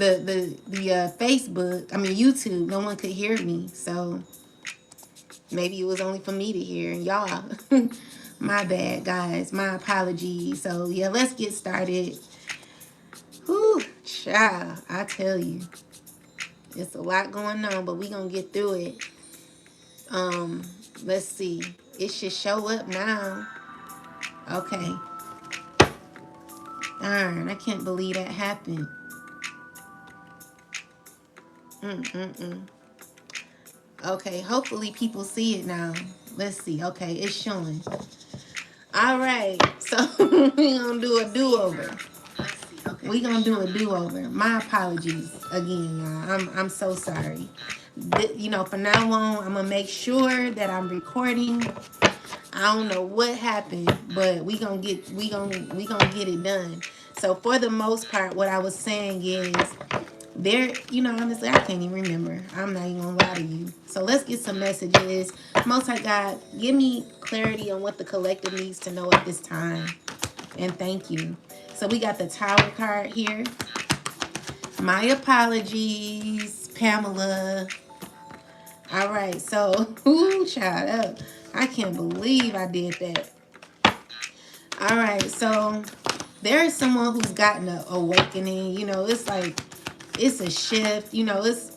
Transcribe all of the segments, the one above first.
Facebook, I mean YouTube, no one could hear me. So maybe it was only for me to hear. And y'all, my bad, guys. My apologies. So yeah, let's get started. Whew, child, I tell you, it's a lot going on, but we gonna get through it. Um, let's see. It should show up now. Okay. Darn, I can't believe that happened. Mm-mm-mm. Okay, hopefully people see it now. Let's see. Okay, it's showing. All right, so we gonna do a do-over. We gonna do a do-over. My apologies again, y'all. I'm so sorry. You know, from now on, I'm gonna make sure that I'm recording. I don't know what happened, but we gonna get it done. So for the most part, what I was saying is there, you know, honestly, I can't even remember. I'm not even gonna lie to you. So let's get some messages. Most High God, give me clarity on what the collective needs to know at this time. And thank you. So we got the Tower card here. My apologies, Pamela. All right, so, ooh, child, I can't believe I did that. All right, so there is someone who's gotten an awakening. You know, it's like, it's a shift. You know, it's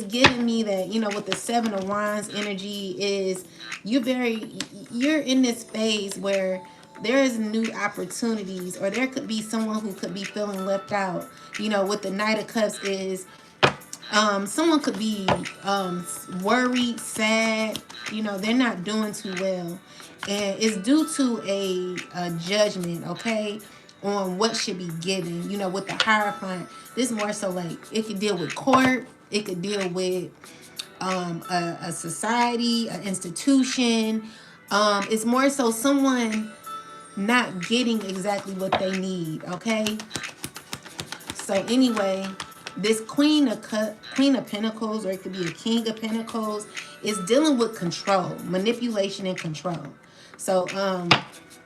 giving me that, you know, with the Seven of Wands energy is you're in this phase where there is new opportunities, or there could be someone who could be feeling left out. You know, with the Knight of Cups is someone could be worried, sad. You know, they're not doing too well, and it's due to a judgment, okay, on what should be given. You know, with the Hierophant, this more so like it could deal with court, it could deal with a society, an institution. It's more so someone not getting exactly what they need, okay. So anyway, this Queen of Pentacles, or it could be a King of Pentacles, is dealing with control, manipulation, and control. So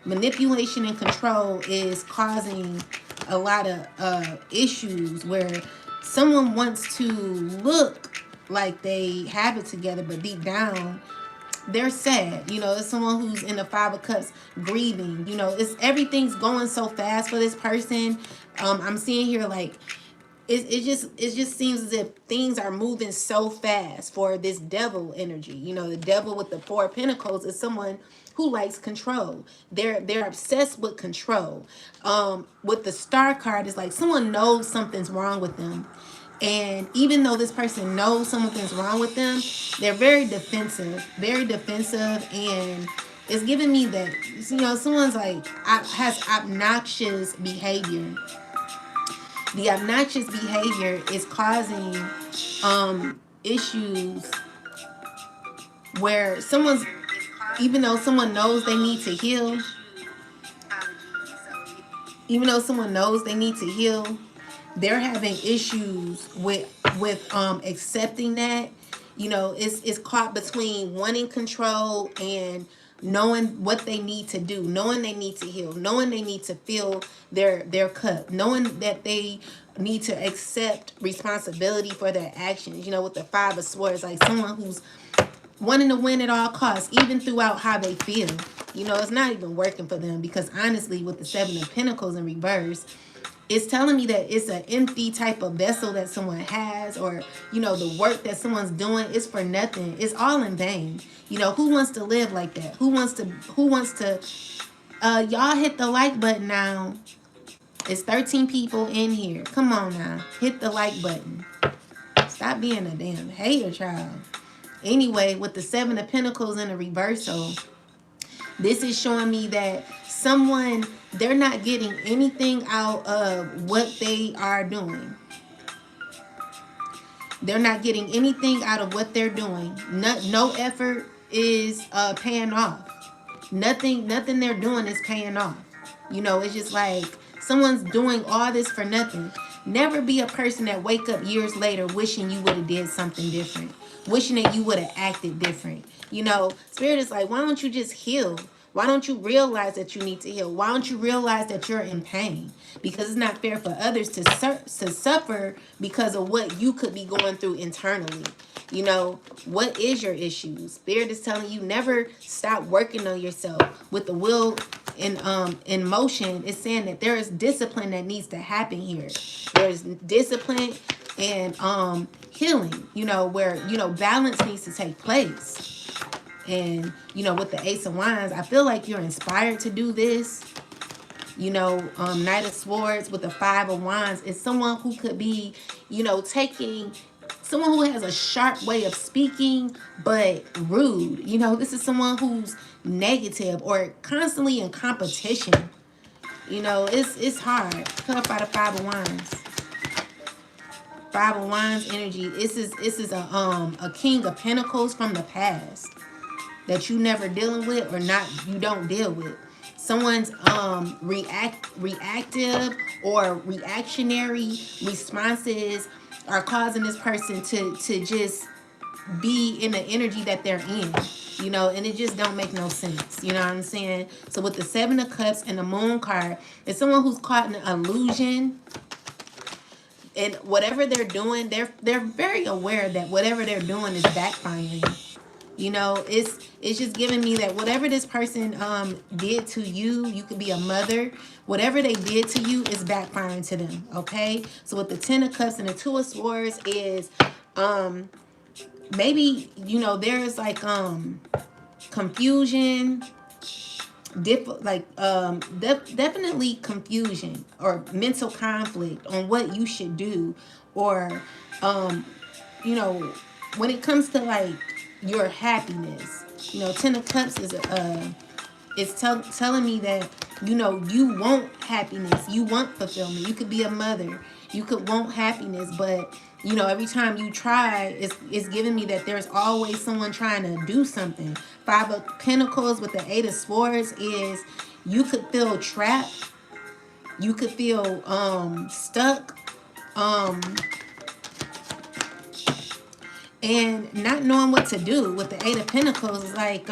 manipulation and control is causing a lot of issues where someone wants to look like they have it together, but deep down they're sad. You know, it's someone who's in the Five of Cups grieving. You know, it's everything's going so fast for this person. I'm seeing here like it just seems as if things are moving so fast for this devil energy. You know, the devil with the Four of Pentacles is someone who likes control. They're obsessed with control. With the Star card, it's like someone knows something's wrong with them. And even though this person knows something's wrong with them, they're very defensive, and it's giving me that, you know, someone's like has obnoxious behavior. The obnoxious behavior is causing issues where someone's, even though someone knows they need to heal, they're having issues with accepting that. You know, it's caught between wanting control and knowing what they need to do, knowing they need to heal, knowing they need to fill their cup, knowing that they need to accept responsibility for their actions. You know, with the Five of Swords, like someone who's wanting to win at all costs, even throughout how they feel. You know, it's not even working for them, because honestly, with the Seven of Pentacles in reverse, it's telling me that it's an empty type of vessel that someone has, or, you know, the work that someone's doing is for nothing. It's all in vain. You know, who wants to live like that? Who wants to, y'all hit the like button now. It's 13 people in here. Come on now. Hit the like button. Stop being a damn hater, child. Anyway, with the Seven of Pentacles in the reversal, this is showing me that someone, they're not getting anything out of what they are doing. They're not getting anything out of what they're doing. No effort is paying off. Nothing they're doing is paying off. You know, it's just like someone's doing all this for nothing. Never be a person that wake up years later wishing you would have did something different, wishing that you would have acted different. You know, Spirit is like, why don't you just heal? Why don't you realize that you need to heal? Why don't you realize that you're in pain? Because it's not fair for others to suffer because of what you could be going through internally. You know, what is your issues? Spirit is telling you never stop working on yourself. With the will in motion, it's saying that there is discipline that needs to happen here. There's discipline and healing, you know, where, you know, balance needs to take place. And, you know, with the Ace of Wands, I feel like you're inspired to do this. You know, Knight of Swords with the Five of Wands is someone who could be, you know, taking, someone who has a sharp way of speaking, but rude. You know, this is someone who's negative or constantly in competition. You know, it's hard. Clarify the Five of Wands. Five of Wands energy. This is a King of Pentacles from the past that you never dealing with, or not, you don't deal with. Someone's reactive or reactionary responses are causing this person to just be in the energy that they're in, you know, and it just don't make no sense. You know what I'm saying? So with the Seven of Cups and the Moon card, it's someone who's caught in an illusion. And whatever they're doing, they're very aware that whatever they're doing is backfiring. You know, it's just giving me that whatever this person did to you, you could be a mother, whatever they did to you is backfiring to them, okay? So with the Ten of Cups and the Two of Swords is maybe, you know, there's like confusion, definitely confusion or mental conflict on what you should do, or you know, when it comes to like your happiness. You know, Ten of Cups is telling me that, you know, you want happiness, you want fulfillment. You could be a mother, you could want happiness, but you know, every time you try, it's giving me that there's always someone trying to do something. Five of Pentacles with the Eight of Swords is you could feel trapped, you could feel stuck, and not knowing what to do. With the Eight of Pentacles, it's like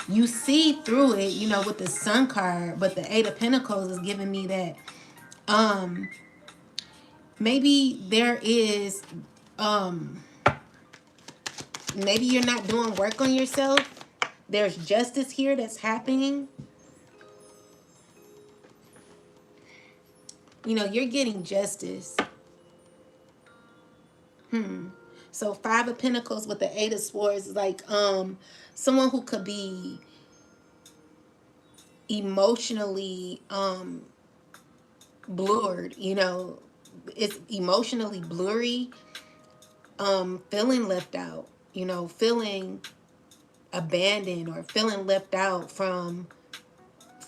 you see through it, you know, with the Sun card, but the Eight of Pentacles is giving me that maybe there is maybe you're not doing work on yourself. There's justice here that's happening. You know, you're getting justice. So Five of Pentacles with the Eight of Swords is like someone who could be emotionally blurred, you know, it's emotionally blurry, feeling left out, you know, feeling abandoned or feeling left out from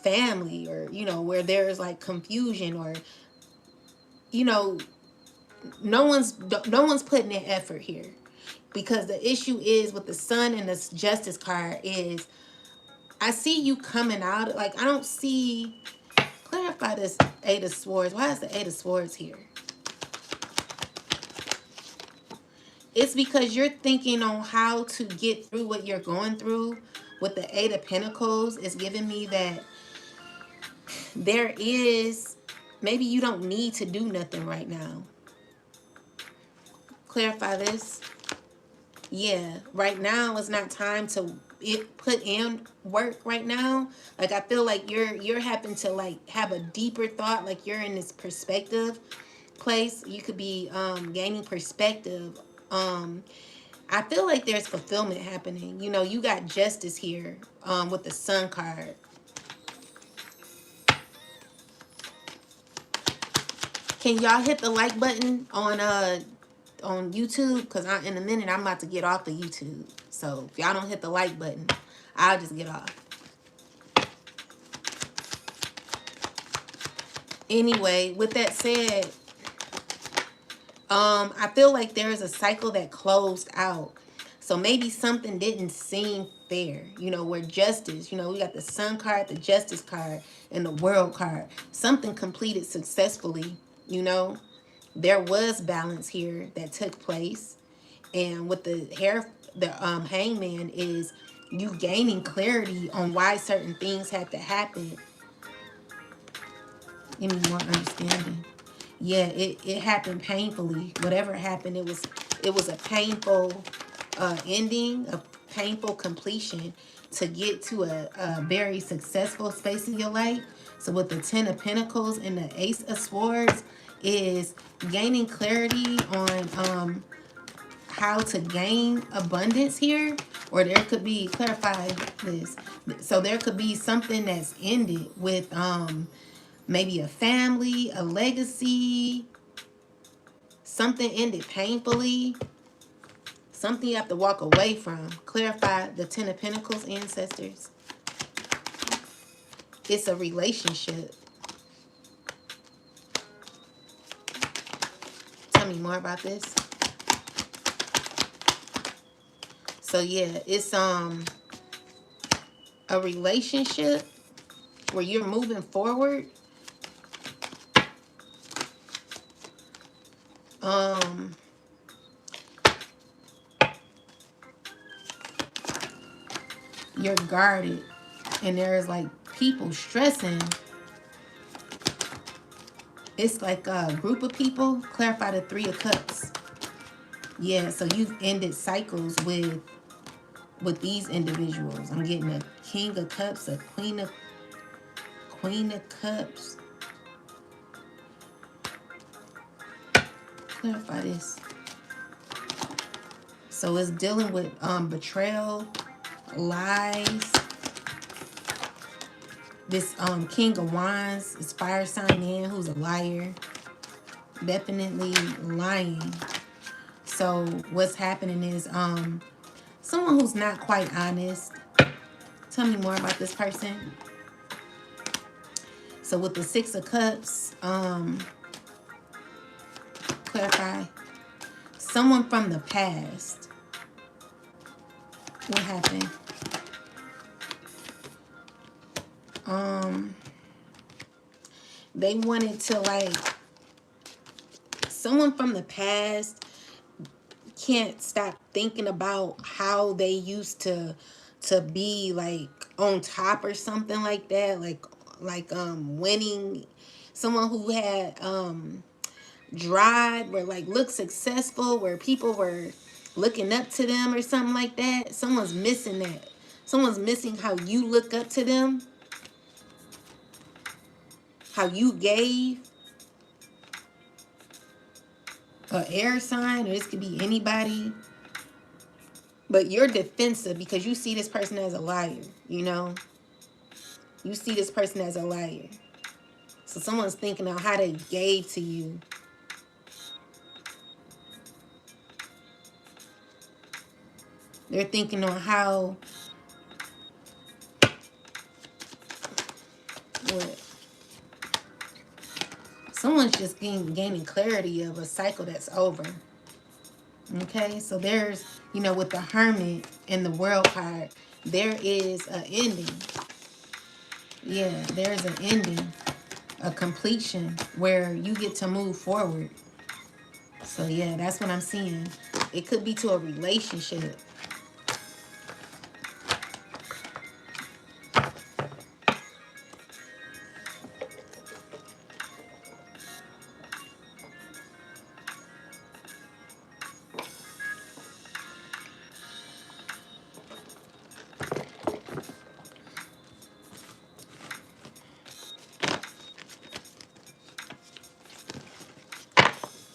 family, or, you know, where there's like confusion, or, you know, no one's putting in effort here. Because the issue is with the Sun and the Justice card is I see you coming out, like I don't see, clarify this Eight of Swords. Why is the Eight of Swords here? It's because you're thinking on how to get through what you're going through. With the Eight of Pentacles, it's giving me that there is, maybe you don't need to do nothing right now. Clarify this. Yeah, right now is not time to put in work right now. Like I feel like you're having to like have a deeper thought, like you're in this perspective place. You could be gaining perspective. I feel like there's fulfillment happening. You know, you got justice here with the Sun card. Can y'all hit the like button on YouTube? Because in a minute I'm about to get off of YouTube. So if y'all don't hit the like button, I'll just get off. Anyway, with that said, I feel like there is a cycle that closed out. So maybe something didn't seem fair, you know, where justice, you know, we got the Sun card, the Justice card, and the World card. Something completed successfully, you know. There was balance here that took place. And with the Hangman is You gaining clarity on why certain things had to happen. Give me more understanding. Yeah, it happened painfully. Whatever happened, it was a painful ending, a painful completion to get to a very successful space in your life. So with the 10 of Pentacles and the Ace of Swords is gaining clarity on how to gain abundance here, or there could be, clarify this, so there could be something that's ended with maybe a family, a legacy, something ended painfully, something you have to walk away from. Clarify the 10 of Pentacles, ancestors. It's a relationship. Tell me more about this. So yeah, it's a relationship where you're moving forward. You're guarded, and there's like people stressing. It's like a group of people. Clarify the 3 of Cups. Yeah, so you've ended cycles with these individuals. I'm getting a King of Cups, a Queen of Cups. Clarify this. So it's dealing with betrayal, lies. This King of Wands is fire sign in, who's a liar. Definitely lying. So what's happening is someone who's not quite honest. Tell me more about this person. So with the 6 of Cups, clarify. Someone from the past. What happened? They wanted to, like, someone from the past can't stop thinking about how they used to be like on top or something like that, like winning. Someone who had drive, where like looked successful, where people were looking up to them or something like that. Someone's missing that. Someone's missing how you look up to them, how you gave. A air sign, or this could be anybody, but you're defensive because you see this person as a liar. You know, you see this person as a liar. So someone's thinking of how they gave to you. They're thinking on how, what? Someone's just gaining clarity of a cycle that's over. Okay, so there's, you know, with the Hermit and the World card, there is an ending. Yeah, there's an ending, a completion where you get to move forward. So yeah, that's what I'm seeing. It could be to a relationship.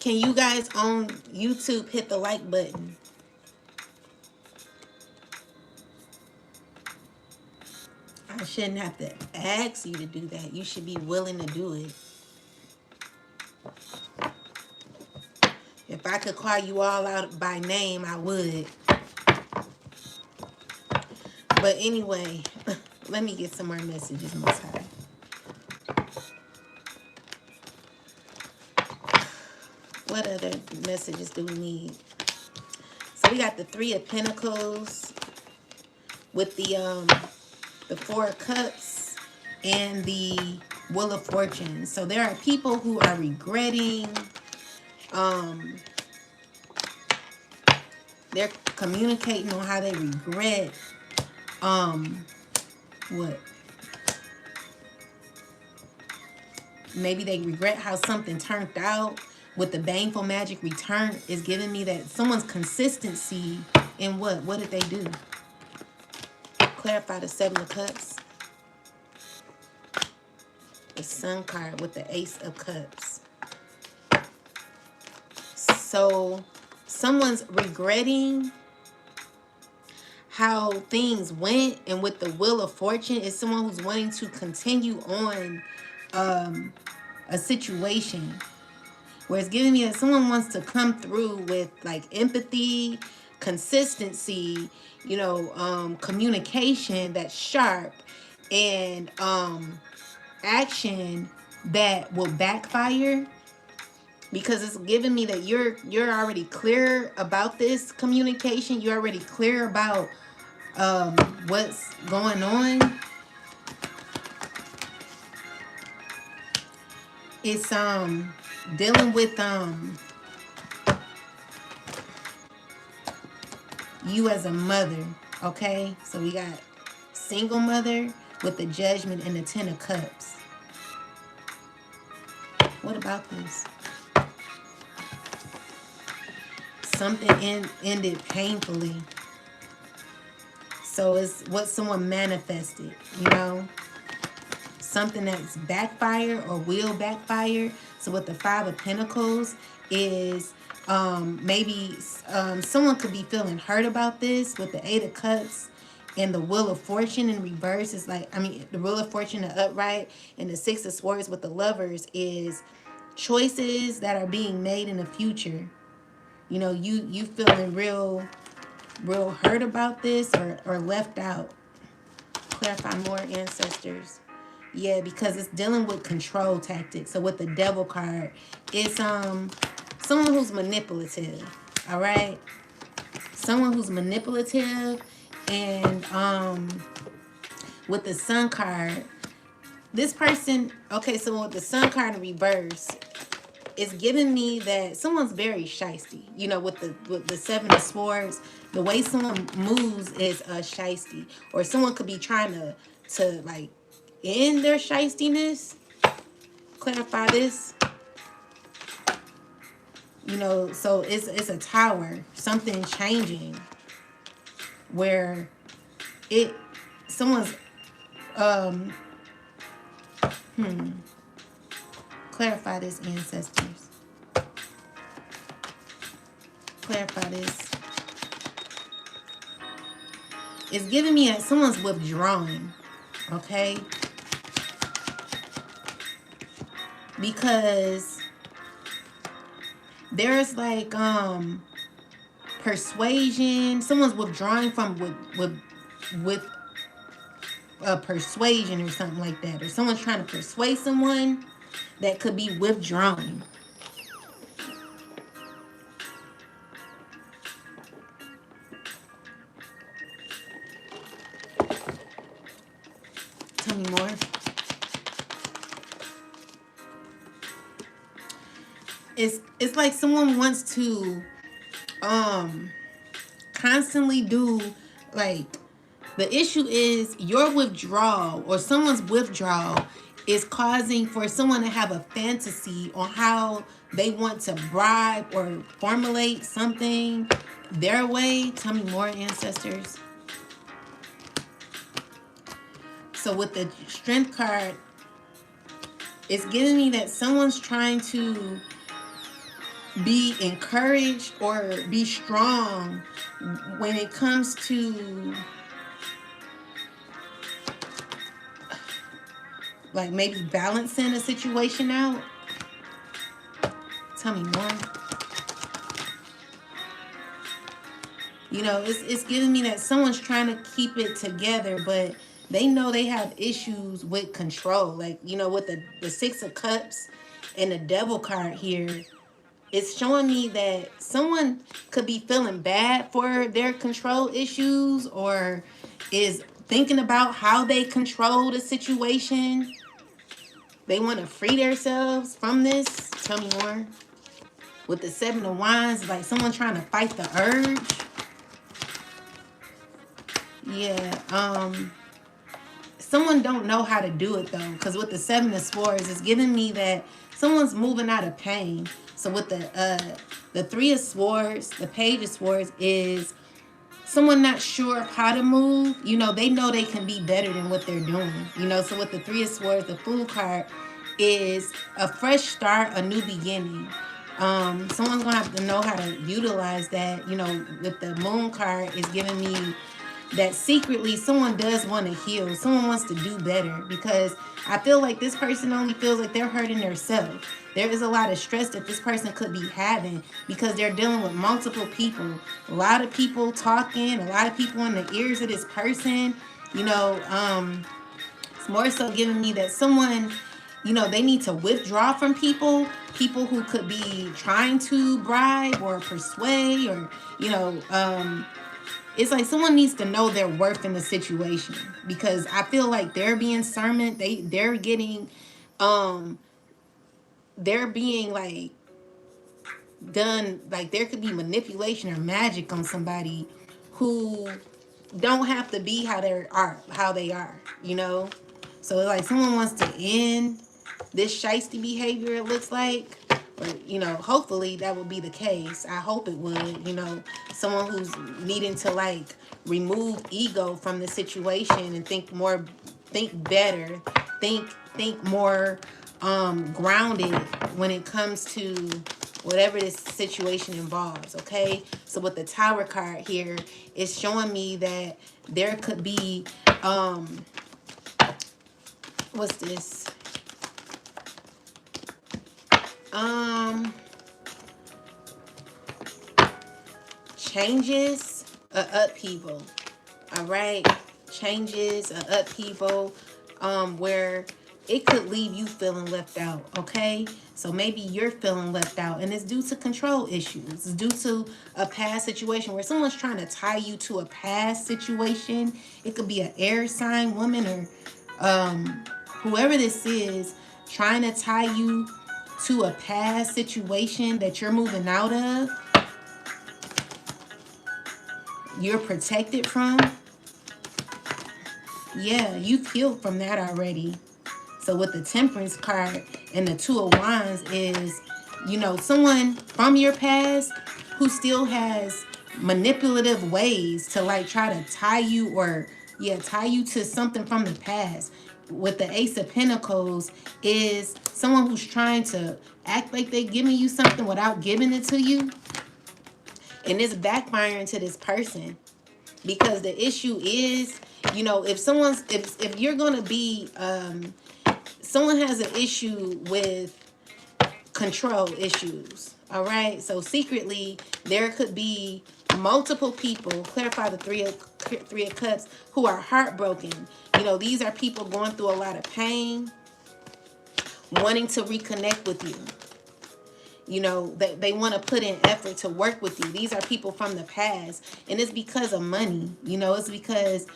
Can you guys on YouTube hit the like button? I shouldn't have to ask you to do that. You should be willing to do it. If I could call you all out by name, I would. But anyway, let me get some more messages, Most High. What other messages do we need? So we got the 3 of Pentacles with the 4 of Cups and the Wheel of Fortune. So there are people who are regretting. They're communicating on how they regret what? Maybe they regret how something turned out. With the baneful magic return is giving me that someone's consistency in what? What did they do? Clarify the Seven of Cups. The Sun card with the Ace of Cups. So someone's regretting how things went, and with the Wheel of Fortune is someone who's wanting to continue on a situation, where it's giving me that someone wants to come through with like empathy, consistency, you know, communication that's sharp, and action that will backfire, because it's giving me that you're already clear about this communication. You're already clear about what's going on. It's dealing with you as a mother. Okay, so we got single mother with the Judgment and the Ten of Cups. What about this? Something ended painfully. So it's what someone manifested, you know? Something that's backfire or will backfire. So with the Five of Pentacles is maybe someone could be feeling hurt about this. With the Eight of Cups and the Wheel of Fortune in reverse is like, I mean, the Wheel of Fortune the upright, and the Six of Swords with the Lovers is choices that are being made in the future. You know, you feeling real hurt about this, or left out. Clarify more, ancestors. Yeah, because it's dealing with control tactics. So with the Devil card, it's someone who's manipulative. All right, someone who's manipulative, and with the Sun card, this person. Okay, so with the Sun card in reverse, it's giving me that someone's very shisty. You know, with the Seven of Swords, the way someone moves is shisty, or someone could be trying to like end their shystiness. Clarify this. You know, so it's a Tower. Something changing where someone's clarify this, ancestors. Clarify this. It's giving me that someone's withdrawing, okay? Because there's like persuasion. Someone's withdrawing from with persuasion or something like that, or someone's trying to persuade someone that could be withdrawing. Tell me more. It's like someone wants to constantly do, like, the issue is your withdrawal or someone's withdrawal is causing for someone to have a fantasy on how they want to bribe or formulate something their way. Tell me more, ancestors. So with the Strength card, it's giving me that someone's trying to be encouraged or be strong when it comes to like maybe balancing a situation out. Tell me more. You know, it's giving me that someone's trying to keep it together, but they know they have issues with control. Like, you know, with the Six of Cups and the Devil card here, it's showing me that someone could be feeling bad for their control issues, or is thinking about how they control the situation. They want to free themselves from this. Tell me more. With the Seven of Wands, like someone trying to fight the urge. Yeah. Someone don't know how to do it though, because with the Seven of Swords, it's giving me that someone's moving out of pain. So with the Three of Swords, the Page of Swords is someone not sure how to move. You know, they know they can be better than what they're doing. You know, so with the Three of Swords, the Fool card is a fresh start, a new beginning. Someone's gonna have to know how to utilize that. You know, with the Moon card is giving me that secretly someone does want to heal. Someone wants to do better, because I feel like this person only feels like they're hurting themselves. There is a lot of stress that this person could be having because they're dealing with multiple people. A lot of people talking, a lot of people in the ears of this person. You know, it's more so giving me that someone, you know, they need to withdraw from people who could be trying to bribe or persuade, or, you know, it's like someone needs to know their worth in the situation, because I feel like they're being sermon, they're getting they're being like done, like there could be manipulation or magic on somebody who don't have to be how they are, you know. So it's like someone wants to end this shiesty behavior, it looks like. Or, you know, hopefully that would be the case. I hope it would, you know, someone who's needing to like remove ego from the situation and think more, think better, think more grounded when it comes to whatever this situation involves. Okay, so with the Tower card here, it's showing me that there could be what's this, changes, upheaval. All right, changes, upheaval, where it could leave you feeling left out. Okay, so maybe you're feeling left out, and it's due to control issues. It's due to a past situation where someone's trying to tie you to a past situation. It could be an air sign woman, or whoever this is, trying to tie you to a past situation that you're moving out of, you're protected from. Yeah, you've healed from that already. So with the Temperance card and the Two of Wands is, you know, someone from your past who still has manipulative ways to like try to tie you, or yeah, tie you to something from the past. With the Ace of Pentacles is someone who's trying to act like they're giving you something without giving it to you. And it's backfiring to this person, because the issue is, you know, if you're gonna be someone has an issue with control issues. All right, so secretly there could be multiple people, clarify the three of cups, who are heartbroken. You know, these are people going through a lot of pain, wanting to reconnect with you. You know, they want to put in effort to work with you. These are people from the past, and it's because of money. You know, it's because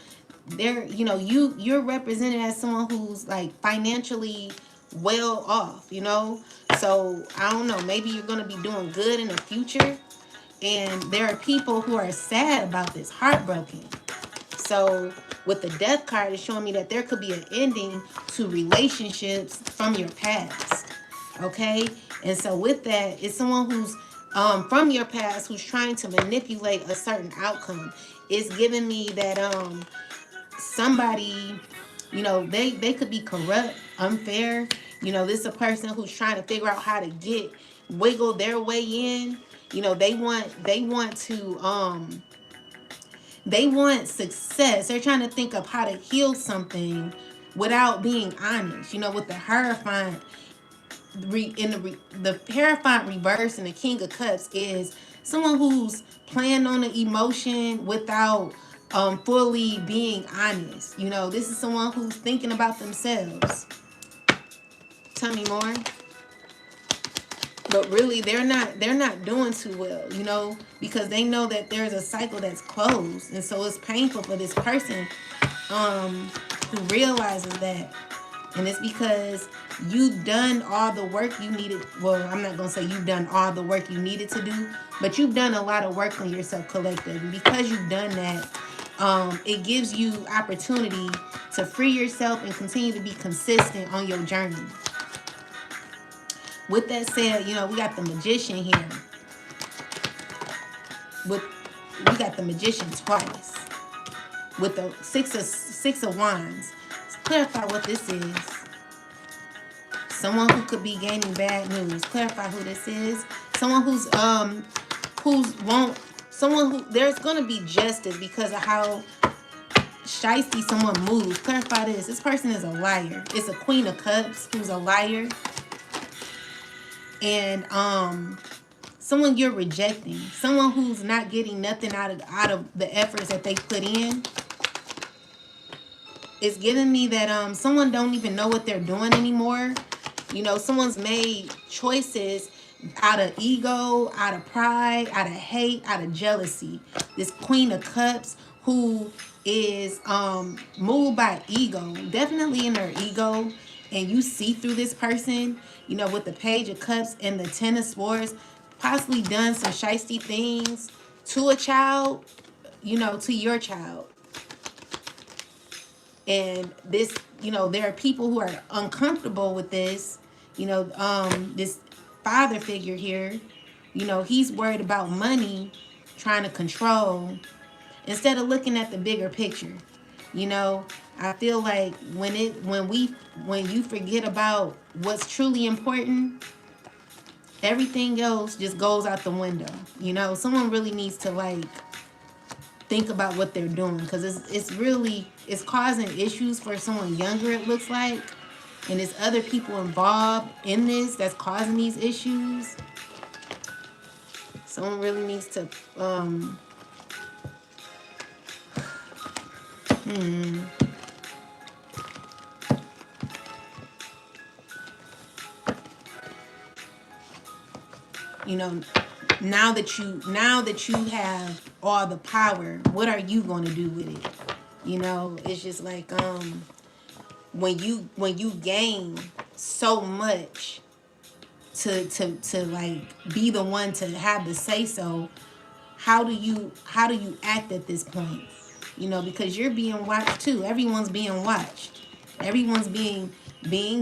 they're, you know, you're represented as someone who's like financially well off, you know. So I don't know, maybe you're going to be doing good in the future, and there are people who are sad about this, heartbroken. So with the Death card, it's showing me that there could be an ending to relationships from your past. Okay, and so with that, it's someone who's from your past who's trying to manipulate a certain outcome. It's giving me that somebody, you know, they could be corrupt, unfair. You know, this is a person who's trying to figure out how to wiggle their way in. You know, they want success. They're trying to think of how to heal something without being honest. You know, with the Hierophant the Hierophant reverse and the King of Cups is someone who's playing on the emotion without fully being honest. You know, this is someone who's thinking about themselves. Tell me more. But really, they're not doing too well, you know, because they know that there's a cycle that's closed, and so it's painful for this person who realizes that. And it's because you've done all the work you needed. Well, I'm not going to say you've done all the work you needed to do, but you've done a lot of work on yourself, collective. And because you've done that, It gives you opportunity to free yourself and continue to be consistent on your journey. With that said, we got the magician here. With We got the magician twice. With the six of wands. Let's clarify what this is. Someone who could be gaining bad news. Clarify who this is. Someone who's someone who there's gonna be justice because of how shiesty someone moves. Clarify this. This person is a liar. It's a Queen of Cups who's a liar. And someone you're rejecting. Someone who's not getting nothing out of the efforts that they put in. It's giving me that someone don't even know what they're doing anymore. Someone's made choices out of ego, out of pride, out of hate, out of jealousy. This Queen of Cups who is moved by ego, definitely in their ego, and you see through this person, with the Page of Cups and the Ten of Swords, possibly done some shiesty things to a child, to your child. And this, there are people who are uncomfortable with this, this father figure here, he's worried about money, trying to control, instead of looking at the bigger picture. I feel like when you forget about what's truly important, everything else just goes out the window. Someone really needs to think about what they're doing, because it's causing issues for someone younger, it looks like, and there's other people involved in this that's causing these issues. Someone really needs to now that you have all the power, what are you going to do with it? It's just like when you gain so much to be the one to have the say so, how do you act at this point? Because you're being watched too. Everyone's being watched. Everyone's being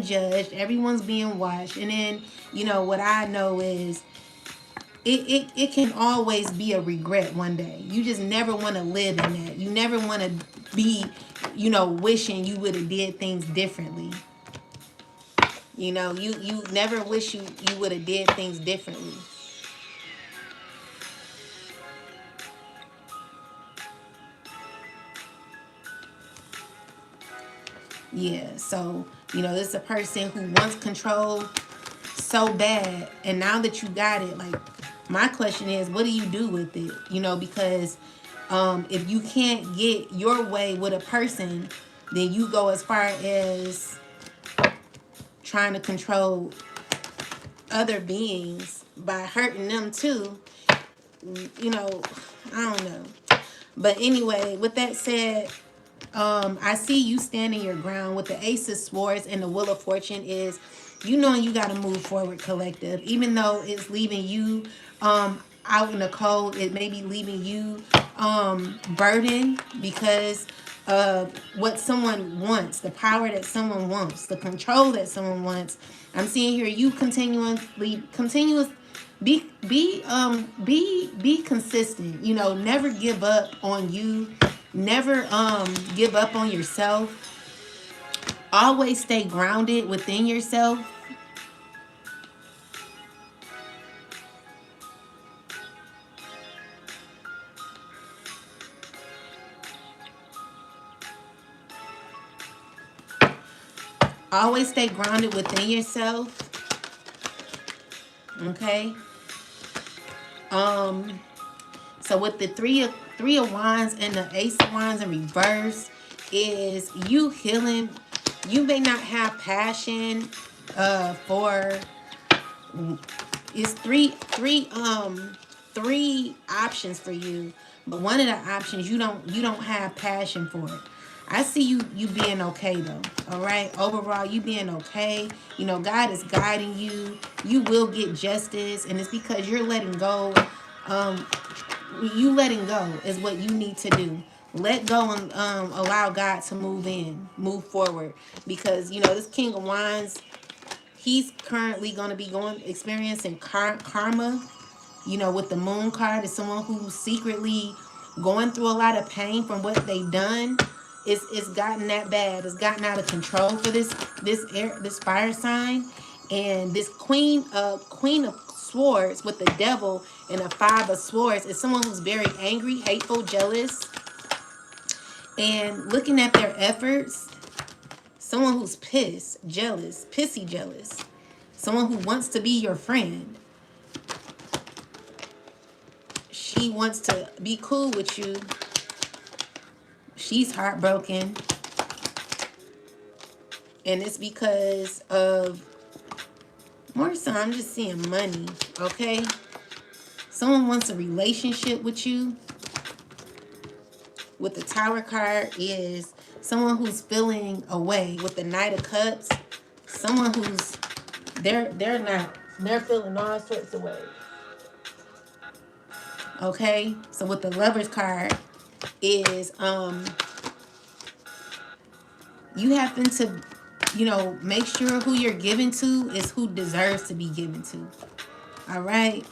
judged. Everyone's being watched. And then, what I know is it can always be a regret one day. You just never want to live in that. You never want to be, wishing you would have did things differently. You never wish you would have did things differently. Yeah, so, this is a person who wants control so bad, and now that you got it, my question is, what do you do with it? Because if you can't get your way with a person, then you go as far as trying to control other beings by hurting them too. I don't know. But anyway, with that said, I see you standing your ground with the Ace of Swords, and the Wheel of Fortune is, you got to move forward, collective. Even though it's leaving you out in the cold, it may be leaving you burdened because of what someone wants, the power that someone wants, the control that someone wants. I'm seeing here you be consistent. Never give up on you. Never give up on yourself. Always stay grounded within yourself. Always stay grounded within yourself. Okay. So with the three of wands and the Ace of wands in reverse, is you healing. You may not have passion for. It's three options for you, but one of the options you don't have passion for it. I see you being okay though. All right. Overall, you being okay. God is guiding you. You will get justice, and it's because you're letting go. You letting go is what you need to do. Let go and allow God to move forward. Because, you know, this King of Wands, he's currently going to be experiencing karma. You know, with the Moon card, is someone who's secretly going through a lot of pain from what they've done. It's gotten that bad. It's gotten out of control for this fire sign. And this queen of swords with the devil and a 5 of swords is someone who's very angry, hateful, jealous, and looking at their efforts. Someone who's pissed, jealous, pissy jealous. Someone who wants to be your friend. She wants to be cool with you. She's heartbroken. And it's because of, more so I'm just seeing money, okay? Someone wants a relationship with you. With the Tower card is someone who's feeling away. With the Knight of Cups, someone who's, they're feeling all sorts of ways. Okay, so with the Lovers card is you happen to, you know, make sure who you're giving to is who deserves to be given to. All right.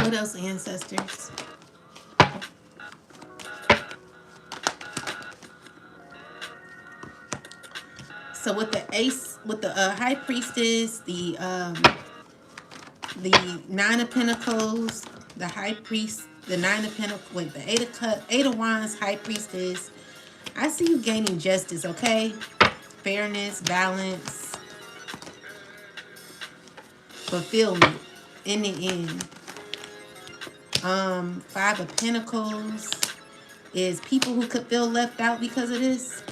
What else, ancestors? So with the Ace, with the High Priestess, the 9 of Pentacles, the High Priest, the 9 of Pentacles, wait, the 8 of Wands, High Priestess. I see you gaining justice, okay? Fairness, balance, fulfillment in the end. 5 of Pentacles is people who could feel left out because of this.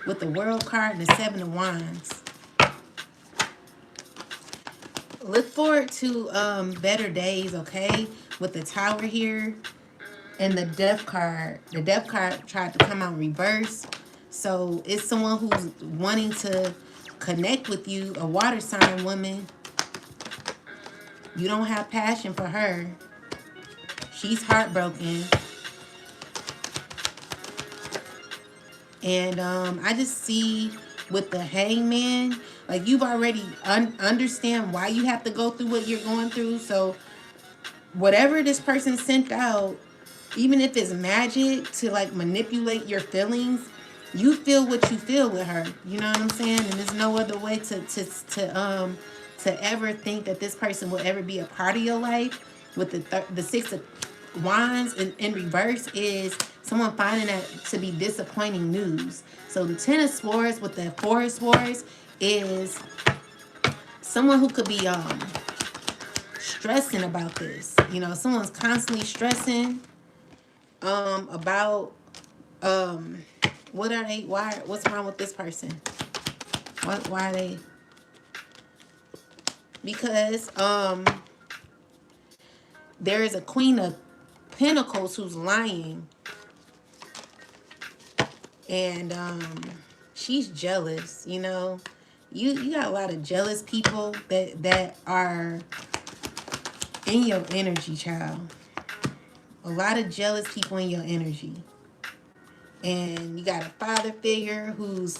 With the World card and the 7 of Wands. Look forward to better days, okay? With the Tower here and the Death card. The Death card tried to come out reverse. So it's someone who's wanting to connect with you, a water sign woman. You don't have passion for her. She's heartbroken. And I just see with the Hangman, like you've already understand why you have to go through what you're going through. So whatever this person sent out, even if it's magic to like manipulate your feelings, you feel what you feel with her. You know what I'm saying? And there's no other way to ever think that this person will ever be a part of your life. With the 6 of Wands in reverse is someone finding that to be disappointing news. So the 10 of Swords with the 4 of Swords is someone who could be stressing about this. You know, someone's constantly stressing about what are they, what's wrong with this person? Why are they? Because there is a Queen of Pentacles who's lying. And she's jealous, you know. You got a lot of jealous people that are in your energy, child. A lot of jealous people in your energy. And you got a father figure who's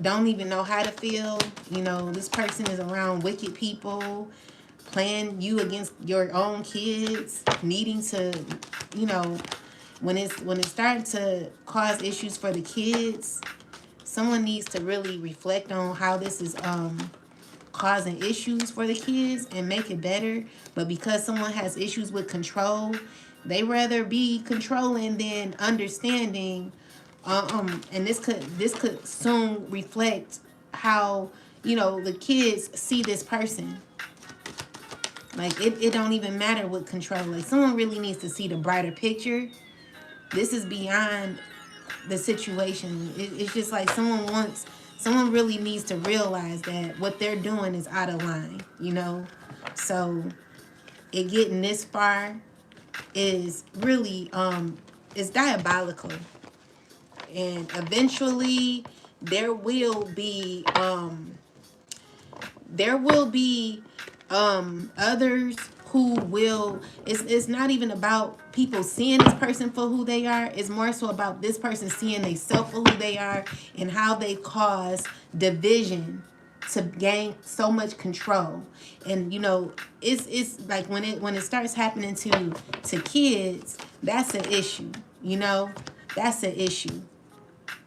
don't even know how to feel. You know, this person is around wicked people, playing you against your own kids, needing to, you know, when it's starting to cause issues for the kids, someone needs to really reflect on how this is causing issues for the kids and make it better. But because someone has issues with control, they rather be controlling than understanding. And this could soon reflect how, the kids see this person. Like, it don't even matter what control. Like, someone really needs to see the brighter picture. This is beyond the situation. It's just like someone really needs to realize that what they're doing is out of line, So it getting this far is really it's diabolical. And eventually there will be others who will, it's not even about people seeing this person for who they are. It's more so about this person seeing themselves for who they are and how they cause division to gain so much control. And it's like when it starts happening to kids, that's an issue. That's an issue.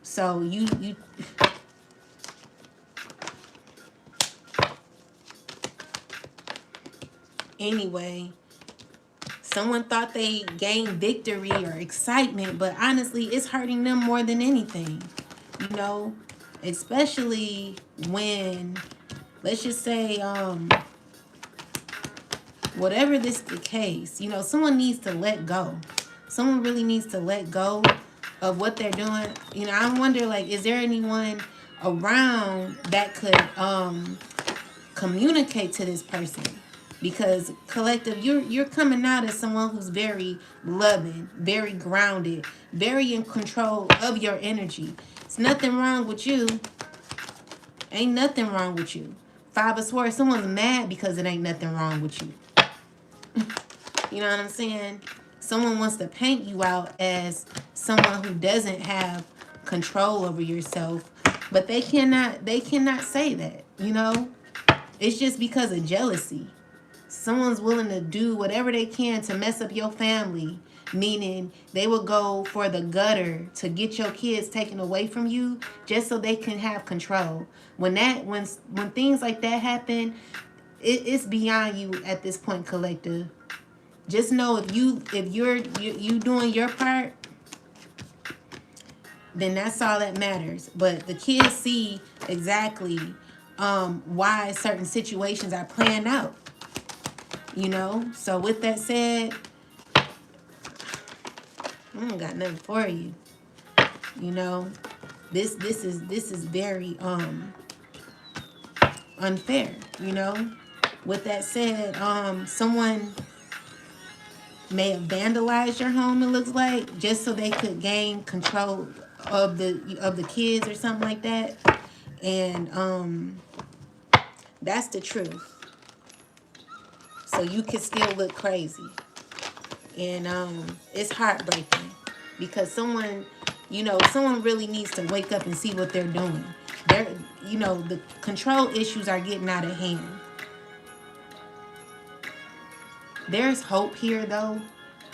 So you anyway, someone thought they gained victory or excitement, but honestly, it's hurting them more than anything. Especially when, let's just say, whatever this the case, someone needs to let go. Someone really needs to let go of what they're doing. I wonder, like, is there anyone around that could communicate to this person? Because collective, you're coming out as someone who's very loving, very grounded, very in control of your energy. It's nothing wrong with you. Ain't nothing wrong with you. 5 of Swords, someone's mad because it ain't nothing wrong with you. You know what I'm saying? Someone wants to paint you out as someone who doesn't have control over yourself, but they cannot say that, It's just because of jealousy. Someone's willing to do whatever they can to mess up your family, meaning they will go for the gutter to get your kids taken away from you just so they can have control. When things like that happen, it's beyond you at this point, collective. Just know if you're doing your part, then that's all that matters. But the kids see exactly why certain situations are playing out. So with that said, I don't got nothing for you. This is very unfair. With that said, someone may have vandalized your home, it looks like, just so they could gain control of the kids or something like that. And that's the truth. So you can still look crazy. And it's heartbreaking because someone really needs to wake up and see what they're doing. The control issues are getting out of hand. There's hope here, though.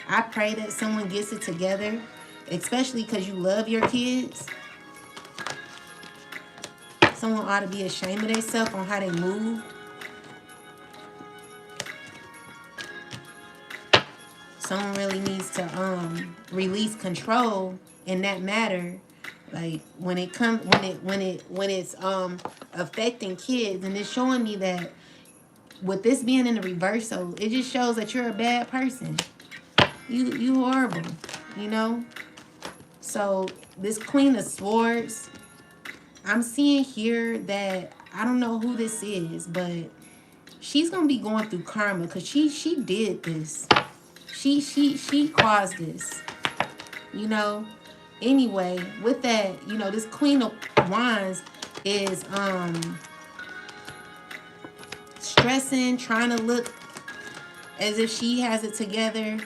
I pray that someone gets it together, especially because you love your kids. Someone ought to be ashamed of themselves on how they move. Someone really needs to release control in that matter. Like when it's affecting kids, and it's showing me that with this being in the reversal, it just shows that you're a bad person. You horrible, So this Queen of Swords, I'm seeing here that I don't know who this is, but she's gonna be going through karma because she did this. She caused this. Anyway, with that, this Queen of Wands is stressing, trying to look as if she has it together,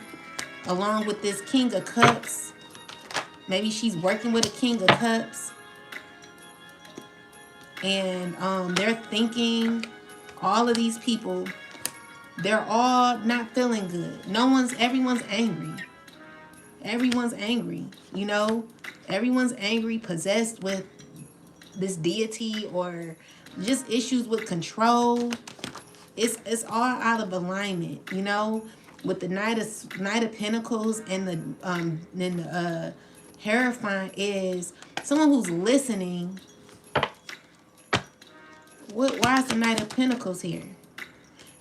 along with this King of Cups. Maybe she's working with a King of Cups. And they're thinking, all of these people, they're all not feeling good. Everyone's angry. Everyone's angry, Everyone's angry, possessed with this deity or just issues with control. It's all out of alignment, you know, with the Knight of Pentacles and the Hierophant is someone who's listening. Why is the Knight of Pentacles here?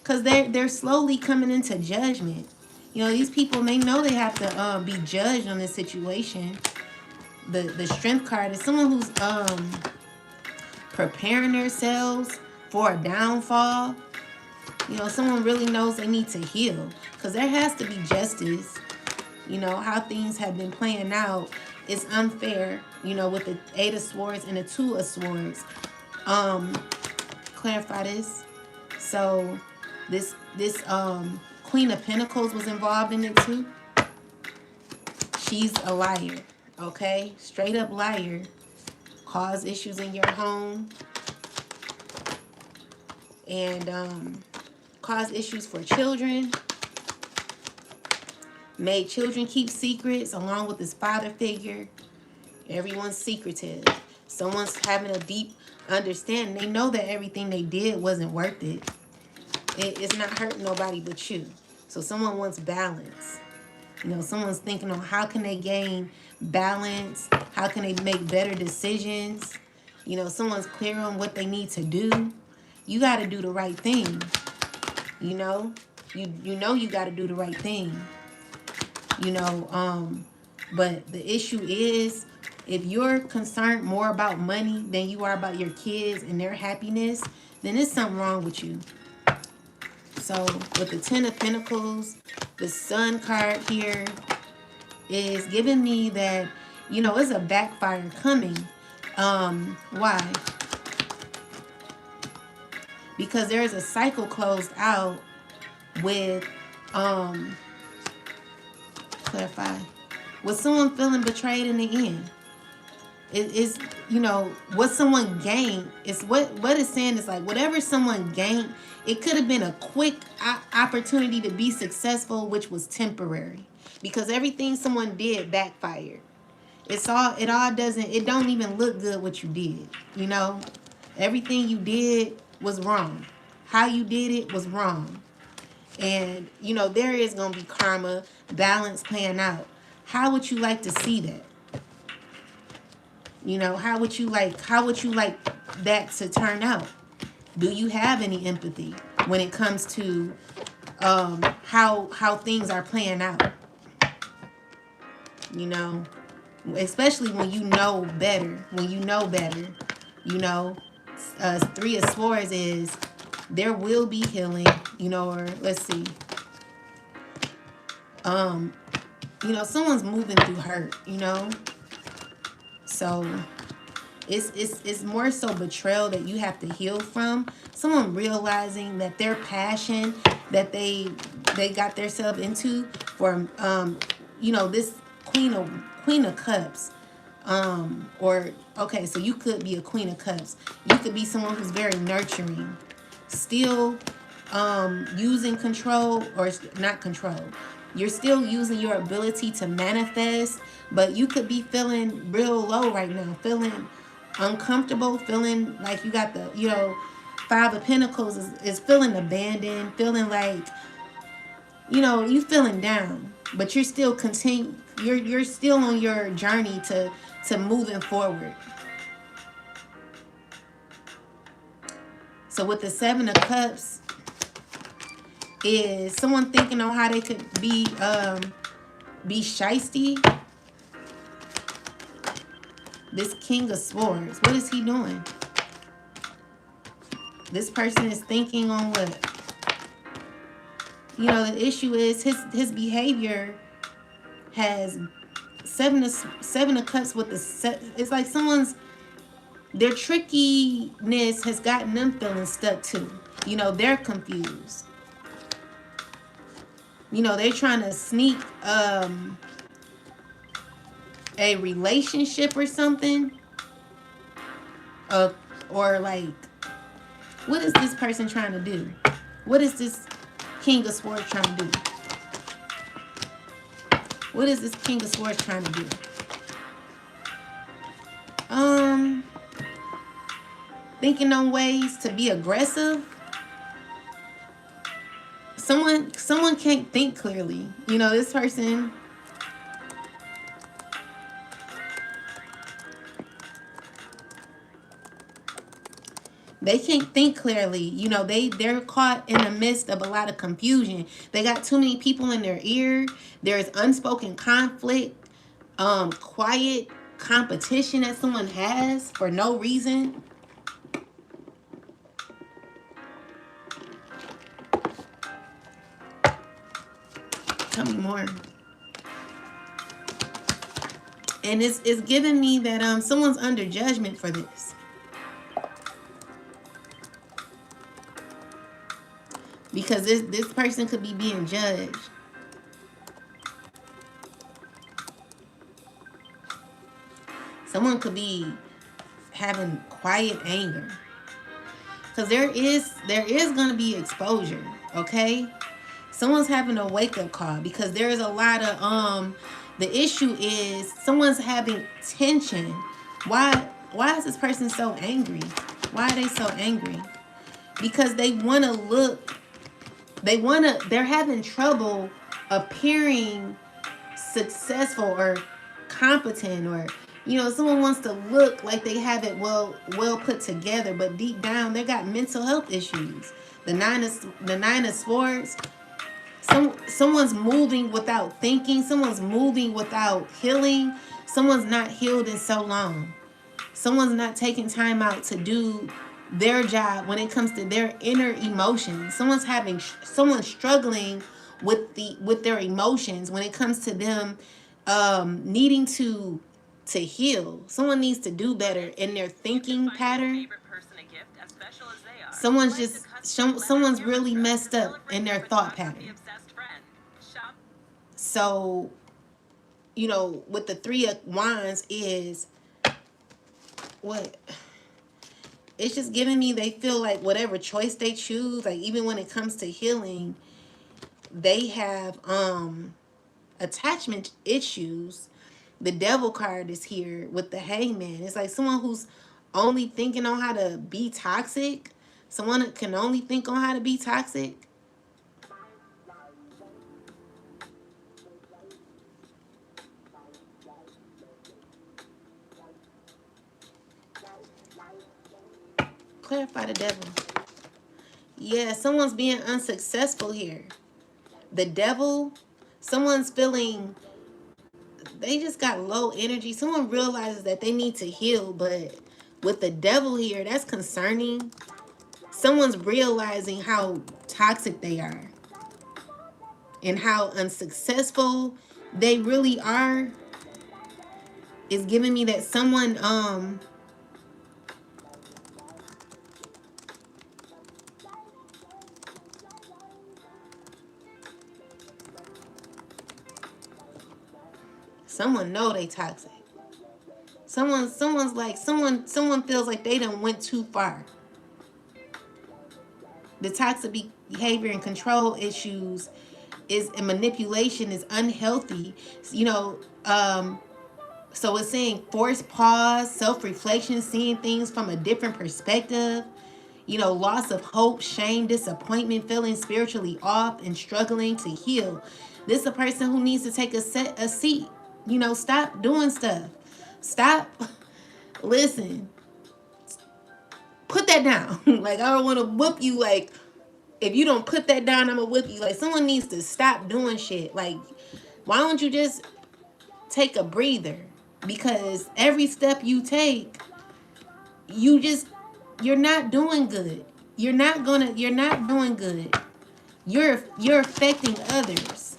Because they're slowly coming into judgment. You know, these people, they know they have to be judged on this situation. The Strength card is someone who's preparing themselves for a downfall. You know, someone really knows they need to heal, because there has to be justice. You know, how things have been playing out is unfair, you know, with the Eight of Swords and the Two of Swords. Clarify this. So this Queen of Pentacles was involved in it too. She's a liar, okay? Straight up liar. Cause issues in your home. And cause issues for children. Made children keep secrets along with this father figure. Everyone's secretive. Someone's having a deep understanding. They know that everything they did wasn't worth it. It's not hurting nobody but you. So someone wants balance. You know, someone's thinking on how can they gain balance? How can they make better decisions? You know, someone's clear on what they need to do. You got to do the right thing. You know, you know you got to do the right thing. You know, but the issue is, if you're concerned more about money than you are about your kids and their happiness, then there's something wrong with you. So with the Ten of Pentacles, the Sun card here is giving me that, you know, it's a backfire coming. Why? Because there's a cycle closed out with, clarify, with someone feeling betrayed in the end. It is, you know, what someone gained is what it's saying is like whatever someone gained, it could have been a quick opportunity to be successful, which was temporary, because everything someone did backfired. It don't even look good what you did. You know, everything you did was wrong. How you did it was wrong. And, you know, there is going to be karma, balance playing out. How would you like to see that? You know, how would you like that to turn out? Do you have any empathy when it comes to how things are playing out? You know, especially when you know better. When you know better, you know, Three of Swords is there will be healing. You know, or let's see. You know, someone's moving through hurt. You know. So it's more so betrayal that you have to heal from. Someone realizing that their passion that they got themselves into for you know, this Queen of Cups, or okay, so you could be a Queen of Cups. You could be someone who's very nurturing, still using control, or not control. You're still using your ability to manifest, but you could be feeling real low right now, feeling uncomfortable, feeling like you got the, you know, Five of Pentacles is feeling abandoned, feeling like, you know, you feeling down, but you're still you're still on your journey to moving forward. So with the Seven of Cups is someone thinking on how they could be shiesty. This King of Swords, what is he doing? This person is thinking on what? You know, the issue is his behavior has Seven of Cups with the it's like their trickiness has gotten them feeling stuck too. You know, they're confused. You know, they're trying to sneak a relationship or something. Or like, what is this person trying to do? What is this King of Swords trying to do? What is this King of Swords trying to do? thinking on ways to be aggressive. Someone can't think clearly. You know, this person, they can't think clearly. You know, they're caught in the midst of a lot of confusion. They got too many people in their ear. There's unspoken conflict, quiet competition that someone has for no reason. Tell me more. And it's giving me that someone's under judgment for this. Because this person could be being judged. Someone could be having quiet anger. Because there is going to be exposure, okay? Someone's having a wake-up call because there is a lot of the issue is someone's having tension. Why is this person so angry? Why are they so angry? Because they want to look, they're having trouble appearing successful or competent, or someone wants to look like they have it well put together, but deep down they got mental health issues. The nine of swords. Someone's moving without thinking. Someone's moving without healing. Someone's not healed in so long. Someone's not taking time out to do their job when it comes to their inner emotions. Someone's struggling with their emotions when it comes to them needing to heal. Someone needs to do better in their thinking pattern. Someone's really messed up in their thought pattern. So, with the 3 of Wands is what? It's just giving me, they feel like whatever choice they choose, like even when it comes to healing, they have attachment issues. The Devil card is here with the Hangman. It's like someone who's only thinking on how to be toxic. Someone that can only think on how to be toxic. Clarify the Devil. Yeah, someone's being unsuccessful here. The Devil, someone's feeling, they just got low energy. Someone realizes that they need to heal, but with the Devil here, that's concerning. Someone's realizing how toxic they are and how unsuccessful they really are. Is giving me that someone someone know they toxic. Someone feels like they done went too far. The toxic behavior and control issues and manipulation is unhealthy. So it's saying forced pause, self-reflection, seeing things from a different perspective. Loss of hope, shame, disappointment, feeling spiritually off, and struggling to heal. This is a person who needs to take a seat. Stop doing stuff. Stop. Listen. Put that down. Like, I don't want to whoop you. Like, if you don't put that down, I'm going to whip you. Like, someone needs to stop doing shit. Like, why don't you just take a breather? Because every step you take, you're not doing good. You're not doing good. You're affecting others.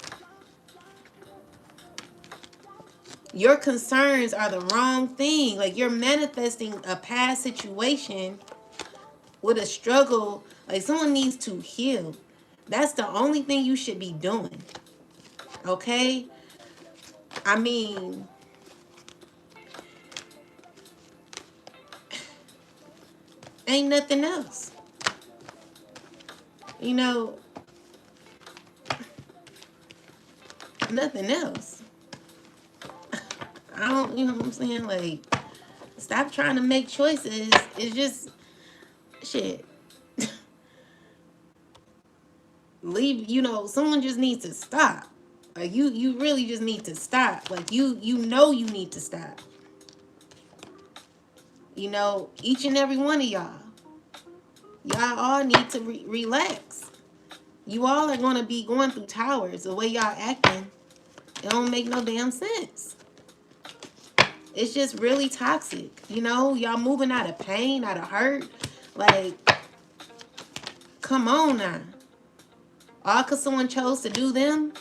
Your concerns are the wrong thing. Like, you're manifesting a past situation with a struggle. Like, someone needs to heal. That's the only thing you should be doing. Okay? I mean, ain't nothing else. Nothing else. I don't, what I'm saying? Like, stop trying to make choices. It's just, shit. Leave, someone just needs to stop. Like you really just need to stop. Like you know you need to stop. Each and every one of y'all all need to relax. You all are going to be going through towers. The way y'all acting, it don't make no damn sense. It's just really toxic. Y'all moving out of pain, out of hurt. Like, come on now. All because someone chose to do them.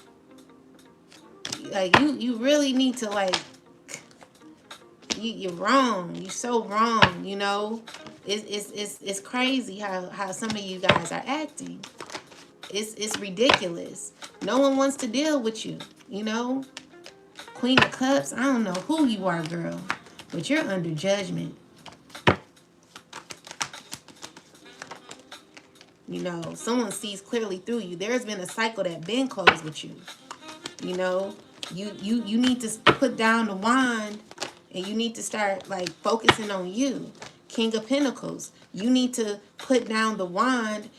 Like, you really need to, like, you're wrong. You're so wrong, It's crazy how some of you guys are acting. It's ridiculous. No one wants to deal with you, Queen of Cups, I don't know who you are, girl, but you're under judgment. Someone sees clearly through you. There's been a cycle that been closed with you. You need to put down the wand and you need to start like focusing on you. King of Pentacles, you need to put down the wand,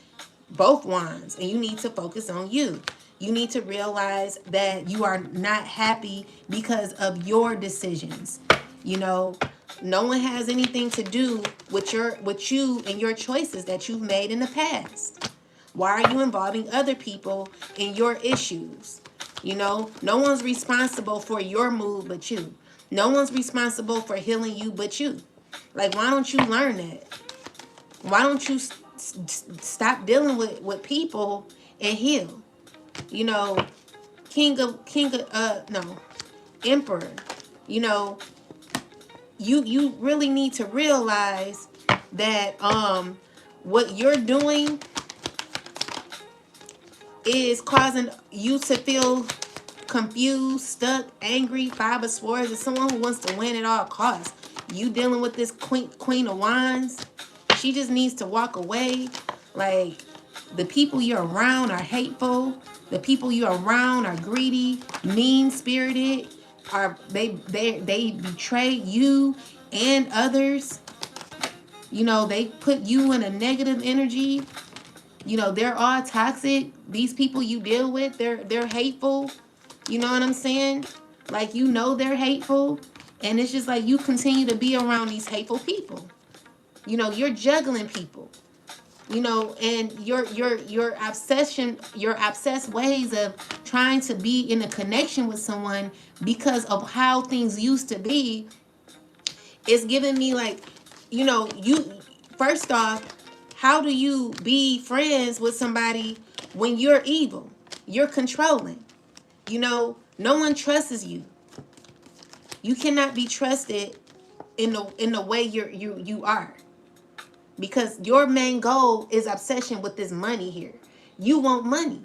both wands, and you need to focus on you. You need to realize that you are not happy because of your decisions. No one has anything to do with you and your choices that you've made in the past. Why are you involving other people in your issues? No one's responsible for your mood but you. No one's responsible for healing you but you. Like, why don't you learn that? Why don't you stop dealing with people and heal? Emperor. You really need to realize that what you're doing is causing you to feel confused, stuck, angry. Five of Swords is someone who wants to win at all costs. You dealing with this Queen of Wands. She just needs to walk away. Like, the people you're around are hateful. The people you're around are greedy, mean-spirited. They betray you and others. They put you in a negative energy. They're all toxic. These people you deal with, they're hateful. You know what I'm saying? Like, they're hateful. And it's just like you continue to be around these hateful people. You're juggling people. And your obsessed ways of trying to be in a connection with someone because of how things used to be is giving me like, you first off, how do you be friends with somebody when you're evil? You're controlling. No one trusts you. You cannot be trusted in the way you are. Because your main goal is obsession with this money here. You want money.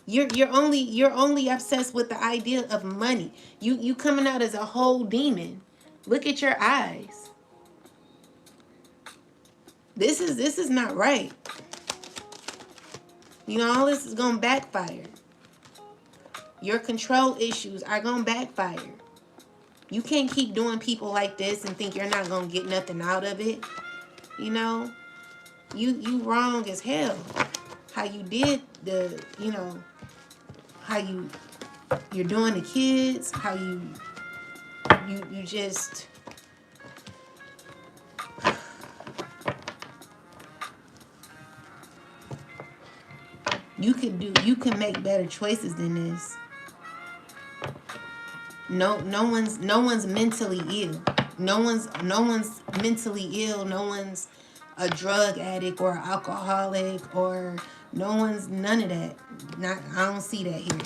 You're only obsessed with the idea of money. You coming out as a whole demon. Look at your eyes. This is not right. All this is gonna backfire. Your control issues are gonna backfire. You can't keep doing people like this and think you're not gonna get nothing out of it. You wrong as hell. How you did how you're doing the kids, how you just you can make better choices than this. No one's mentally ill. No one's mentally ill. No one's a drug addict or alcoholic or no one's none of that. I don't see that here.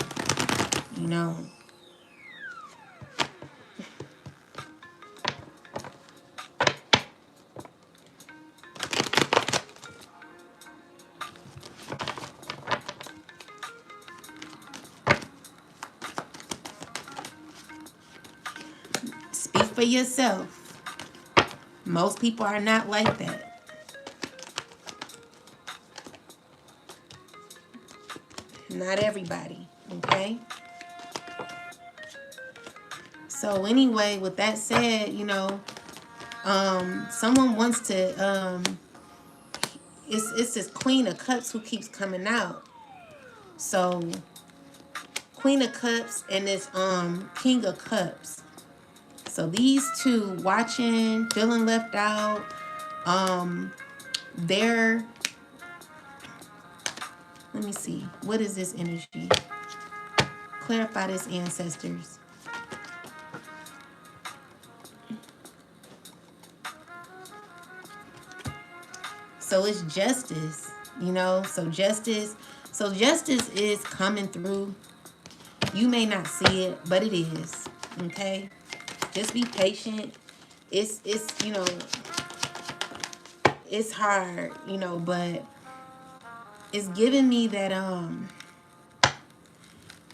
Speak for yourself. Most people are not like that. Not everybody, okay? So anyway, with that said, someone wants to it's this Queen of Cups who keeps coming out. So Queen of Cups and this King of Cups. So these two watching, feeling left out, they're, let me see, what is this energy? Clarify this, ancestors. So it's justice, you know. So justice is coming through. You may not see it, but it is. Okay, just be patient. It's you know, it's hard, you know, but it's giving me that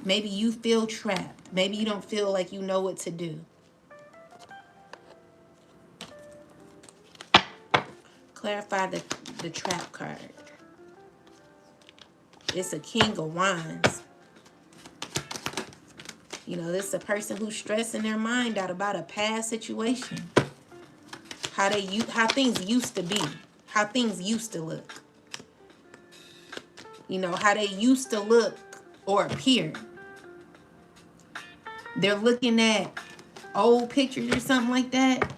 maybe you feel trapped. Maybe you don't feel like you know what to do. Clarify the trap card. It's a King of Wands. You know, this is a person who's stressing their mind out about a past situation. How things used to be. How things used to look. You know, how they used to look or appear. They're looking at old pictures or something like that.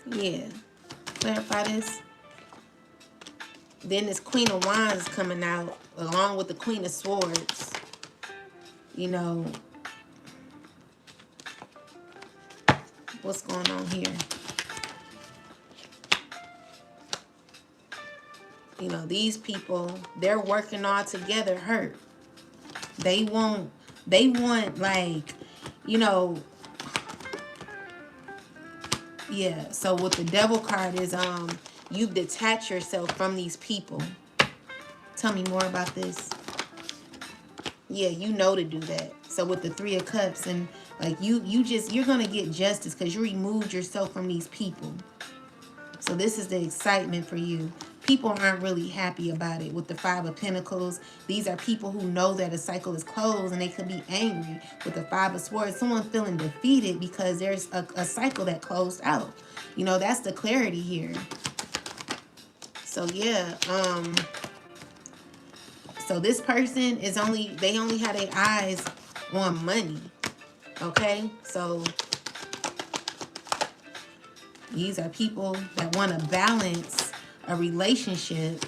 Yeah. Clarify this. Then this Queen of Wands is coming out along with the Queen of Swords. You know, what's going on here? You know, these people, they're working all together hurt. They want like, you know, yeah. So what the Devil card is, you've detached yourself from these people. Tell me more about this. Yeah, you know to do that. So with the Three of Cups, and like you're gonna get justice because you removed yourself from these people. So this is the excitement for you. People aren't really happy about it with the Five of Pentacles. These are people who know that a cycle is closed and they could be angry with the Five of Swords. Someone feeling defeated because there's a cycle that closed out. You know, that's the clarity here. So yeah, so this person is they only have their eyes on money. Okay, so these are people that want to balance a relationship,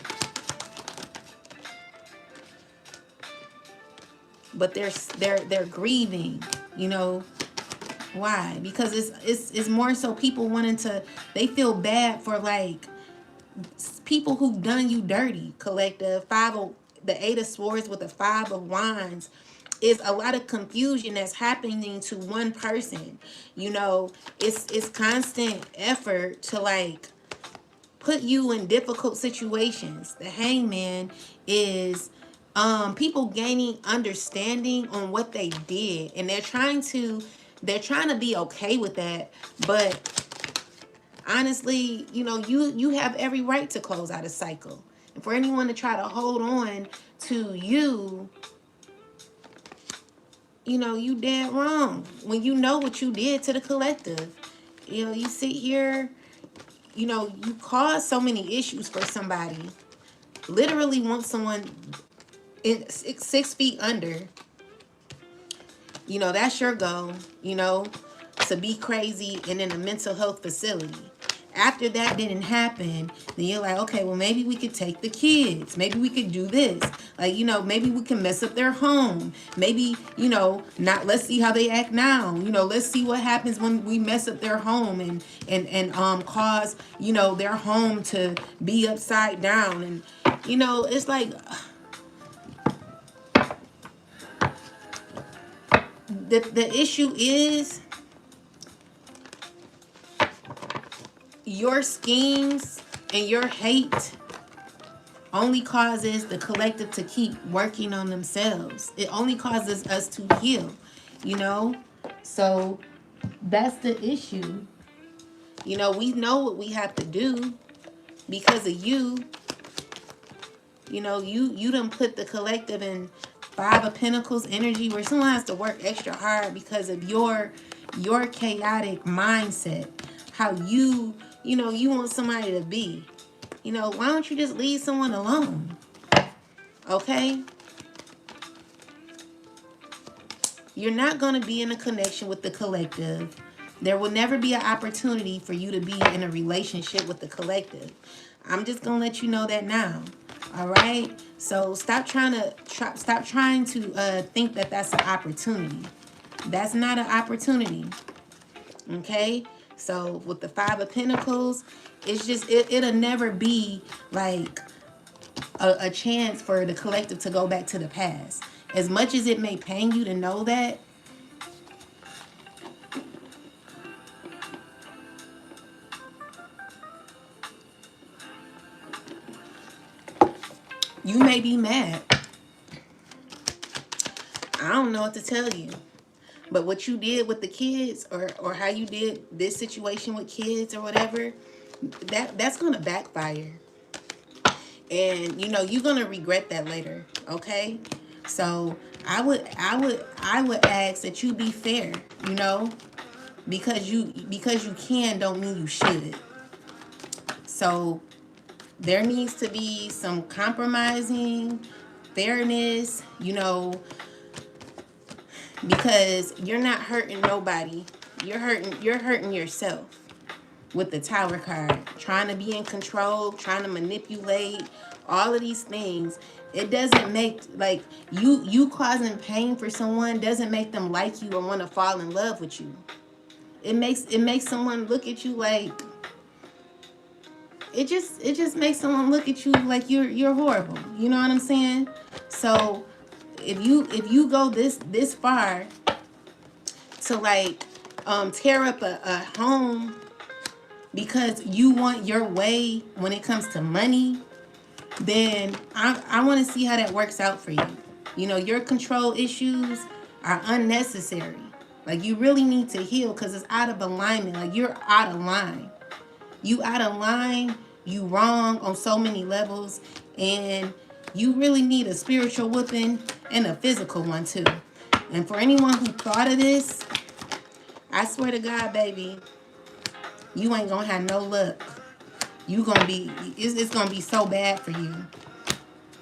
but they're grieving. You know why? Because it's more so people wanting to. They feel bad for like people who've done you dirty. Collective the Eight of Swords with the Five of Wands is a lot of confusion that's happening to one person. You know, it's constant effort to like put you in difficult situations. The Hangman is people gaining understanding on what they did, and they're trying to be okay with that. But honestly, you know, you have every right to close out a cycle. And for anyone to try to hold on to you, you know, you dead wrong. When you know what you did to the collective. You know, you sit here, you know, you cause so many issues for somebody. Literally want someone in 6 feet under. You know, that's your goal, you know, to be crazy and in a mental health facility. After that didn't happen, then you're like, okay, well, maybe we could take the kids. Maybe we could do this. Like, you know, maybe we can mess up their home. Maybe, you know, let's see how they act now. You know, let's see what happens when we mess up their home and cause, you know, their home to be upside down. And, you know, it's like the issue is your schemes and your hate only causes the collective to keep working on themselves. It only causes us to heal, you know? So that's the issue. You know, we know what we have to do because of you. You know, you done put the collective in Five of Pentacles energy where someone has to work extra hard because of your chaotic mindset. How you know, you want somebody to be. You know, why don't you just leave someone alone? Okay? You're not going to be in a connection with the collective. There will never be an opportunity for you to be in a relationship with the collective. I'm just going to let you know that now. All right? So stop trying to think that that's an opportunity. That's not an opportunity. Okay? So with the Five of Pentacles, it's just it'll never be like a chance for the collective to go back to the past. As much as it may pain you to know that, you may be mad. I don't know what to tell you. But what you did with the kids, or how you did this situation with kids or whatever, that's gonna backfire. And you know, you're gonna regret that later. Okay? So I would ask that you be fair, you know, because you can don't mean you should. So there needs to be some compromising, fairness, you know, because you're not hurting nobody. You're hurting yourself with the Tower card. Trying to be in control, trying to manipulate, all of these things. It doesn't make, like, you causing pain for someone doesn't make them like you or want to fall in love with you. It makes someone look at you like, it just makes someone look at you like you're horrible. You know what I'm saying? So if you go this far to like tear up a home because you want your way when it comes to money, then I want to see how that works out for you. You know, your control issues are unnecessary. Like, you really need to heal because it's out of alignment. Like, you're out of line. You out of line. You wrong on so many levels. And you really need a spiritual whooping and a physical one too. And for anyone who thought of this, I swear to God, baby, you ain't gonna have no luck. It's gonna be so bad for you.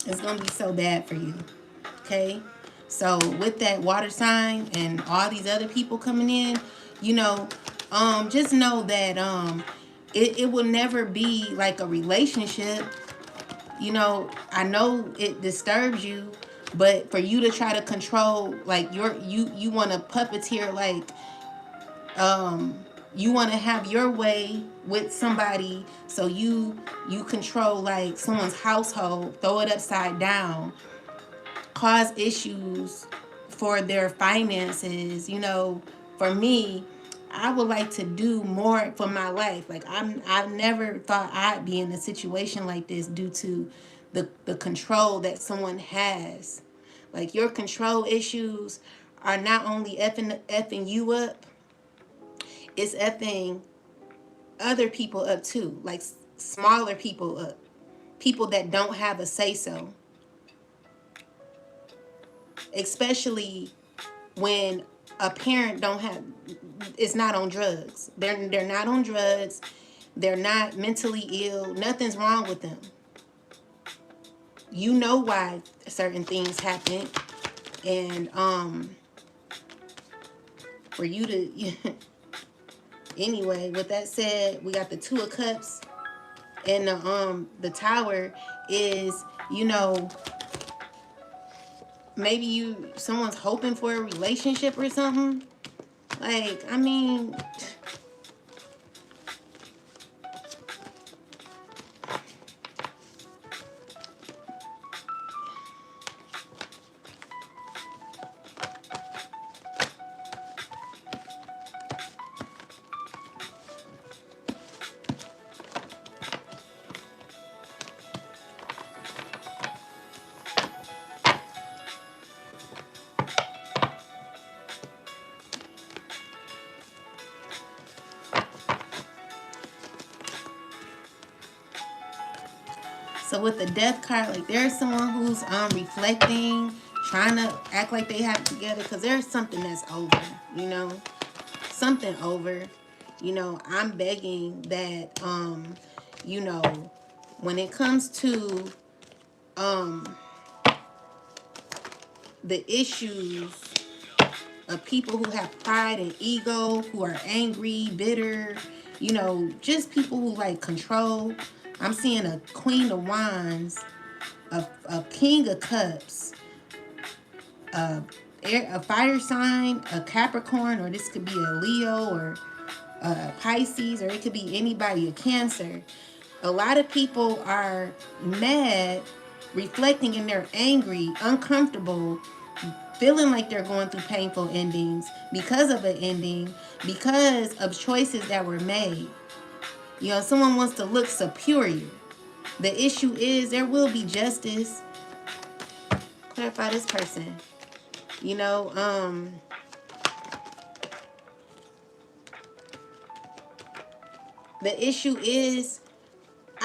It's gonna be so bad for you. Okay? So with that water sign and all these other people coming in, you know, just know that it will never be like a relationship. You know, I know it disturbs you, but for you to try to control, like, you want to puppeteer, like, you want to have your way with somebody, so you control like someone's household, throw it upside down, cause issues for their finances. You know, for me, I would like to do more for my life. Like, I've never thought I'd be in a situation like this due to the control that someone has. Like, your control issues are not only effing you up, it's effing other people up too. Like, smaller people up. People that don't have a say-so. Especially when a parent is not on drugs. They're not on drugs. They're not mentally ill. Nothing's wrong with them. You know why certain things happen. And for you to anyway, with that said, we got the Two of Cups, and the Tower is, you know, maybe someone's hoping for a relationship or something. Like, I mean, so with the Death card, like, there's someone who's reflecting, trying to act like they have it together, because there's something that's over, you know, something over. You know, I'm begging that you know, when it comes to the issues of people who have pride and ego, who are angry, bitter, you know, just people who like control. I'm seeing a Queen of Wands, a King of Cups, a fire sign, a Capricorn, or this could be a Leo or a Pisces, or it could be anybody, a Cancer. A lot of people are mad, reflecting, and they're angry, uncomfortable, feeling like they're going through painful endings because of an ending, because of choices that were made. You know, someone wants to look superior. The issue is there will be justice. Clarify this person. You know, the issue is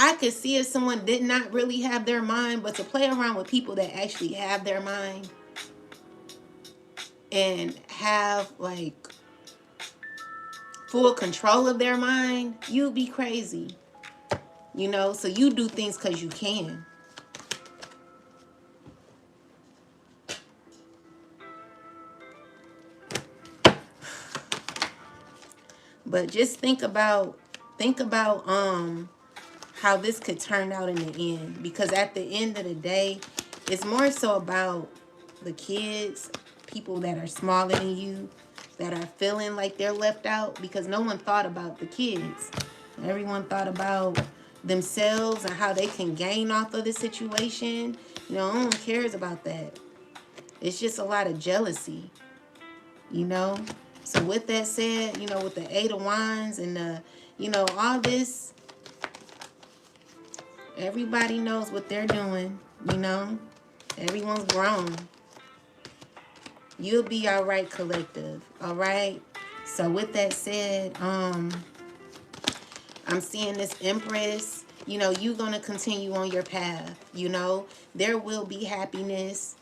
I could see if someone did not really have their mind, but to play around with people that actually have their mind and have like full control of their mind, you'd be crazy. You know, so you do things because you can. But just think about how this could turn out in the end, because at the end of the day, it's more so about the kids, people that are smaller than you, that are feeling like they're left out, because no one thought about the kids. Everyone thought about themselves and how they can gain off of the situation. You know, no one cares about that. It's just a lot of jealousy, you know. So with that said, you know, with the Eight of Wands and the, you know, all this, everybody knows what they're doing, you know. Everyone's grown. You'll be all right, collective. All right. So with that said, I'm seeing this Empress. You know, you're going to continue on your path. You know, there will be happiness,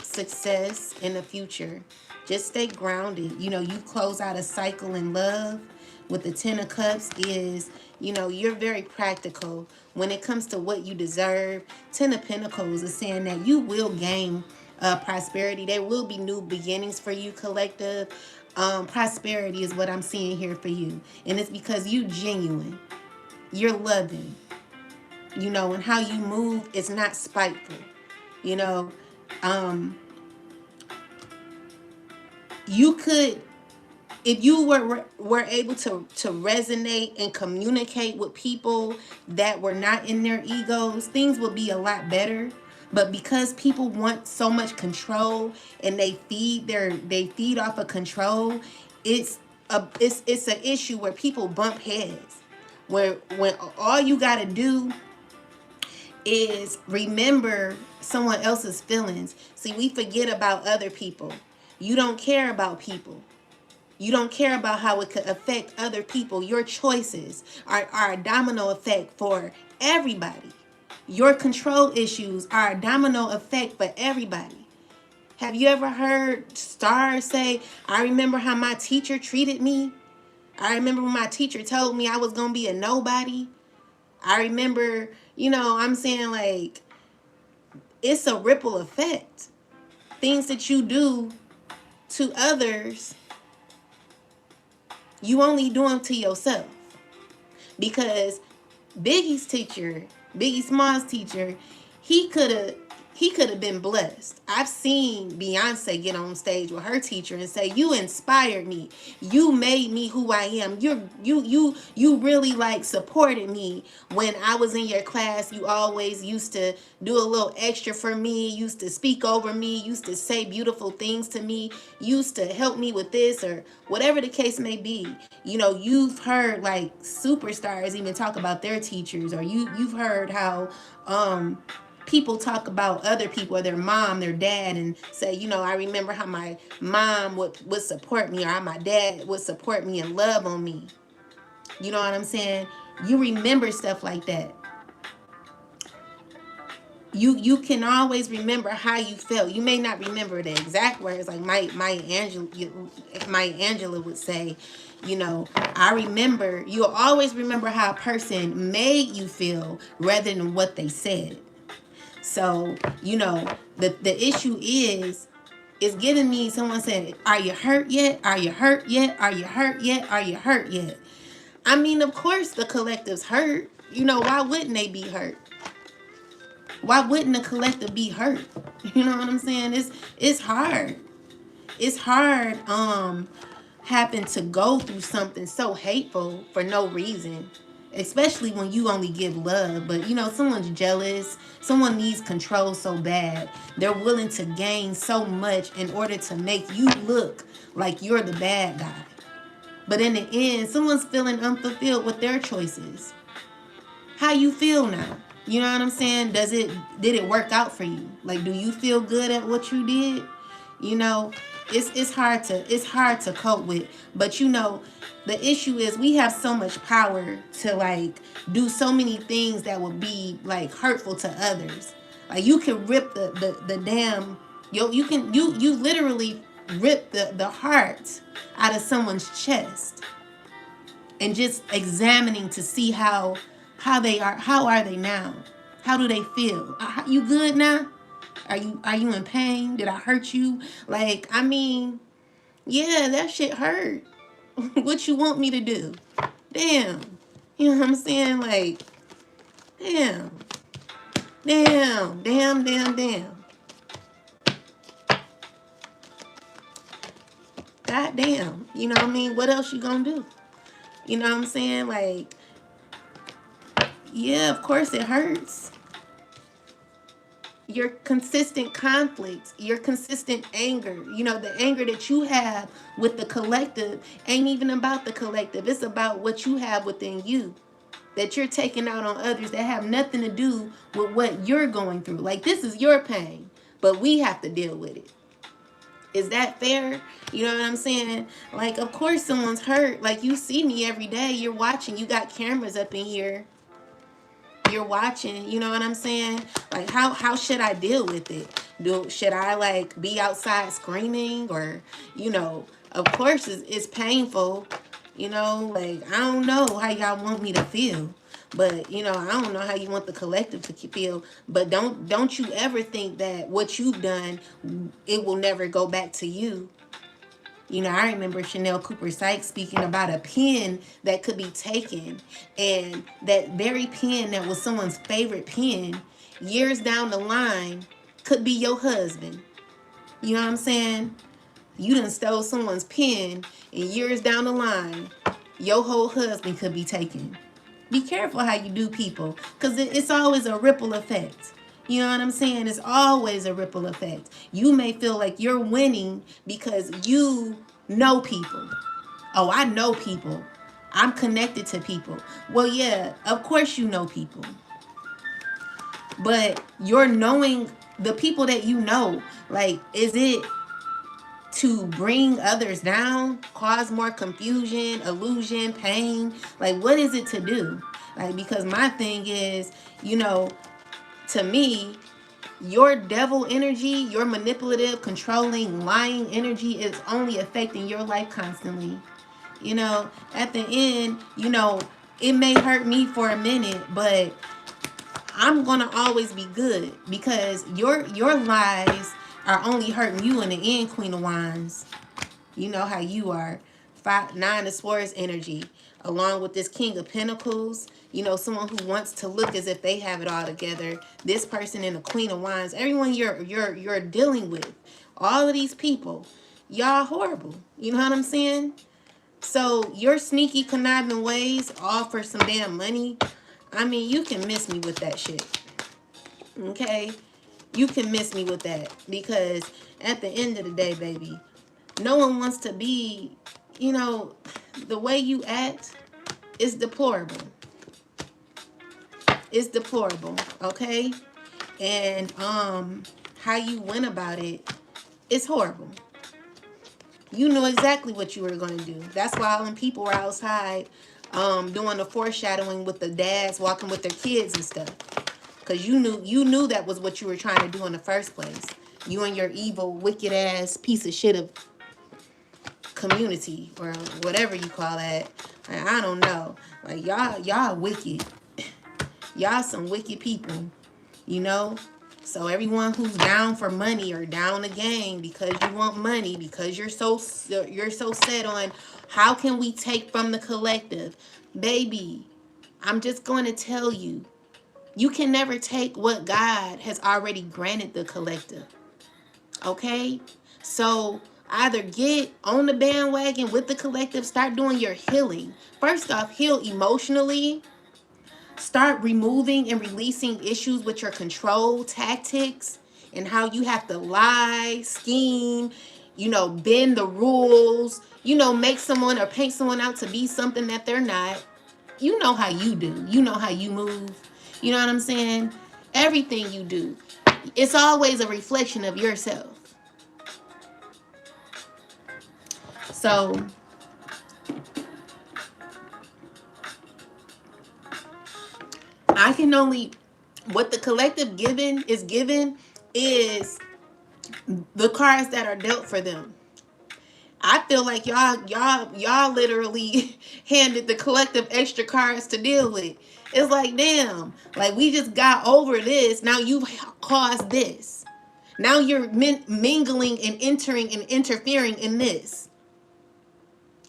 success in the future. Just stay grounded. You know, you close out a cycle in love with the Ten of Cups is, you know, you're very practical when it comes to what you deserve. Ten of Pentacles is saying that you will gain prosperity. There will be new beginnings for you, collective. Prosperity is what I'm seeing here for you. And it's because you genuine. You're loving. You know, and how you move is not spiteful. You know, you could, if you were able to resonate and communicate with people that were not in their egos, things would be a lot better. But because people want so much control and they feed off of control, it's an issue where people bump heads. When all you gotta do is remember someone else's feelings. See, we forget about other people. You don't care about people. You don't care about how it could affect other people. Your choices are a domino effect for everybody. Your control issues are a domino effect for everybody. Have you ever heard stars say, I remember how my teacher treated me? I remember when my teacher told me I was going to be a nobody. I remember, you know, I'm saying, like, it's a ripple effect. Things that you do to others, you only do them to yourself. Because Biggie Small's teacher, he could have been blessed. I've seen Beyonce get on stage with her teacher and say, "You inspired me. You made me who I am. You really like supported me when I was in your class. You always used to do a little extra for me, used to speak over me, used to say beautiful things to me, used to help me with this," or whatever the case may be. You know, you've heard like superstars even talk about their teachers, or you've heard how people talk about other people or their mom, their dad, and say, you know, I remember how my mom would support me, or how my dad would support me and love on me. You know what I'm saying? You remember stuff like that. you can always remember how you felt. You may not remember the exact words, like Maya Angelou would say, you know, I remember. You'll always remember how a person made you feel rather than what they said. So, you know, the issue is giving me someone saying, are you hurt yet? Are you hurt yet? Are you hurt yet? Are you hurt yet? I mean, of course the collective's hurt. You know, why wouldn't they be hurt? Why wouldn't the collective be hurt? You know what I'm saying? It's hard. It's hard having to go through something so hateful for no reason. Especially when you only give love. But you know, someone's jealous, someone needs control so bad. They're willing to gain so much in order to make you look like you're the bad guy. But in the end, someone's feeling unfulfilled with their choices. How you feel now? You know what I'm saying? Did it work out for you? Like, do you feel good at what you did? You know, it's hard to cope with. But you know, the issue is we have so much power to like do so many things that would be like hurtful to others. Like you can rip the damn you literally rip the heart out of someone's chest, and just examining to see how how are they now? How do they feel? You good now? Are you in pain? Did I hurt you? Like, I mean, yeah, that shit hurt. What you want me to do? Damn. You know what I'm saying? Like, damn. Damn. God damn. You know what I mean? What else you gonna do? You know what I'm saying? Like, yeah, of course it hurts. Your consistent conflict, your consistent anger, you know, the anger that you have with the collective ain't even about the collective. It's about what you have within you that you're taking out on others that have nothing to do with what you're going through. Like, this is your pain, but we have to deal with it. Is that fair? You know what I'm saying? Like, of course someone's hurt. Like, you see me every day. You're watching. You got cameras up in here. You're watching. You know what I'm saying? Like, how should I deal with it? Should I, like, be outside screaming? Or, you know, of course it's painful. You know, like, I don't know how y'all want me to feel. But, you know, I don't know how you want the collective to feel. But don't you ever think that what you've done, it will never go back to you. You know, I remember Chanel Cooper Sykes speaking about a pen that could be taken. And that very pen that was someone's favorite pen, years down the line, could be your husband. You know what I'm saying? You done stole someone's pen, and years down the line, your whole husband could be taken. Be careful how you do people, because it's always a ripple effect. You know what I'm saying? It's always a ripple effect. You may feel like you're winning because you know people. Oh, I know people. I'm connected to people. Well, yeah, of course you know people. But you're knowing the people that you know. Like, is it to bring others down, cause more confusion, illusion, pain? Like, what is it to do? Like, because my thing is, you know, to me, your devil energy, your manipulative, controlling, lying energy is only affecting your life constantly. You know, at the end, you know, it may hurt me for a minute, but I'm gonna always be good, because your lies are only hurting you in the end, Queen of Wands. You know how you are. 9 of Swords energy, along with this King of Pentacles. You know, someone who wants to look as if they have it all together. This person in the Queen of Wands. Everyone you're dealing with, all of these people, y'all horrible. You know what I'm saying? So your sneaky, conniving ways, all for some damn money. I mean, you can miss me with that shit. Okay? You can miss me with that, because at the end of the day, baby, no one wants to be, you know, the way you act is deplorable. It's deplorable, okay? And how you went about it is horrible. You know exactly what you were going to do. That's why when people were outside doing the foreshadowing with the dads walking with their kids and stuff. Because you knew that was what you were trying to do in the first place. You and your evil, wicked ass piece of shit of community or whatever you call that. Like, I don't know. Like y'all wicked. Y'all some wicked people, you know? So everyone who's down for money or down the game because you want money, because you're so set on how can we take from the collective. Baby, I'm just going to tell you, you can never take what God has already granted the collective. Okay? So either get on the bandwagon with the collective, start doing your healing. First off, heal emotionally. Start removing and releasing issues with your control tactics and how you have to lie, scheme, bend the rules, make someone or paint someone out to be something that they're not. You know how you do. You know how you move. You know what I'm saying? Everything you do, it's always a reflection of yourself. So I can only, what the collective given is the cards that are dealt for them. I feel like y'all literally handed the collective extra cards to deal with. It's like, damn, like we just got over this. Now you've caused this. Now you're mingling and entering and interfering in this.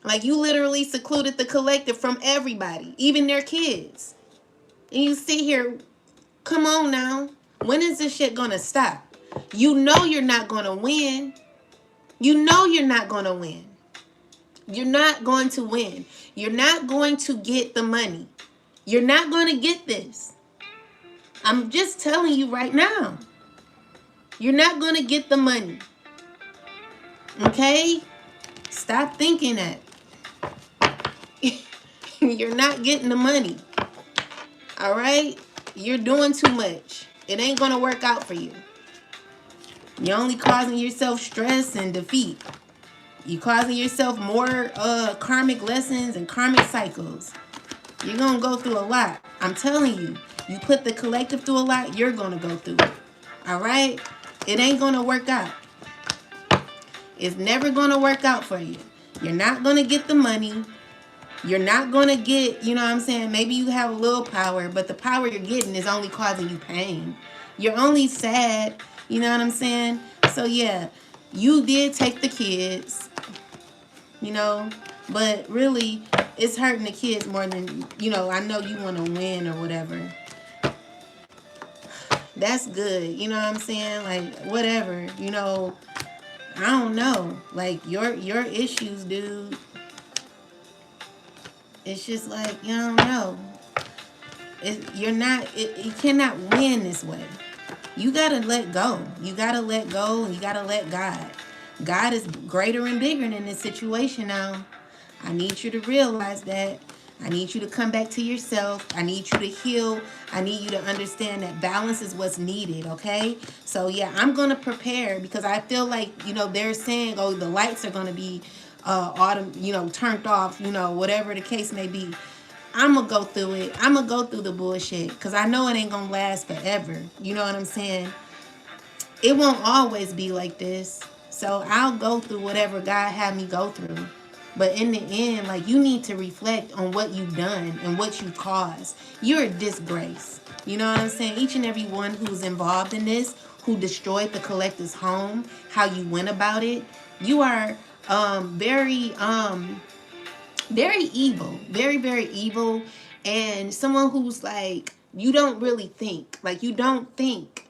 Like you literally secluded the collective from everybody, even their kids. And you sit here, come on now. When is this shit gonna stop? You know you're not gonna win. You know you're not going to win. You're not going to win. You're not going to get the money. You're not going to get this. I'm just telling you right now. You're not going to get the money. Okay? Stop thinking that. You're not getting the money. All right? You're doing too much. It ain't going to work out for you. You're only causing yourself stress and defeat. You're causing yourself more karmic lessons and karmic cycles. You're going to go through a lot. I'm telling you. You put the collective through a lot, you're going to go through it. All right? It ain't going to work out. It's never going to work out for you. You're not going to get the money. You're not going to get, you know what I'm saying? Maybe you have a little power, but the power you're getting is only causing you pain. You're only sad. You know what I'm saying? So, yeah, you did take the kids, but really, it's hurting the kids more than, I know you want to win or whatever. That's good. You know what I'm saying? Like, whatever, I don't know. Like, your issues, dude. It's just like, you don't know. You cannot win this way. You got to let go. You got to let go. You got to let God. God is greater and bigger than this situation now. I need you to realize that. I need you to come back to yourself. I need you to heal. I need you to understand that balance is what's needed, okay? So, yeah, I'm going to prepare because I feel like, they're saying, oh, the lights are going to be turned off, whatever the case may be. I'm going to go through it. I'm going to go through the bullshit because I know it ain't going to last forever. You know what I'm saying? It won't always be like this. So I'll go through whatever God had me go through. But in the end, like, you need to reflect on what you've done and what you caused. You're a disgrace. You know what I'm saying? Each and every one who's involved in this, who destroyed the collective's home, how you went about it, you are very evil, very, very evil, and someone who's like, you don't really think, like you don't think,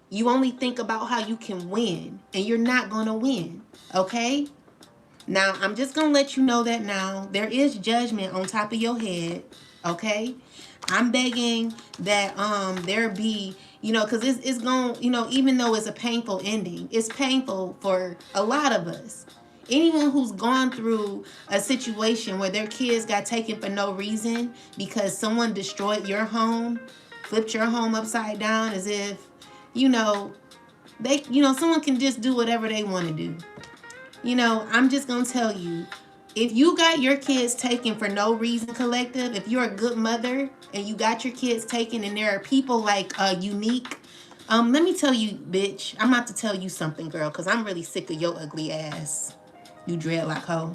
you only think about how you can win, and you're not going to win, okay? Now, I'm just going to let you know that now, there is judgment on top of your head, okay? I'm begging that there be, because it's going, even though it's a painful ending, it's painful for a lot of us. Anyone who's gone through a situation where their kids got taken for no reason because someone destroyed your home, flipped your home upside down as if, someone can just do whatever they want to do. I'm just going to tell you, If you got your kids taken for no reason, collective, if you're a good mother and you got your kids taken and there are people like Unique, let me tell you, bitch, I'm about to tell you something, girl, because I'm really sick of your ugly ass. You dreadlock hoe.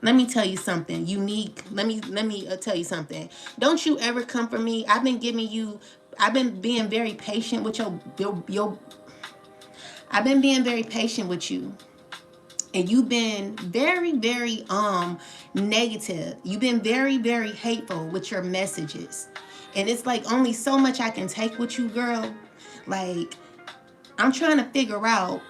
Let me tell you something. Unique. Let me tell you something. Don't you ever come for me. I've been being very patient with your I've been being very patient with you. And you've been very, very negative. You've been very, very hateful with your messages. And it's like only so much I can take with you, girl. Like, I'm trying to figure out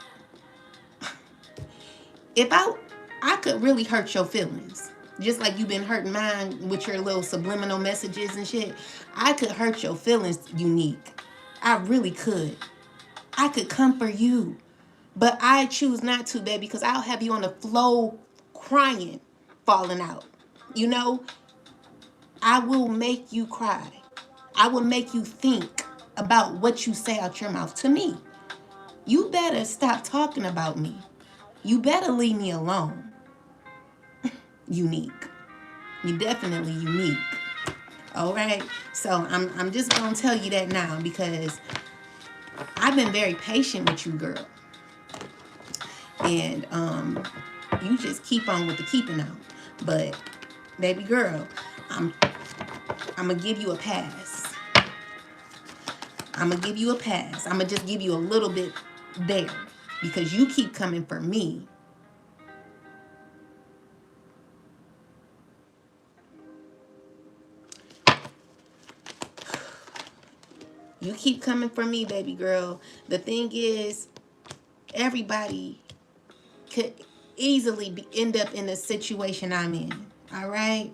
if I could really hurt your feelings. Just like you've been hurting mine with your little subliminal messages and shit. I could hurt your feelings, Unique. I really could. I could comfort you. But I choose not to, baby, because I'll have you on the floor crying, falling out. You know, I will make you cry. I will make you think about what you say out your mouth to me. You better stop talking about me. You better leave me alone. Unique. You definitely unique. All right. So I'm just gonna tell you that now because I've been very patient with you, girl. And you just keep on with the keeping on. But baby girl, I'm gonna give you a pass. I'm gonna give you a pass. I'm gonna just give you a little bit there because you keep coming for me. You keep coming for me, baby girl. The thing is, everybody could easily end up in the situation I'm in. All right?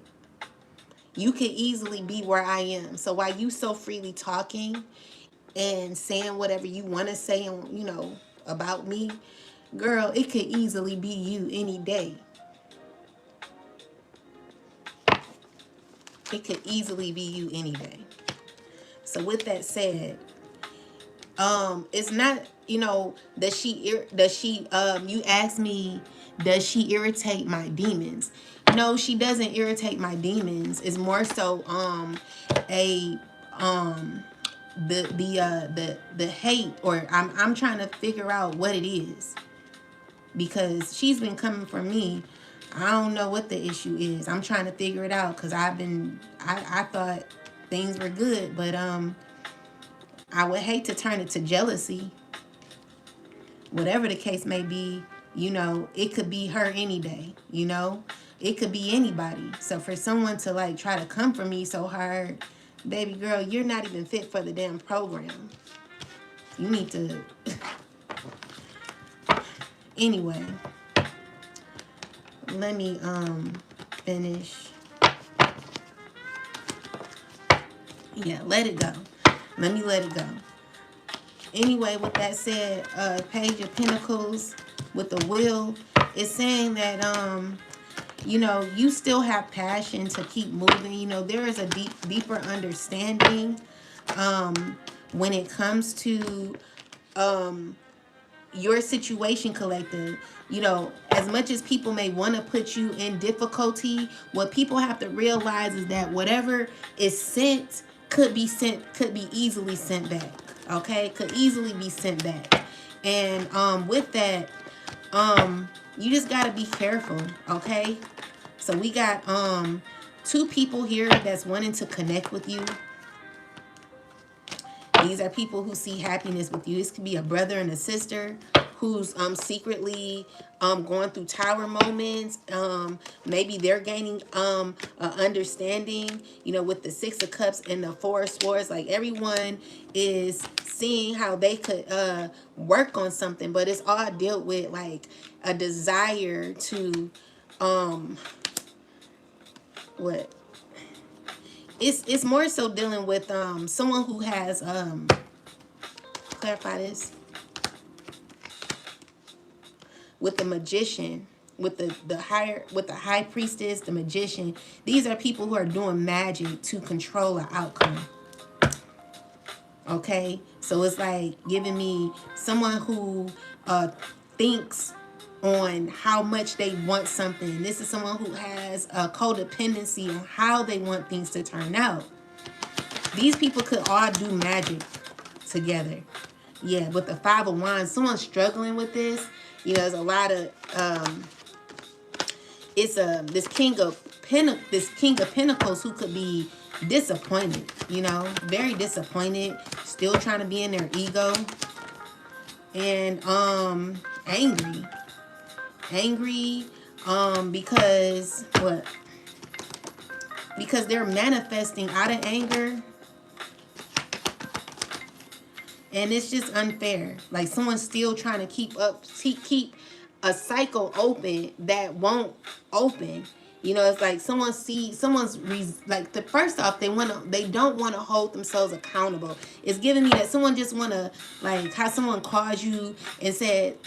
You could easily be where I am. So while you so freely talking and saying whatever you want to say, about me, girl, it could easily be you any day. It could easily be you any day. So with that said, it's not, does she you asked me, does she irritate my demons? No, she doesn't irritate my demons. It's more so a the hate, or I'm trying to figure out what it is because she's been coming for me. I don't know what the issue is. I'm trying to figure it out because I thought things were good, but I would hate to turn it to jealousy. Whatever the case may be, it could be her any day, It could be anybody. So for someone to like try to come for me so hard, baby girl, you're not even fit for the damn program. You need to anyway. Let me finish. Yeah, let it go. Let me let it go. Anyway, with that said, Page of Pentacles with the Wheel is saying that you still have passion to keep moving. There is a deeper understanding when it comes to your situation, collective. As much as people may want to put you in difficulty, what people have to realize is that whatever is sent could be easily sent back. Okay, could easily be sent back. And with that, you just got to be careful. Okay, so we got two people here that's wanting to connect with you. These are people who see happiness with you. This could be a brother and a sister who's secretly going through tower moments. Maybe they're gaining a understanding, with the Six of Cups and the Four of Swords. Like everyone is seeing how they could work on something, but it's all dealt with like a desire to what? It's more so dealing with someone who has clarify this, with the Magician, with the High Priestess, the Magician. These are people who are doing magic to control an outcome. Okay, so it's like giving me someone who thinks on how much they want something. This is someone who has a codependency on how they want things to turn out. These people could all do magic together. Yeah, with the Five of Wands, someone's struggling with this. You know, there's a lot of it's this King of Pentacles who could be disappointed. You know, very disappointed, still trying to be in their ego, and angry because what? Because they're manifesting out of anger. And it's just unfair. Like someone's still trying to keep a cycle open that won't open. You know, it's like first off, they don't want to hold themselves accountable. It's giving me that someone just want to, like how someone calls you and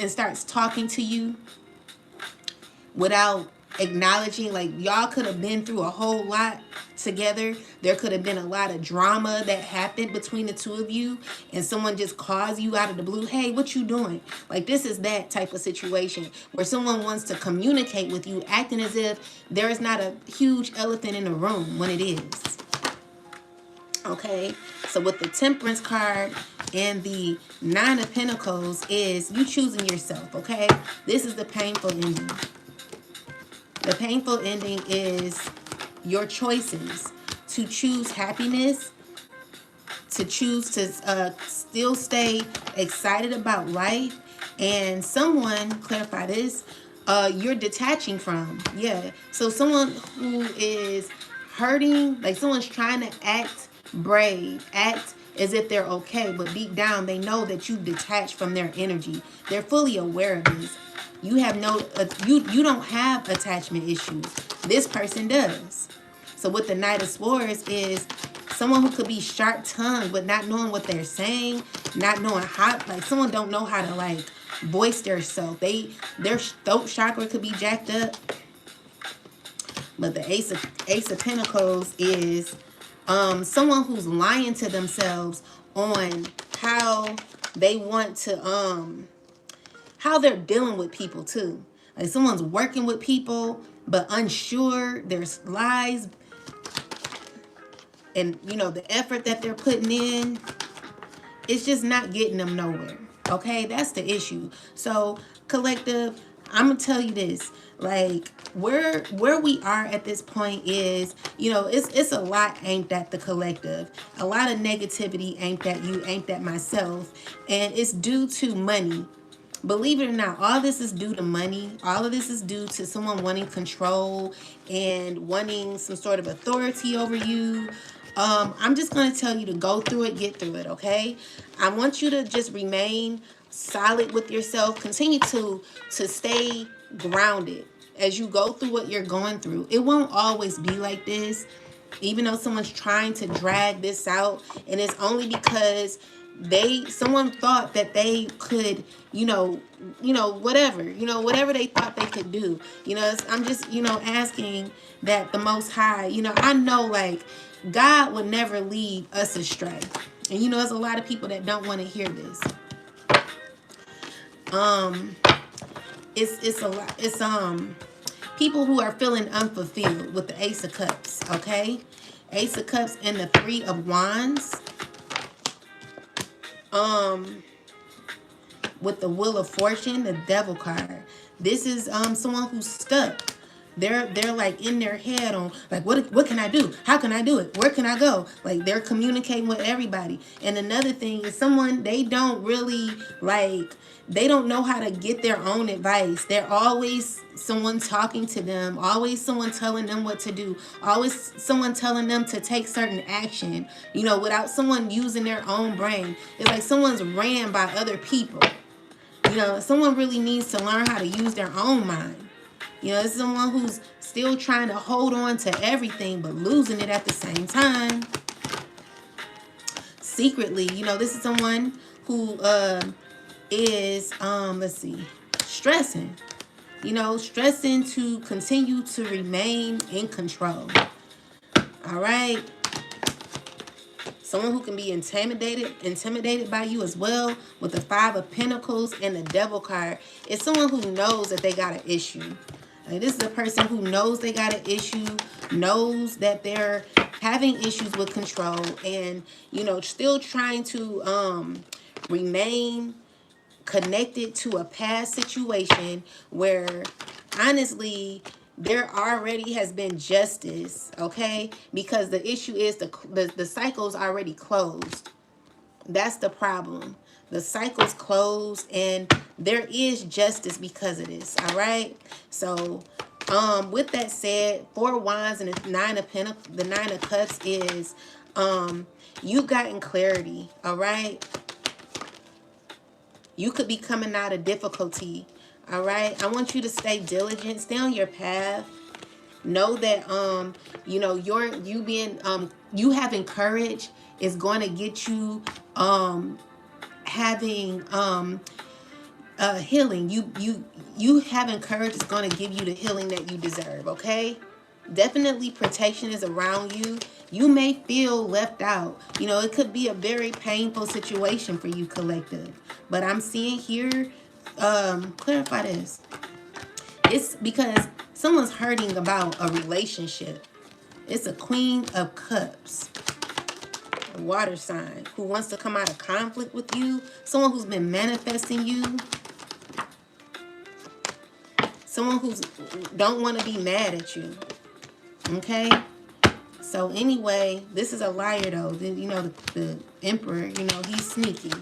starts talking to you without acknowledging, like, y'all could have been through a whole lot together. There could have been a lot of drama that happened between the two of you, and someone just calls you out of the blue, hey, what you doing? Like, this is that type of situation where someone wants to communicate with you, acting as if there is not a huge elephant in the room when it is. Okay, so with the Temperance card and the Nine of Pentacles is you choosing yourself. Okay, this is the painful ending. The painful ending is your choices to choose happiness, to choose to still stay excited about life, and someone, clarify this, you're detaching from. Yeah, so someone who is hurting, like someone's trying to act brave, act as if they're okay, but deep down they know that you detach from their energy. They're fully aware of this. You have you don't have attachment issues. This person does. So with the Knight of Swords is someone who could be sharp-tongued, but not knowing what they're saying, not knowing how, like someone don't know how to like voice their self. Their throat chakra could be jacked up. But the Ace of Pentacles is someone who's lying to themselves on how they want to how they're dealing with people too. Like someone's working with people but unsure. There's lies, and you know the effort that they're putting in, it's just not getting them nowhere. Okay, that's the issue. So collective, I'm gonna tell you this, like where we are at this point is, you know, it's a lot aimed at the collective, a lot of negativity aimed at you, aimed at myself, and it's due to money. Believe it or not, all this is due to money. All of this is due to someone wanting control and wanting some sort of authority over you. I'm just going to tell you to go through it, get through it, okay? I want you to just remain solid with yourself. Continue to stay grounded as you go through what you're going through. It won't always be like this, even though someone's trying to drag this out, and it's only because someone thought that they could, whatever they thought they could do. I'm just, asking that the Most High, I know like God would never lead us astray. And there's a lot of people that don't want to hear this. It's a lot. It's people who are feeling unfulfilled with the Ace of Cups, okay? Ace of Cups and the Three of Wands. With the Wheel of Fortune, the Devil card. This is someone who's stuck. They're like in their head on like what can I do? How can I do it? Where can I go? Like they're communicating with everybody. And another thing is someone they don't know how to get their own advice. They're always someone talking to them, always someone telling them what to do, always someone telling them to take certain action, without someone using their own brain. It's like someone's ran by other people. Someone really needs to learn how to use their own mind. It's someone who's still trying to hold on to everything but losing it at the same time. Secretly, this is someone who is stressing. Stressing to continue to remain in control. All right. Someone who can be intimidated by you as well, with the Five of Pentacles and the Devil card. It's someone who knows that they got an issue. Like, this is a person who knows they got an issue, knows that they're having issues with control, and, you know, still trying to remain connected to a past situation where, honestly, there already has been justice, okay? Because the issue is the cycle's already closed. That's the problem. The cycle's closed, and there is justice because of this, all right? So, with that said, Four of Wands and the Nine of Cups is, you've gotten clarity, all right? You could be coming out of difficulty, all right? I want you to stay diligent, stay on your path. Know that you know, you having courage is going to get you having healing. You having courage is going to give you the healing that you deserve, okay? Definitely protection is around you. You may feel left out. You know, it could be a very painful situation for you, collective. But I'm seeing here, clarify this. It's because someone's hurting about a relationship. It's a Queen of Cups, a water sign, who wants to come out of conflict with you. Someone who's been manifesting you. Someone who's don't want to be mad at you. Okay? So anyway, this is a liar though. You know, the Emperor, you know, he's sneaky.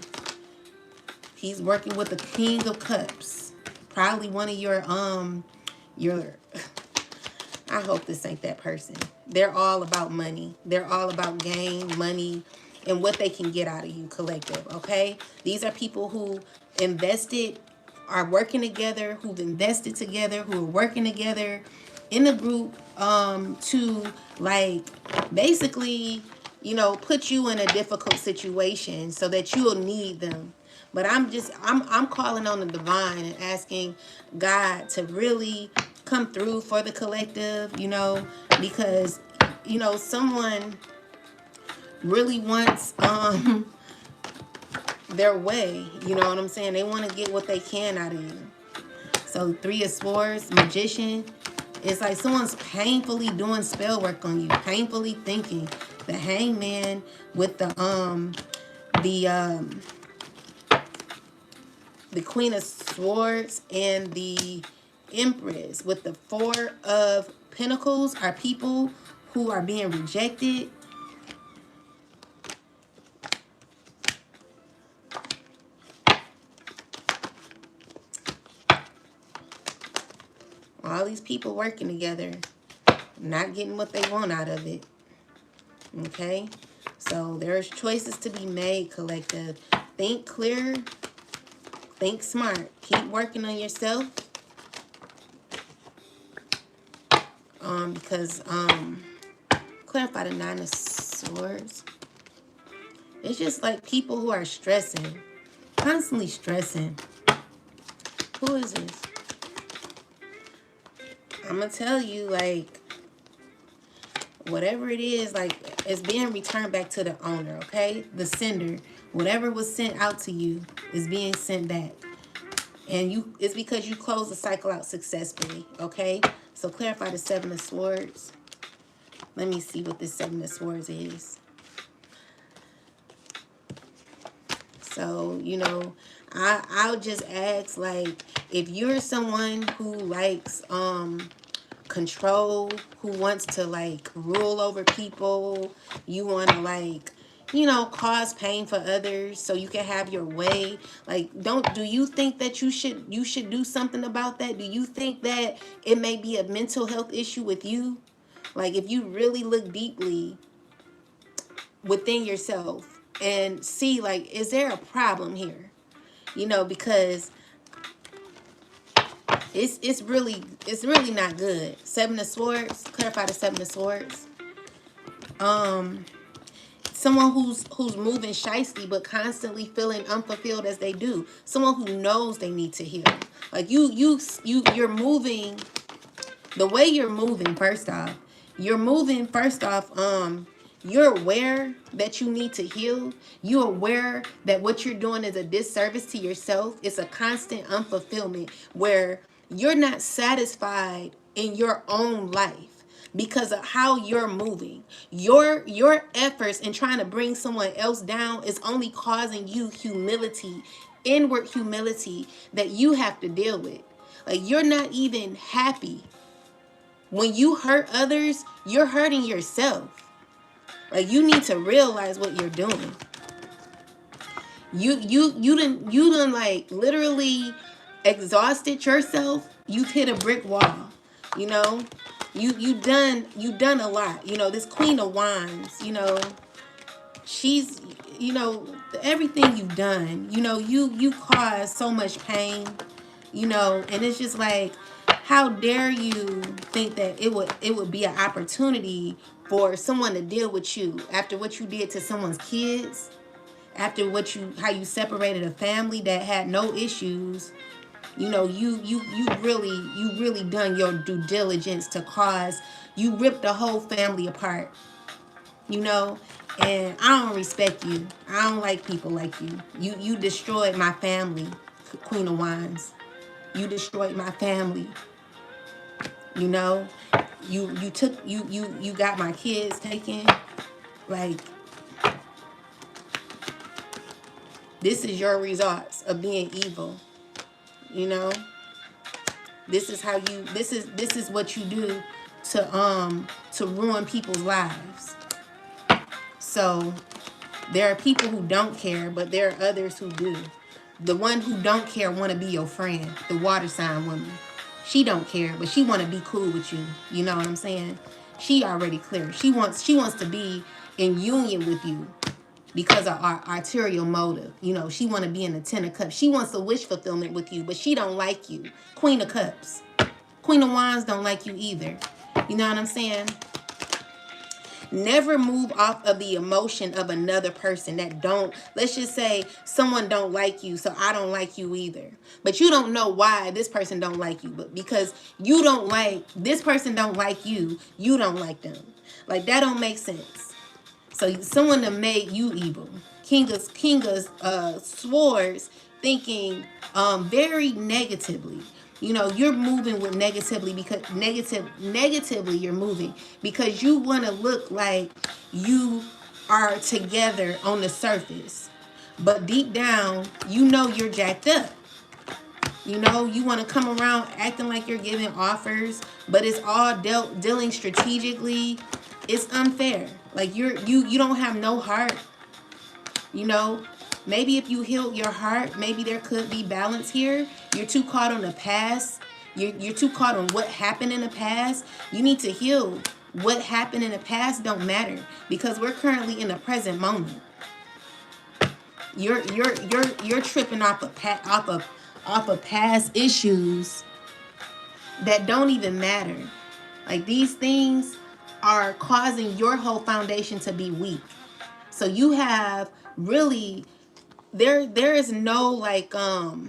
He's working with the King of Cups. Probably one of your I hope this ain't that person. They're all about money. They're all about gain, money, and what they can get out of you, collective, okay? These are people who are working together, who've invested together, who are working together in a group to, like, basically, you know, put you in a difficult situation so that you'll need them. But I'm calling on the divine and asking God to really come through for the collective, you know, because, you know, someone really wants their way, you know what I'm saying? They want to get what they can out of you. So Three of Swords, Magician, it's like someone's painfully doing spell work on you, painfully thinking. The Hangman with the Queen of Swords and the Empress with the Four of Pentacles are people who are being rejected. All these people working together, not getting what they want out of it. Okay? So there's choices to be made, collective. Think clear. Think smart. Keep working on yourself. Because clarify the Nine of Swords. It's just like people who are stressing. Constantly stressing. Who is this? I'm going to tell you, like, whatever it is, like, it's being returned back to the owner, okay? The sender. Whatever was sent out to you is being sent back. And it's because you closed the cycle out successfully, okay? So clarify the Seven of Swords. Let me see what this Seven of Swords is. So, you know, I'll just ask, like, if you're someone who likes control, who wants to, like, rule over people, you want to, like, you know, cause pain for others so you can have your way. Like, do you think that you should do something about that? Do you think that it may be a mental health issue with you? Like, if you really look deeply within yourself and see, like, is there a problem here? You know, because it's really not good. Seven of Swords, clarify the Seven of Swords. Someone who's moving shystly but constantly feeling unfulfilled as they do. Someone who knows they need to heal. Like you're moving the way you're moving. First off, you're aware that you need to heal. You're aware that what you're doing is a disservice to yourself. It's a constant unfulfillment where you're not satisfied in your own life because of how you're moving. Your efforts in trying to bring someone else down is only causing you humility, inward humility that you have to deal with. Like, you're not even happy. When you hurt others, you're hurting yourself. Like, you need to realize what you're doing. You done like literally exhausted yourself. You've hit a brick wall. You know, you done a lot. You know, this Queen of Wands, you know, she's, you know, everything you've done, you know, you caused so much pain, you know, and it's just like, how dare you think that it would be an opportunity for someone to deal with you after what you did to someone's kids, after how you separated a family that had no issues. You know, you really done your due diligence to cause, you ripped the whole family apart, you know, and I don't respect you. I don't like people like you. You destroyed my family, Queen of Wands. You destroyed my family. You know, you took you got my kids taken. Like, this is your results of being evil. You know, this is how you this is what you do to ruin people's lives. So there are people who don't care, but there are others who do. The one who don't care want to be your friend, the water sign woman. She don't care, but she want to be cool with you. You know what I'm saying? She already clear. She wants to be in union with you because of our arterial motive. You know, she want to be in the Ten of Cups. She wants a wish fulfillment with you, but she don't like you. Queen of Cups. Queen of Wands don't like you either. You know what I'm saying? Never move off of the emotion of another person that don't, let's just say someone don't like you, so I don't like you either. But you don't know why this person don't like you, but because you don't like, this person don't like you, you don't like them. Like, that don't make sense. So someone that made you evil. King of Swords, thinking very negatively. You know, you're moving with negatively because negatively you're moving because you want to look like you are together on the surface. But deep down, you know you're jacked up. You know, you want to come around acting like you're giving offers, but it's all dealing strategically. It's unfair. Like, you don't have no heart. You know, maybe if you healed your heart, maybe there could be balance here. You're too caught on the past. You're too caught on what happened in the past. You need to heal. What happened in the past don't matter because we're currently in the present moment. You're tripping off of past issues that don't even matter. Like, these things are causing your whole foundation to be weak. So you have really, there is no, like, I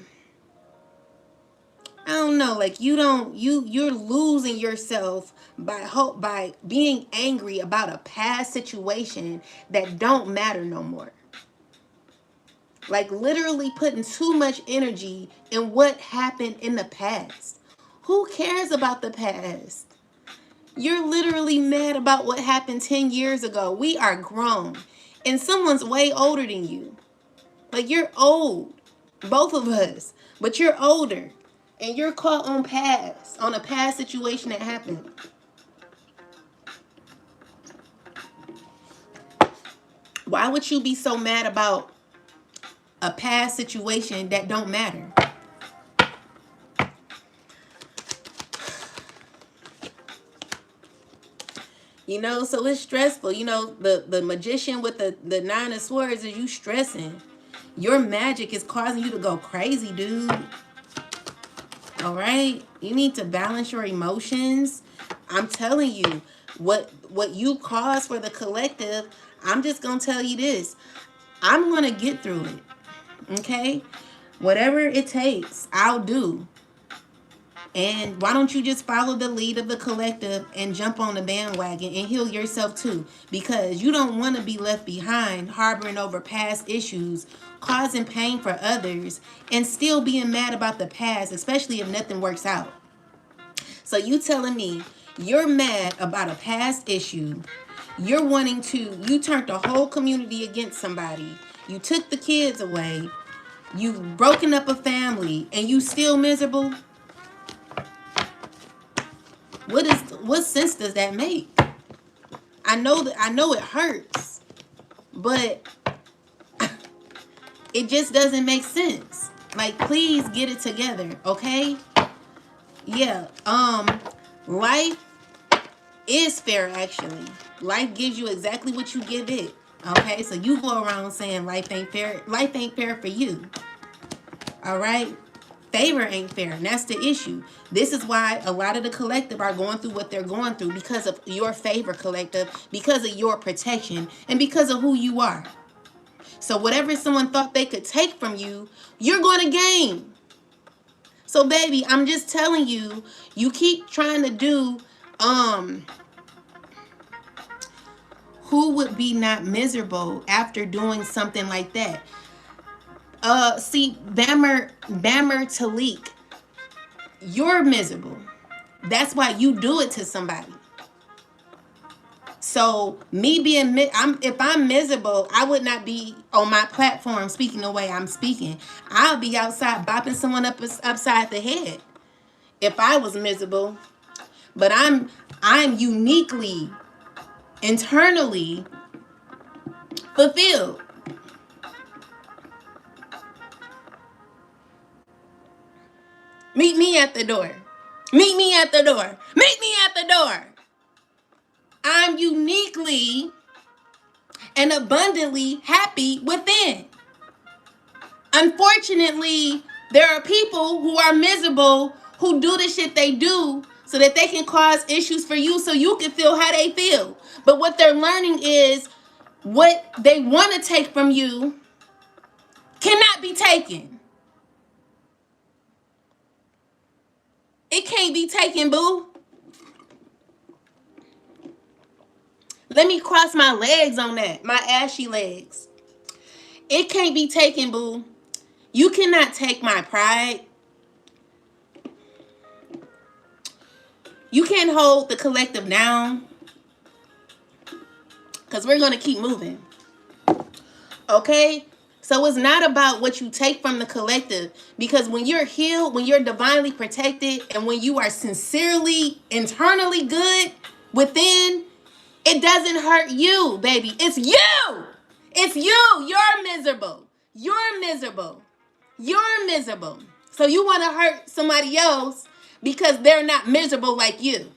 don't know, like, you're losing yourself by being angry about a past situation that don't matter no more. Like, literally putting too much energy in what happened in the past. Who cares about the past? You're literally mad about what happened 10 years ago. We are grown. And someone's way older than you. Like, you're old. Both of us. But you're older. And you're caught on a past situation that happened. Why would you be so mad about a past situation that don't matter? You know, so it's stressful. You know, the magician with the Nine of Swords is you stressing. Your magic is causing you to go crazy, dude. All right? You need to balance your emotions. I'm telling you, what you cause for the collective, I'm just going to tell you this. I'm going to get through it. Okay? Whatever it takes, I'll do. And why don't you just follow the lead of the collective and jump on the bandwagon and heal yourself too? Because you don't want to be left behind harboring over past issues, causing pain for others, and still being mad about the past, especially if nothing works out. So you telling me you're mad about a past issue, you turned the whole community against somebody, you took the kids away, you've broken up a family, and you still miserable? What sense does that make? I know it hurts, but it just doesn't make sense. Like, please get it together, okay? Yeah. Life is fair, actually. Life gives you exactly what you give it. Okay, so you go around saying life ain't fair. Life ain't fair for you. All right? Favor ain't fair, and that's the issue. This is why a lot of the collective are going through what they're going through, because of your favor, collective, because of your protection, and because of who you are. So whatever someone thought they could take from you, you're going to gain. So baby, I'm just telling you, you keep trying to do who would be not miserable after doing something like that? See, Bammer Talik, you're miserable. That's why you do it to somebody. So me being, if I'm miserable, I would not be on my platform speaking the way I'm speaking. I'll be outside bopping someone upside the head if I was miserable. But I'm uniquely, internally fulfilled. Meet me at the door. Meet me at the door. Meet me at the door. I'm uniquely and abundantly happy within. Unfortunately, there are people who are miserable who do the shit they do so that they can cause issues for you so you can feel how they feel. But what they're learning is what they want to take from you cannot be taken. It can't be taken, boo. Let me cross my legs on that. My ashy legs. It can't be taken, boo. You cannot take my pride. You can't hold the collective down. Because we're going to keep moving. Okay? So it's not about what you take from the collective. Because when you're healed, when you're divinely protected, and when you are sincerely, internally good within, it doesn't hurt you, baby. It's you. It's you. You're miserable. You're miserable. You're miserable. So you want to hurt somebody else because they're not miserable like you.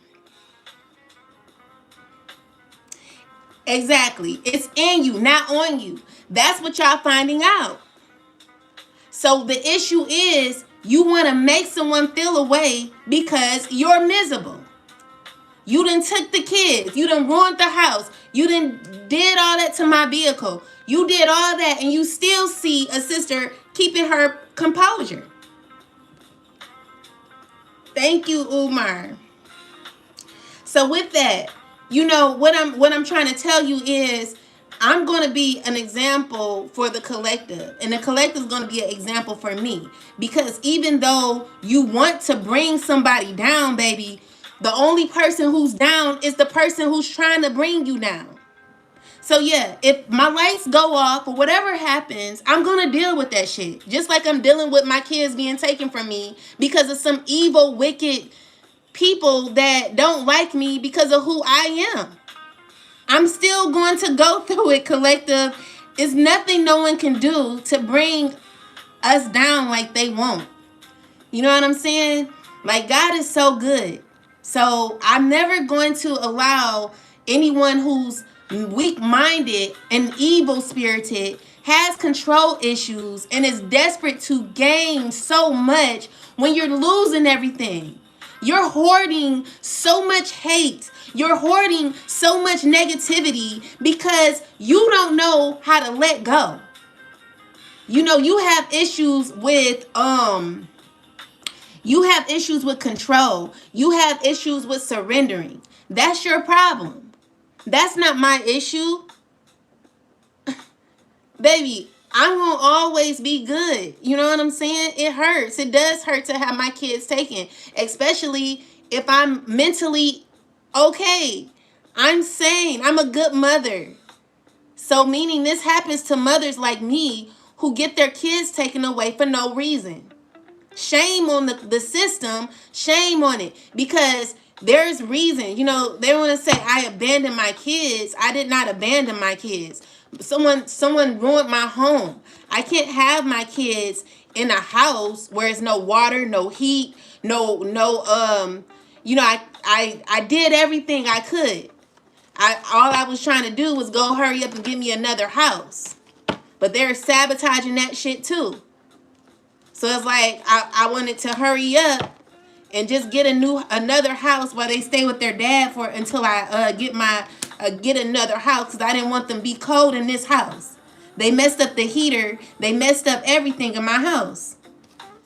Exactly. It's in you, not on you. That's what y'all finding out. So the issue is you want to make someone feel a way because you're miserable. You done took the kids. You done ruined the house. You done did all that to my vehicle. You did all that, and you still see a sister keeping her composure. Thank you, Umar. So with that, you know what I'm trying to tell you is I'm going to be an example for the collective, and the collective is going to be an example for me, because even though you want to bring somebody down, baby, the only person who's down is the person who's trying to bring you down. So yeah, if my lights go off or whatever happens, I'm going to deal with that shit. Just like I'm dealing with my kids being taken from me because of some evil, wicked people that don't like me because of who I am. I'm still going to go through it, collective. It's nothing no one can do to bring us down like they won't. You know what I'm saying? Like, God is so good. So I'm never going to allow anyone who's weak-minded and evil-spirited, has control issues, and is desperate to gain so much when you're losing everything. You're hoarding so much hate. You're hoarding so much negativity because you don't know how to let go. You know, you have issues with You have issues with control. You have issues with surrendering. That's your problem. That's not my issue. Baby, I won't always be good. You know what I'm saying? It hurts. It does hurt to have my kids taken, especially if I'm mentally okay. I'm sane. I'm a good mother. So meaning this happens to mothers like me who get their kids taken away for no reason. Shame on the system. Shame on it. Because there's reason. You know, they want to say I abandoned my kids. I did not abandon my kids. Someone ruined my home. I can't have my kids in a house where there's no water, no heat, no you know, I did everything I could. All I was trying to do was go hurry up and get me another house. But they're sabotaging that shit too. So it's like I wanted to hurry up and just get another house while they stay with their dad for until I get another house, because I didn't want them to be cold in this house. They messed up the heater. They messed up everything in my house.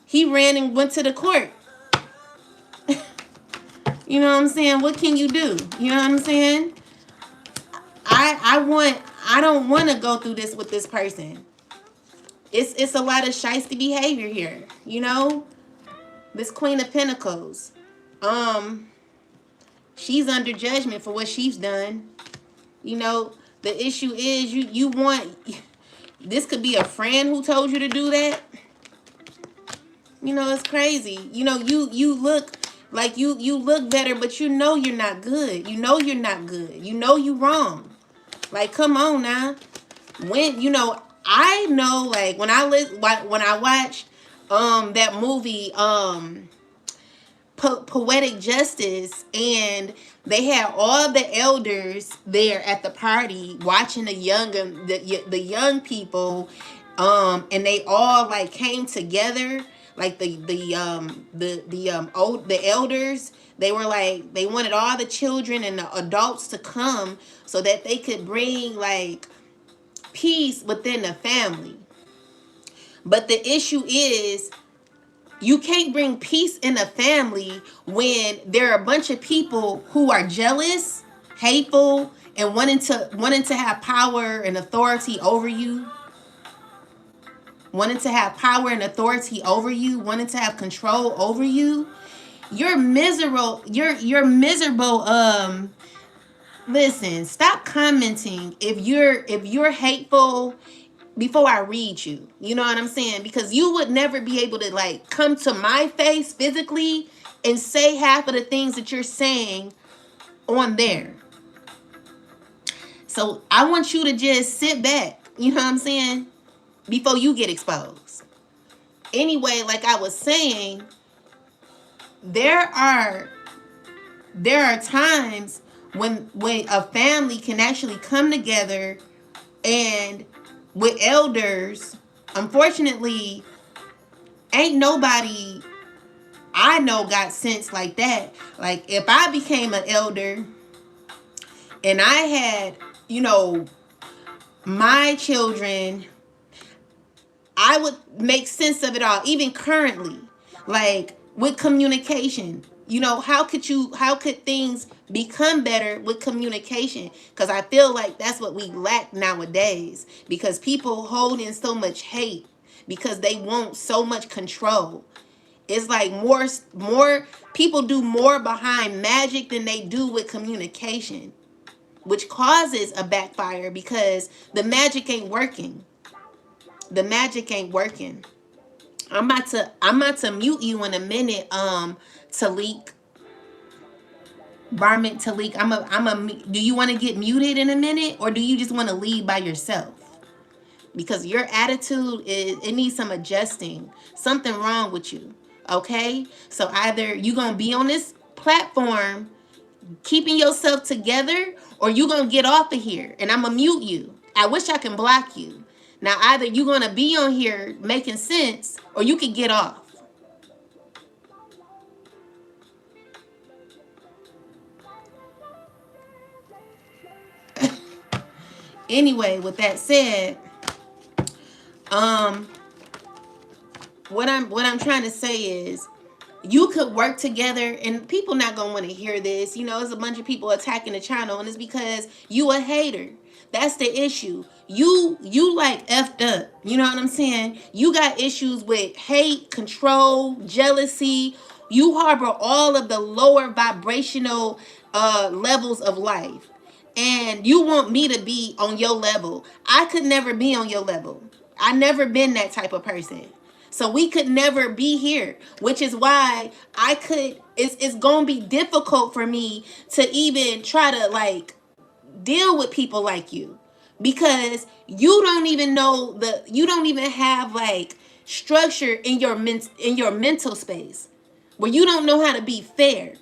He ran and went to the court. You know what I'm saying? What can you do? You know what I'm saying? I don't want to go through this with this person. It's a lot of shiesty behavior here, you know? This Queen of Pentacles. She's under judgment for what she's done. You know, the issue is you want, this could be a friend who told you to do that. You know, it's crazy. You know, you look like you look better, but you know you're not good. You know you're not good. You know you're wrong. Like, come on now. When, you know, I know, like, when I watch that movie Poetic Justice, and they had all the elders there at the party watching the young people, and they all like came together, like the elders. They were like, they wanted all the children and the adults to come so that they could bring like peace within the family. But the issue is, you can't bring peace in a family when there are a bunch of people who are jealous, hateful, and wanting to have power and authority over you. Wanting to have power and authority over you, wanting to have control over you. You're miserable. You're miserable. Listen, stop commenting if you're hateful before I read you. You know what I'm saying? Because you would never be able to like come to my face physically and say half of the things that you're saying on there. So I want you to just sit back, you know what I'm saying, before you get exposed. Anyway, like I was saying, there are times when a family can actually come together, and with elders, unfortunately, ain't nobody I know got sense like that. Like, if I became an elder and I had, you know, my children, I would make sense of it all, even currently. Like, with communication, you know, how could things become better with communication? Because I feel like that's what we lack nowadays, because people hold in so much hate because they want so much control. It's like more people do more behind magic than they do with communication, which causes a backfire because the magic ain't working. The magic ain't working. I'm about to mute you in a minute, Talik. Barmit Talik. Do you want to get muted in a minute, or do you just want to leave by yourself? Because your attitude it needs some adjusting. Something wrong with you. Okay? So either you gonna be on this platform keeping yourself together, or you gonna get off of here and I'm gonna mute you. I wish I can block you. Now, either you're going to be on here making sense, or you can get off. Anyway, with that said, what I'm trying to say is, you could work together, and people not gonna want to hear this. You know, it's a bunch of people attacking the channel, and it's because you a hater. That's the issue. You like effed up. You know what I'm saying? You got issues with hate, control, jealousy. You harbor all of the lower vibrational levels of life. And you want me to be on your level. I could never be on your level. I never been that type of person. So we could never be here, which is why it's going to be difficult for me to even try to like deal with people like you, because you don't even know you don't even have like structure in your mental space, where you don't know how to be fair.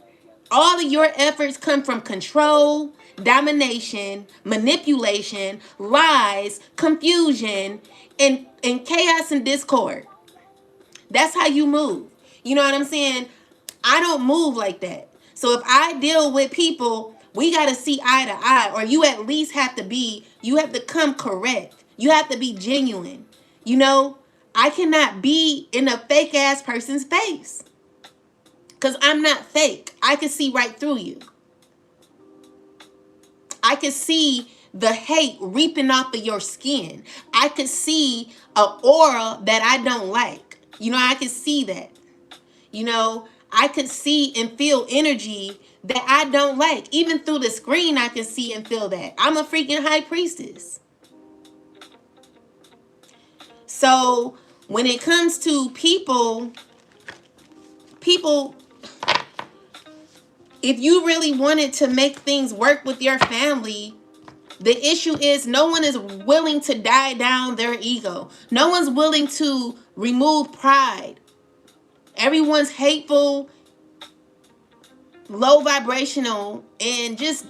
All of your efforts come from control, domination, manipulation, lies, confusion, and chaos and discord. That's how you move. You know what I'm saying? I don't move like that. So if I deal with people, we got to see eye to eye, or you at least you have to come correct. You have to be genuine. You know, I cannot be in a fake ass person's face, because I'm not fake. I can see right through you. I can see the hate reaping off of your skin. I could see an aura that I don't like. You know, I could see that. You know, I could see and feel energy that I don't like. Even through the screen, I can see and feel that. I'm a freaking high priestess. So when it comes to people, if you really wanted to make things work with your family, the issue is no one is willing to die down their ego. No one's willing to remove pride. Everyone's hateful, low vibrational, and just,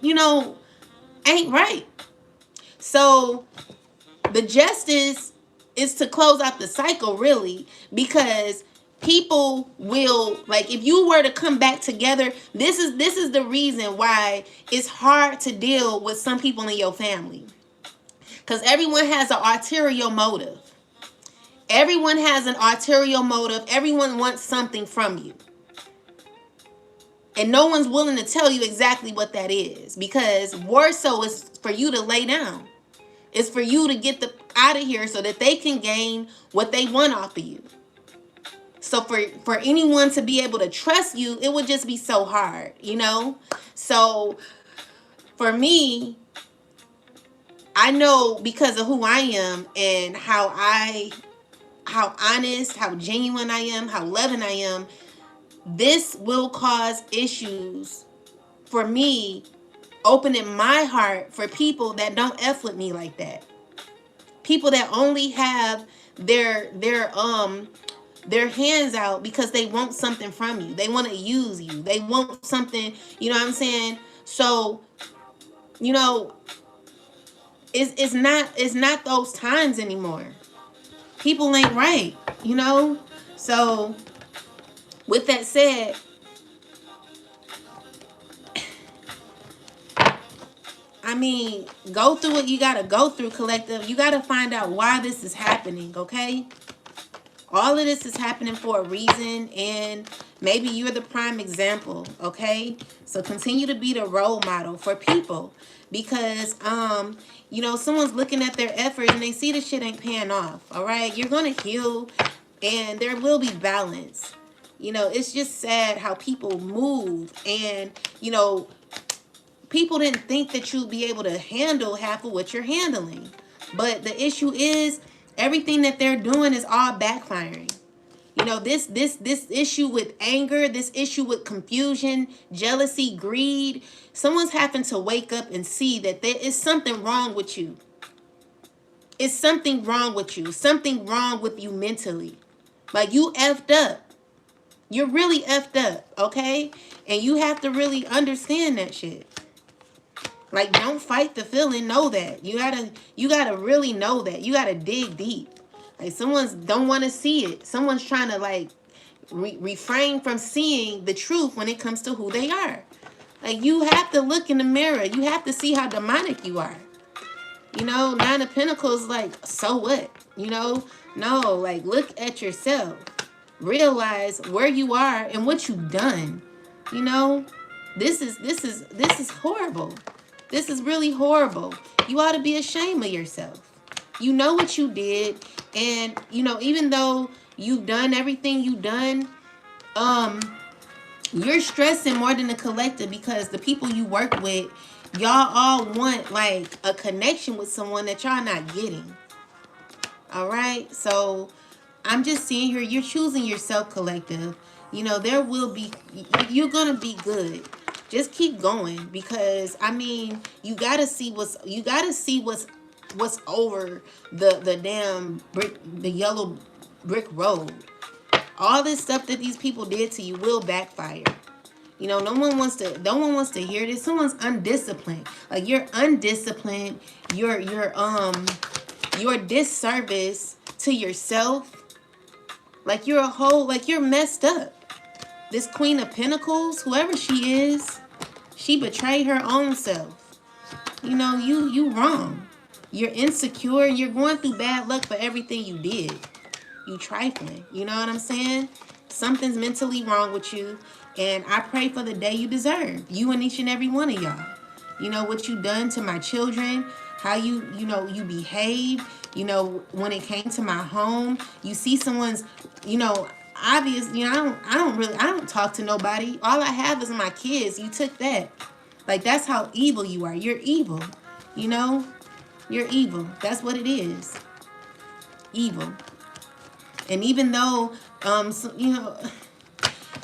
you know, ain't right. So the justice is to close out the cycle, really, because people will, like, if you were to come back together, this is the reason why it's hard to deal with some people in your family, because everyone has an ulterior motive. Everyone has an ulterior motive. Everyone wants something from you, and no one's willing to tell you exactly what that is, because war so is for you to lay down. It's for you to get out of here so that they can gain what they want off of you. So for anyone to be able to trust you, it would just be so hard, you know? So for me, I know, because of who I am and how honest, how genuine I am, how loving I am, this will cause issues for me opening my heart for people that don't F with me like that. People that only have their hands out because they want something from you. They want to use you. They want something, you know what I'm saying? So, you know, it's not those times anymore. People ain't right, you know? So, with that said, I mean, go through what you got to go through, collective. You got to find out why this is happening, okay? All of this is happening for a reason, and maybe you're the prime example, okay? So continue to be the role model for people, because, you know, someone's looking at their effort and they see the shit ain't paying off, all right? You're going to heal, and there will be balance. You know, it's just sad how people move, and, you know, people didn't think that you'd be able to handle half of what you're handling. But the issue is, everything that they're doing is all backfiring. You know, this issue with anger, this issue with confusion, jealousy, greed, someone's having to wake up and see that there is something wrong with you. It's something wrong with you. Something wrong with you mentally. Like, you effed up. You're really effed up, okay? And you have to really understand that shit. Like, don't fight the feeling. Know that. You gotta really know that. You gotta dig deep. Like, someone's don't want to see it. Someone's trying to, like, refrain from seeing the truth when it comes to who they are. Like, you have to look in the mirror. You have to see how demonic you are. You know, Nine of Pentacles, like, so what? You know? No, like, look at yourself. realize where you are and what you've done. You know, this is horrible. This is really horrible. You ought to be ashamed of yourself. You know what you did, and even though you've done everything you've done, um, you're stressing more than the collective because the people you work with, y'all all want like a connection with someone that y'all not getting. All right, so I'm just seeing here, you're choosing yourself, collective. There will be, you're gonna be good. Just keep going, because I mean, you gotta see what's over the damn brick, the yellow brick road. All this stuff that these people did to you will backfire. No one wants to hear this. Someone's undisciplined. Like, you're undisciplined. You're disservice to yourself. Like, you're messed up. This Queen of Pentacles, whoever she is, she betrayed her own self. You wrong. You're insecure. You're going through bad luck for everything you did. You trifling. You know what I'm saying? Something's mentally wrong with you. And I pray for the day you deserve. You and each and every one of y'all. What you done to my children, how you behave, when it came to my home. You see someone's, obvious, I don't talk to nobody. All I have is my kids. You took that. Like, that's how evil you are. You're evil. You're evil. That's what it is. Evil. And even though,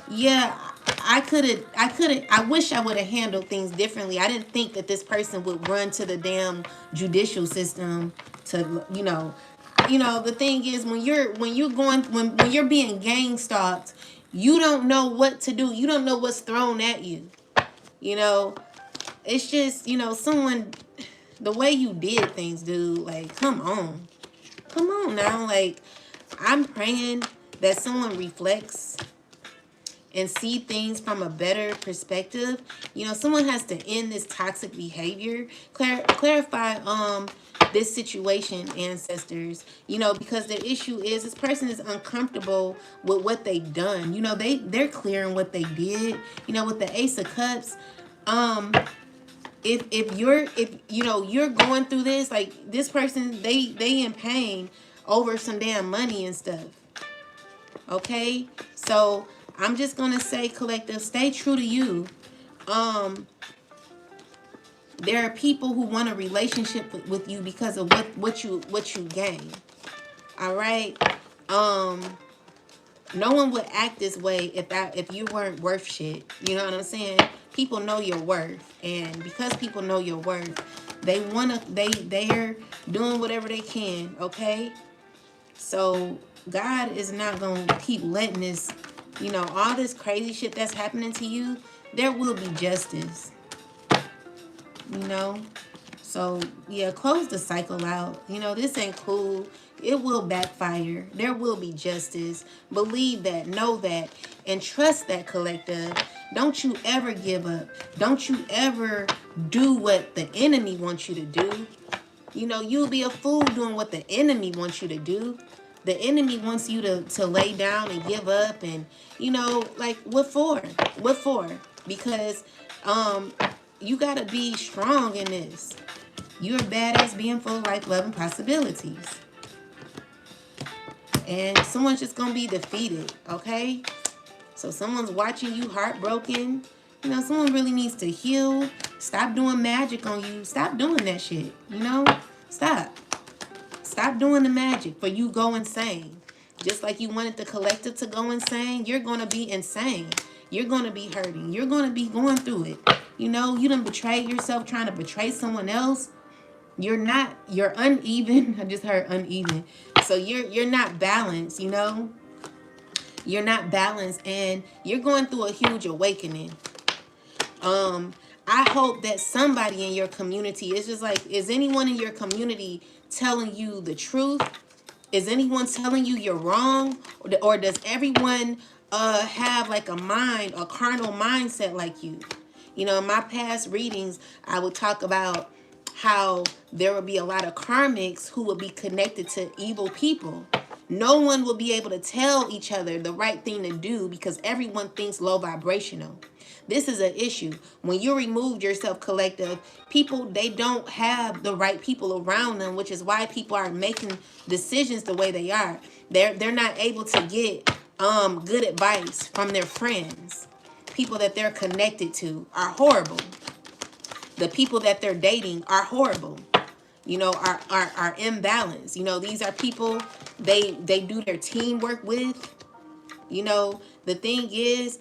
yeah, I wish I would have handled things differently. I didn't think that this person would run to the damn judicial system to, the thing is, when you're being gang stalked, you don't know what to do. You don't know what's thrown at you. It's just, someone, the way you did things, dude, like, come on. Come on now. Like, I'm praying that someone reflects and see things from a better perspective. Someone has to end this toxic behavior. Clarify this situation, ancestors. Because the issue is, this person is uncomfortable with what they've done. They're clearing what they did. With the Ace of Cups, if you're going through this, like, this person, they in pain over some damn money and stuff. Okay, so I'm just gonna say, collective, stay true to you. There are people who want a relationship with you because of what you gain. All right. No one would act this way if you weren't worth shit. You know what I'm saying? People know your worth, and because people know your worth, they're doing whatever they can. Okay. So God is not going to keep letting this, all this crazy shit that's happening to you. There will be justice, So, yeah, close the cycle out. This ain't cool. It will backfire. There will be justice. Believe that, know that, and trust that, collective. Don't you ever give up. Don't you ever do what the enemy wants you to do. You'll be a fool doing what the enemy wants you to do. The enemy wants you to lay down and give up, and like, what for? What for? Because you gotta be strong in this. You're a badass being full of life, love, and possibilities. And someone's just gonna be defeated, okay? So someone's watching you heartbroken. Someone really needs to heal. Stop doing magic on you. Stop doing that shit. Stop. Stop doing the magic, for you go insane. Just like you wanted the collective to go insane, you're going to be insane. You're going to be hurting. You're going to be going through it. You done betrayed yourself trying to betray someone else. You're uneven. I just heard uneven. So you're not balanced, You're not balanced, and you're going through a huge awakening. I hope that somebody in your community, it's just like, is anyone in your community telling you the truth? Is anyone telling you you're wrong? Or does everyone have like a carnal mindset like you? In my past readings, I would talk about how there would be a lot of karmics who would be connected to evil people. No one will be able to tell each other the right thing to do because everyone thinks low vibrational. This is an issue. When you remove yourself, collective, people, they don't have the right people around them, which is why people are making decisions the way they are. They're not able to get good advice from their friends. People that they're connected to are horrible. The people that they're dating are horrible. You know, are imbalanced. You know, these are people they do their teamwork with. You know, the thing is,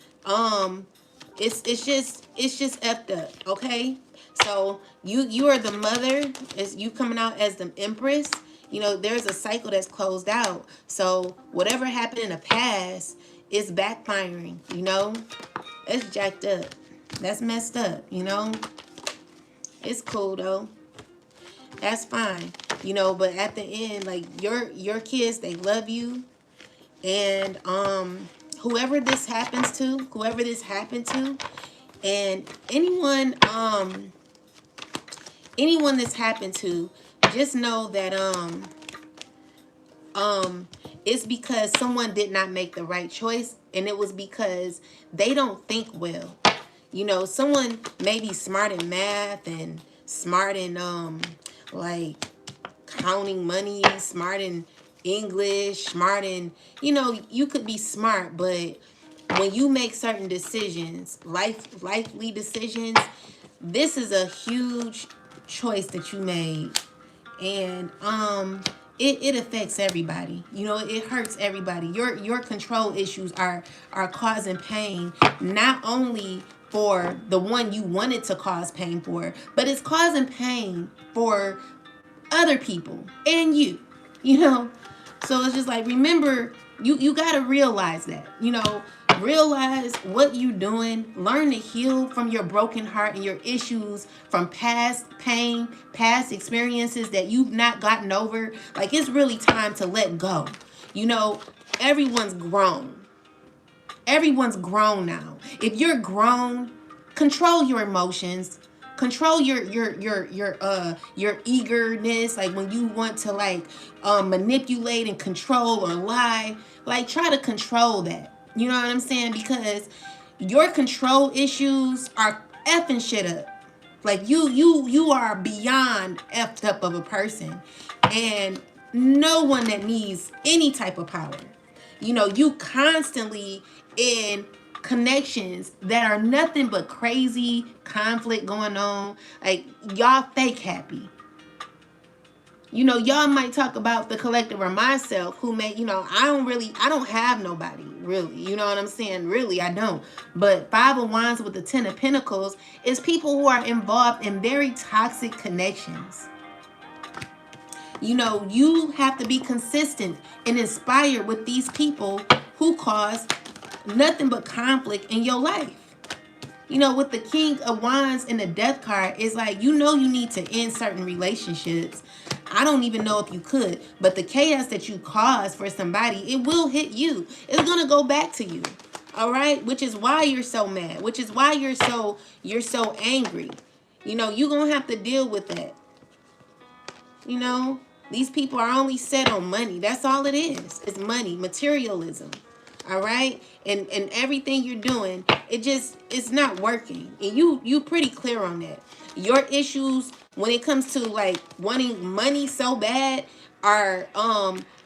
it's just effed up, okay? So you are the mother, as you coming out as the empress. You know, there's a cycle that's closed out. So whatever happened in the past is backfiring, you know? It's jacked up. That's messed up, you know? It's cool though. That's fine. You know, but at the end, like your kids, they love you. And whoever this happened to, and anyone this happened to, just know that it's because someone did not make the right choice, and it was because they don't think well. You know, someone may be smart in math and smart in like counting money, smart in English, smart in, you know, you could be smart, but when you make certain decisions, likely decisions, this is a huge choice that you made. And it affects everybody. You know, it hurts everybody. Your control issues are causing pain, not only for the one you wanted to cause pain for, but it's causing pain for other people and you know. So it's just like, remember, you got to realize that, you know, realize what you're doing, learn to heal from your broken heart and your issues from past pain, past experiences that you've not gotten over. Like, it's really time to let go. You know, everyone's grown. Everyone's grown now. If you're grown, control your emotions. Control your eagerness, like when you want to like manipulate and control or lie, like try to control that. You know what I'm saying? Because your control issues are effing shit up. Like you are beyond effed up of a person, and no one that needs any type of power. You know, you constantly in connections that are nothing but crazy conflict going on. Like, y'all fake happy. You know, y'all might talk about the collective or myself who may, you know, I don't have nobody really. You know what I'm saying? Really, I don't. But Five of Wands with the Ten of Pentacles is people who are involved in very toxic connections. You know, you have to be consistent and inspired with these people who cause nothing but conflict in your life. You know, with the King of Wands and the Death card, it's like, you know, you need to end certain relationships. I don't even know if you could, but the chaos that you cause for somebody, it will hit you. It's going to go back to you. All right? Which is why you're so mad, which is why you're so angry. You know, you're going to have to deal with that. You know, these people are only set on money. That's all it is. It's money, materialism. All right? And everything you're doing, it's not working. And you pretty clear on that. Your issues when it comes to like wanting money so bad are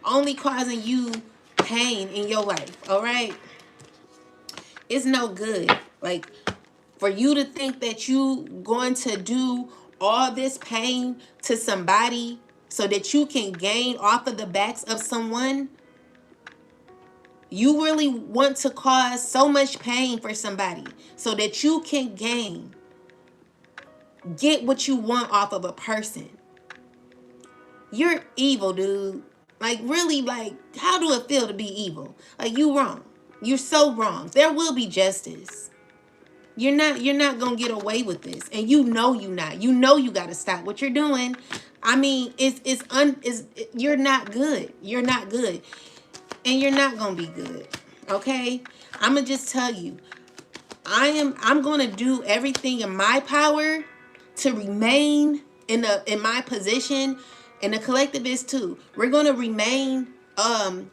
only causing you pain in your life. All right? It's no good. Like, for you to think that you going to do all this pain to somebody so that you can gain off of the backs of someone. You really want to cause so much pain for somebody so that you can get what you want off of a person. You're evil, dude. Like, really, like, how do it feel to be evil? Like, you wrong. You're so wrong. There will be justice. You're not gonna get away with this, and you know you're not. You know you got to stop what you're doing. I mean, you're not good. You're not good. And you're not gonna be good. Okay? I'm gonna just tell you, I'm gonna do everything in my power to remain in my position, and the collective is too. We're gonna remain um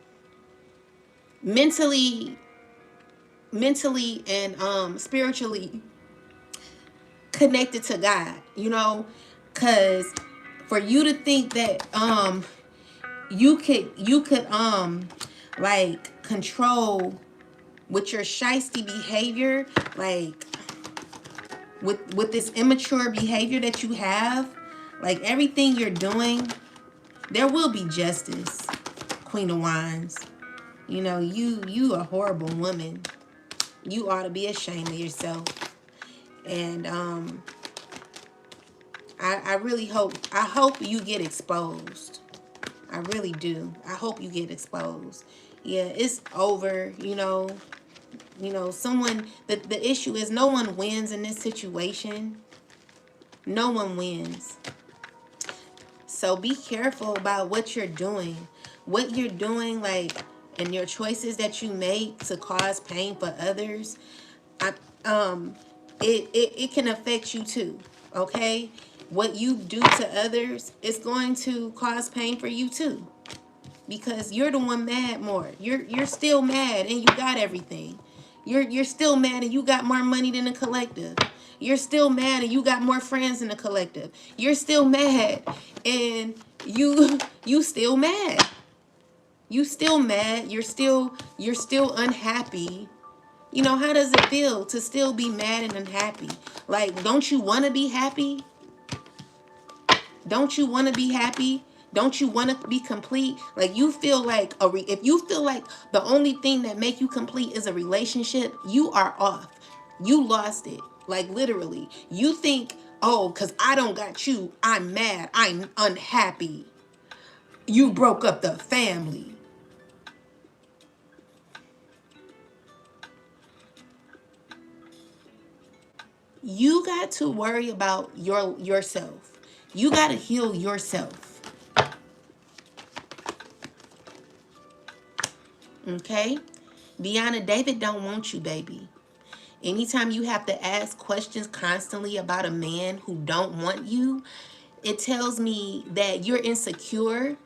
mentally and spiritually connected to God, you know, cuz for you to think that you could like control with your shisty behavior, like with this immature behavior that you have, like everything you're doing, there will be justice, Queen of Wands. You know, you a horrible woman. You ought to be ashamed of yourself. And I really hope you get exposed. I really do. I hope you get exposed. Yeah, it's over, you know. You know, the issue is no one wins in this situation. No one wins. So be careful about what you're doing. What you're doing, like, and your choices that you make to cause pain for others, I, it can affect you too. Okay? What you do to others is going to cause pain for you too. Because you're the one mad more. You're still mad and you got everything. You're still mad and you got more money than the collective. You're still mad and you got more friends than the collective. You're still mad and you still mad. You still mad. You're still unhappy. You know, how does it feel to still be mad and unhappy? Like, don't you want to be happy? Don't you want to be happy? Don't you want to be complete? Like, you feel like if you feel like the only thing that make you complete is a relationship, you are off. You lost it. Like, literally. You think, oh, because I don't got you, I'm mad, I'm unhappy. You broke up the family. You got to worry about yourself. You got to heal yourself. Okay? Deanna, David don't want you, baby. Anytime you have to ask questions constantly about a man who don't want you, it tells me that you're insecure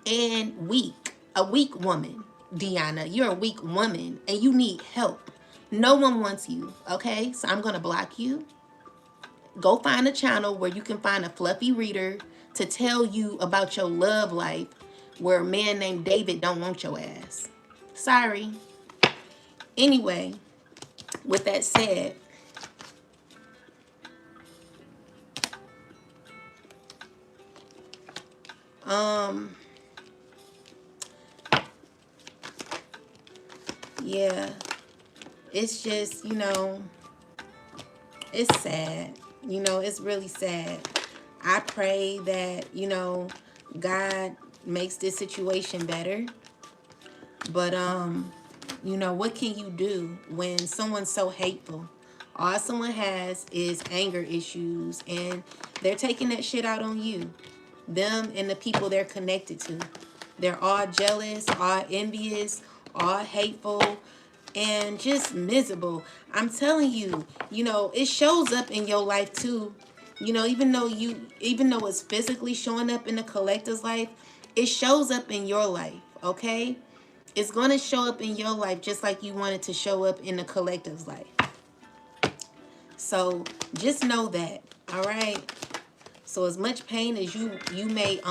and weak. A weak woman, Deanna. You're a weak woman and you need help. No one wants you, okay? So I'm going to block you. Go find a channel where you can find a fluffy reader to tell you about your love life where a man named David don't want your ass. Sorry. Anyway, with that said, yeah, it's just, it's sad. It's really sad. I pray that, God makes this situation better. But, what can you do when someone's so hateful? All someone has is anger issues, and they're taking that shit out on you. Them and the people they're connected to. They're all jealous, all envious, all hateful, and just miserable. I'm telling you, it shows up in your life too. Even though it's physically showing up in the collector's life, it shows up in your life, okay? It's going to show up in your life just like you want it to show up in the collective's life. So just know that, all right? So as much pain as you may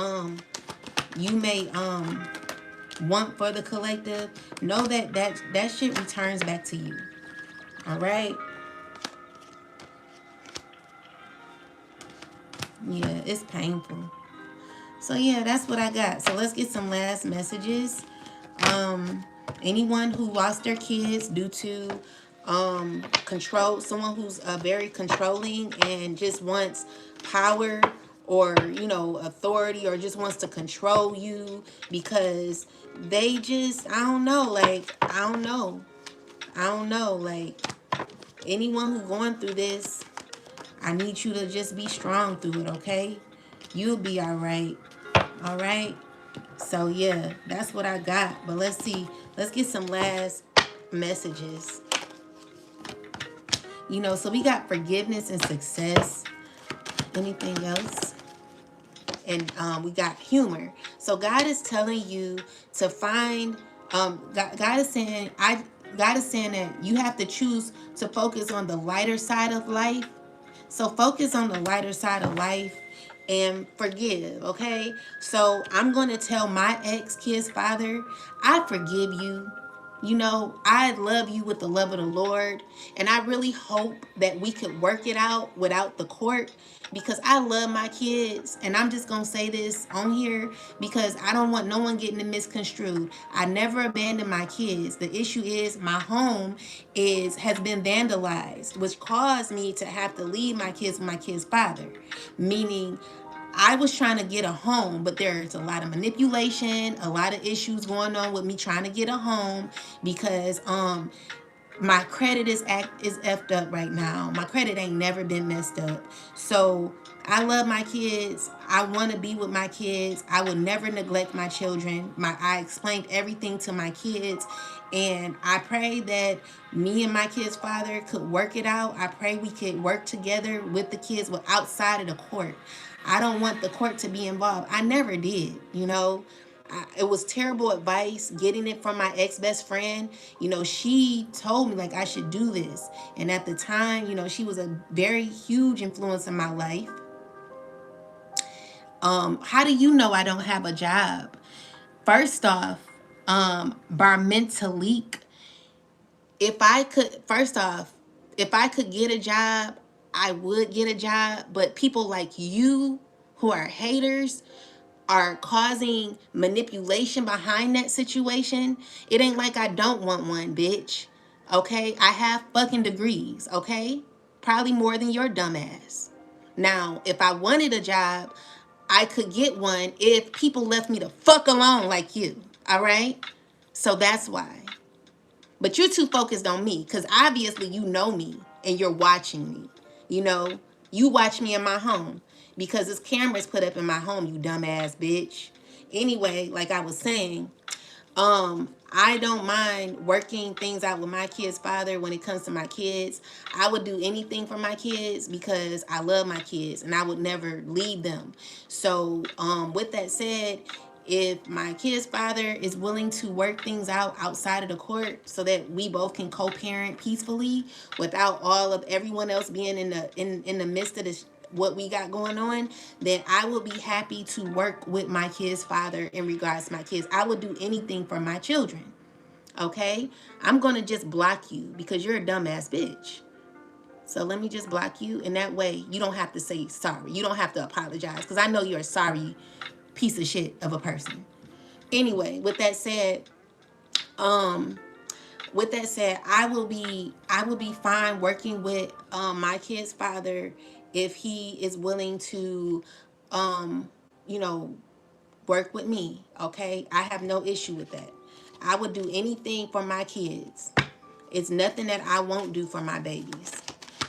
want for the collective, know that shit returns back to you. All right? Yeah, it's painful. So yeah, that's what I got. So let's get some last messages. Anyone who lost their kids due to control, someone who's very controlling and just wants power or authority, or just wants to control you because they just, I don't know, like anyone who's going through this, I need you to just be strong through it, okay? You'll be all right. All right? So yeah, that's what I got. But let's see. Let's get some last messages. So we got forgiveness and success. Anything else? and we got humor. So God is telling you to find. God is saying God is saying that you have to choose to focus on the lighter side of life. So focus on the lighter side of life and forgive, okay? So I'm going to tell my ex-kid's father, I forgive you. You know, I love you with the love of the Lord. And I really hope that we could work it out without the court, because I love my kids. And I'm just going to say this on here because I don't want no one getting it misconstrued. I never abandoned my kids. The issue is my home has been vandalized, which caused me to have to leave my kids with my kid's father. Meaning I was trying to get a home, but there's a lot of manipulation, a lot of issues going on with me trying to get a home because my credit is effed up right now. My credit ain't never been messed up. So I love my kids. I want to be with my kids. I will never neglect my children. I explained everything to my kids, and I pray that me and my kids' father could work it out. I pray we could work together with the kids, but outside of the court. I don't want the court to be involved. I never did, you know. It was terrible advice getting it from my ex-best friend. You know, she told me like I should do this. And at the time, you know, she was a very huge influence in my life. How do you know I don't have a job? First off, bar mentally, if I could get a job, I would get a job. But people like you who are haters are causing manipulation behind that situation. It ain't like I don't want one, bitch. Okay? I have fucking degrees, okay? Probably more than your dumb ass. Now, if I wanted a job, I could get one if people left me the fuck alone like you. All right? So that's why. But you're too focused on me because obviously you know me and you're watching me. You know, you watch me in my home because this camera's put up in my home, you dumbass bitch. Anyway, like I was saying, I don't mind working things out with my kid's father when it comes to my kids. I would do anything for my kids because I love my kids and I would never leave them. So, with that said, if my kid's father is willing to work things out outside of the court so that we both can co-parent peacefully without all of everyone else being in the midst of this what we got going on, then I will be happy to work with my kid's father in regards to my kids. I would do anything for my children. Okay? I'm going to just block you because you're a dumbass bitch. So let me just block you, and that way you don't have to say sorry. You don't have to apologize because I know you're a sorry piece of shit of a person. Anyway, with that said, I will be fine working with my kid's father if he is willing to you know, work with me. Okay? I have no issue with that. I would do anything for my kids. It's nothing that I won't do for my babies.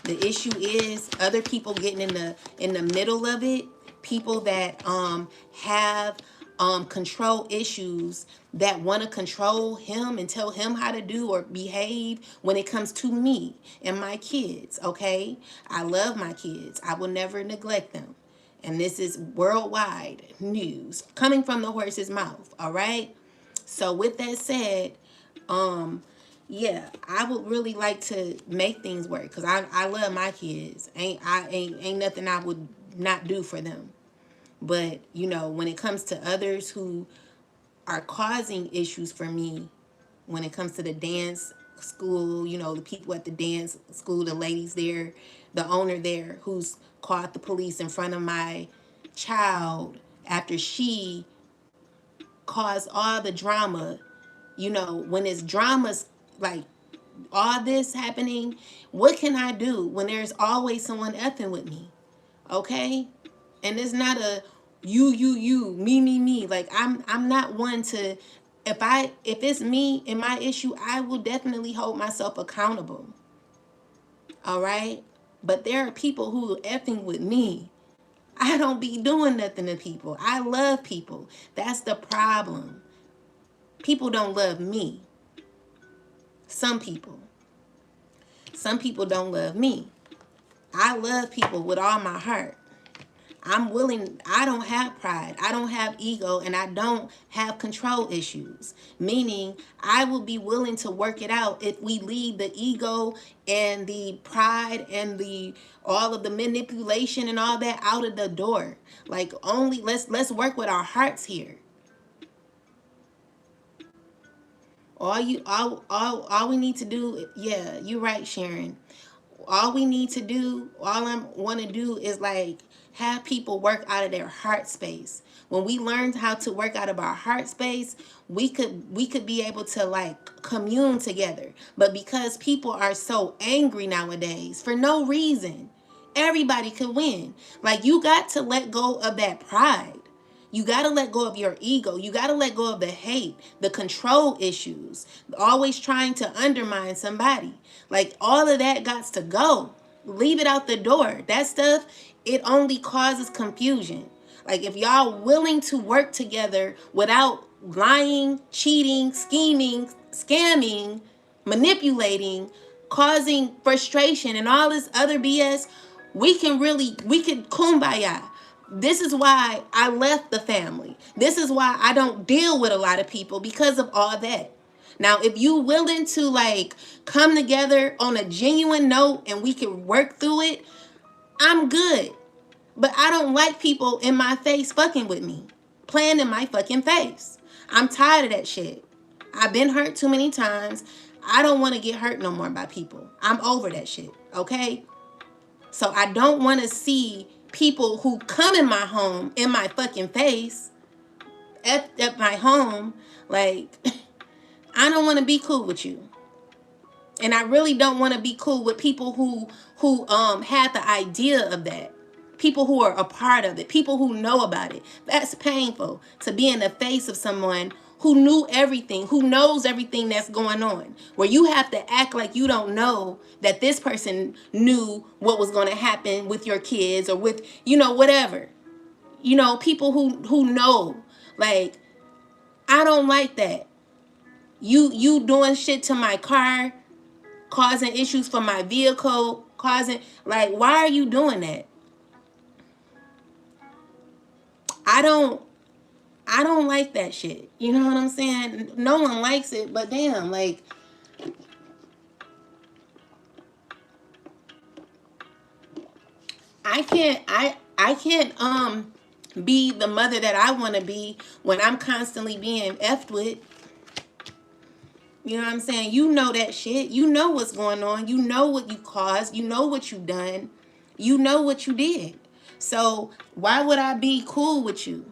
The issue is other people getting in the middle of it. People that have control issues that want to control him and tell him how to do or behave when it comes to me and my kids. Okay, I love my kids. I will never neglect them. And this is worldwide news coming from the horse's mouth. All right. So with that said, yeah, I would really like to make things work because I love my kids. Ain't nothing I would not do for them. But you know, when it comes to others who are causing issues for me, when it comes to the dance school, you know, the people at the dance school, the ladies there, the owner there who's called the police in front of my child after she caused all the drama. You know, when it's dramas like all this happening, what can I do when there's always someone effing with me? Okay? And it's not a you, me. Like I'm not one to if it's me and my issue, I will definitely hold myself accountable. All right? But there are people who are effing with me. I don't be doing nothing to people. I love people. That's the problem. People don't love me. Some people. Some people don't love me. I love people with all my heart. I'm willing. I don't have pride. I don't have ego, and I don't have control issues. Meaning, I will be willing to work it out if we leave the ego and the pride and the all of the manipulation and all that out of the door. Like, only let's work with our hearts here. All we need to do, yeah, you're right, Sharon. All we need to do, all I want to do is like have people work out of their heart space. When we learned how to work out of our heart space, we could be able to like commune together. But because people are so angry nowadays for no reason, everybody could win. Like, you got to let go of that pride. You got to let go of your ego. You got to let go of the hate, the control issues, always trying to undermine somebody. Like, all of that got to go. Leave it out the door. That stuff, it only causes confusion. Like, if y'all willing to work together without lying, cheating, scheming, scamming, manipulating, causing frustration and all this other BS, we could kumbaya. This is why I left the family. This is why I don't deal with a lot of people, because of all that. Now, if you willing to like come together on a genuine note and we can work through it, I'm good. But I don't like people in my face fucking with me, playing in my fucking face. I'm tired of that shit. I've been hurt too many times. I don't want to get hurt no more by people. I'm over that shit, okay? So I don't want to see people who come in my home, in my fucking face, at my home. Like, I don't want to be cool with you. And I really don't want to be cool with people who had the idea of that. People who are a part of it. People who know about it. That's painful, to be in the face of someone who knew everything, who knows everything that's going on. Where you have to act like you don't know that this person knew what was going to happen with your kids or with, whatever. People who know. Like, I don't like that. You doing shit to my car, causing issues for my vehicle, like, why are you doing that? I don't like that shit. You know what I'm saying? No one likes it, but damn, like, I can't be the mother that I want to be when I'm constantly being effed with. You know what I'm saying? You know that shit. You know what's going on. You know what you caused. You know what you done. You know what you did. So why would I be cool with you?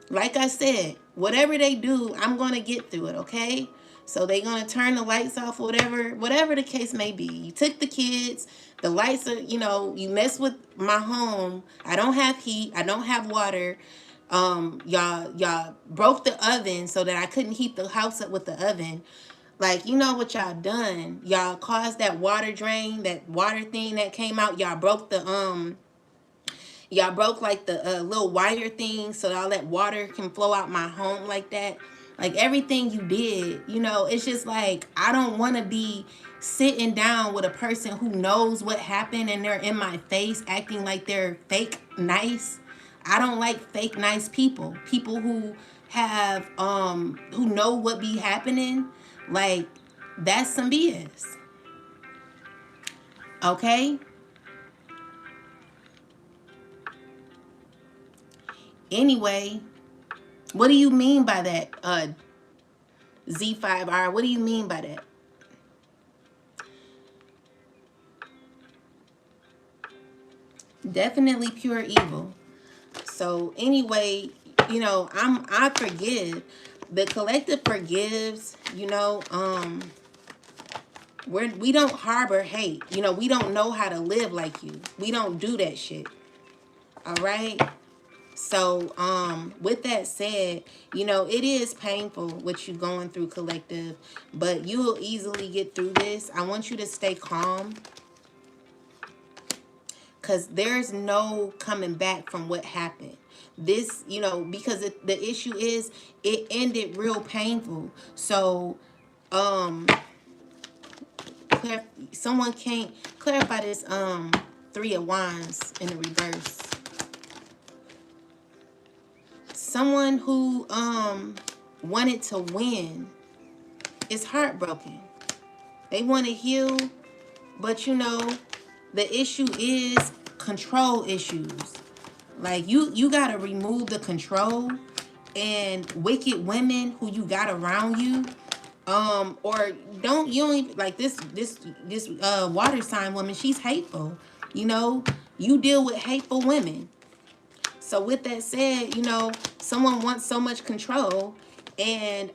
Like I said, whatever they do, I'm going to get through it, okay? So they going to turn the lights off, whatever the case may be. You took the kids, the lights are, you mess with my home. I don't have heat. I don't have water. Y'all broke the oven so that I couldn't heat the house up with the oven. Like, you know what y'all done? Y'all caused that water drain, that water thing that came out. Y'all broke like the little wire thing so all that water can flow out my home like that. Like, everything you did, it's just like, I don't want to be sitting down with a person who knows what happened and they're in my face acting like they're fake nice. I don't like fake nice people. People who have who know what be happening. Like, that's some BS. Okay? Anyway, what do you mean by that, Z5R? What do you mean by that? Definitely pure evil. So anyway, I forgive. The collective forgives, we don't harbor hate. We don't know how to live like you. We don't do that shit. All right? So, with that said, it is painful what you're going through, collective, but you'll easily get through this. I want you to stay calm, because there's no coming back from what happened. This, because the issue is it ended real painful. So, someone can't clarify this, 3 of Wands in the reverse. Someone who wanted to win is heartbroken. They want to heal, but you know, the issue is control issues. Like you gotta remove the control, and wicked women who you got around you, or don't you don't even like this water sign woman. She's hateful. You know, you deal with hateful women. So with that said, you know, someone wants so much control, and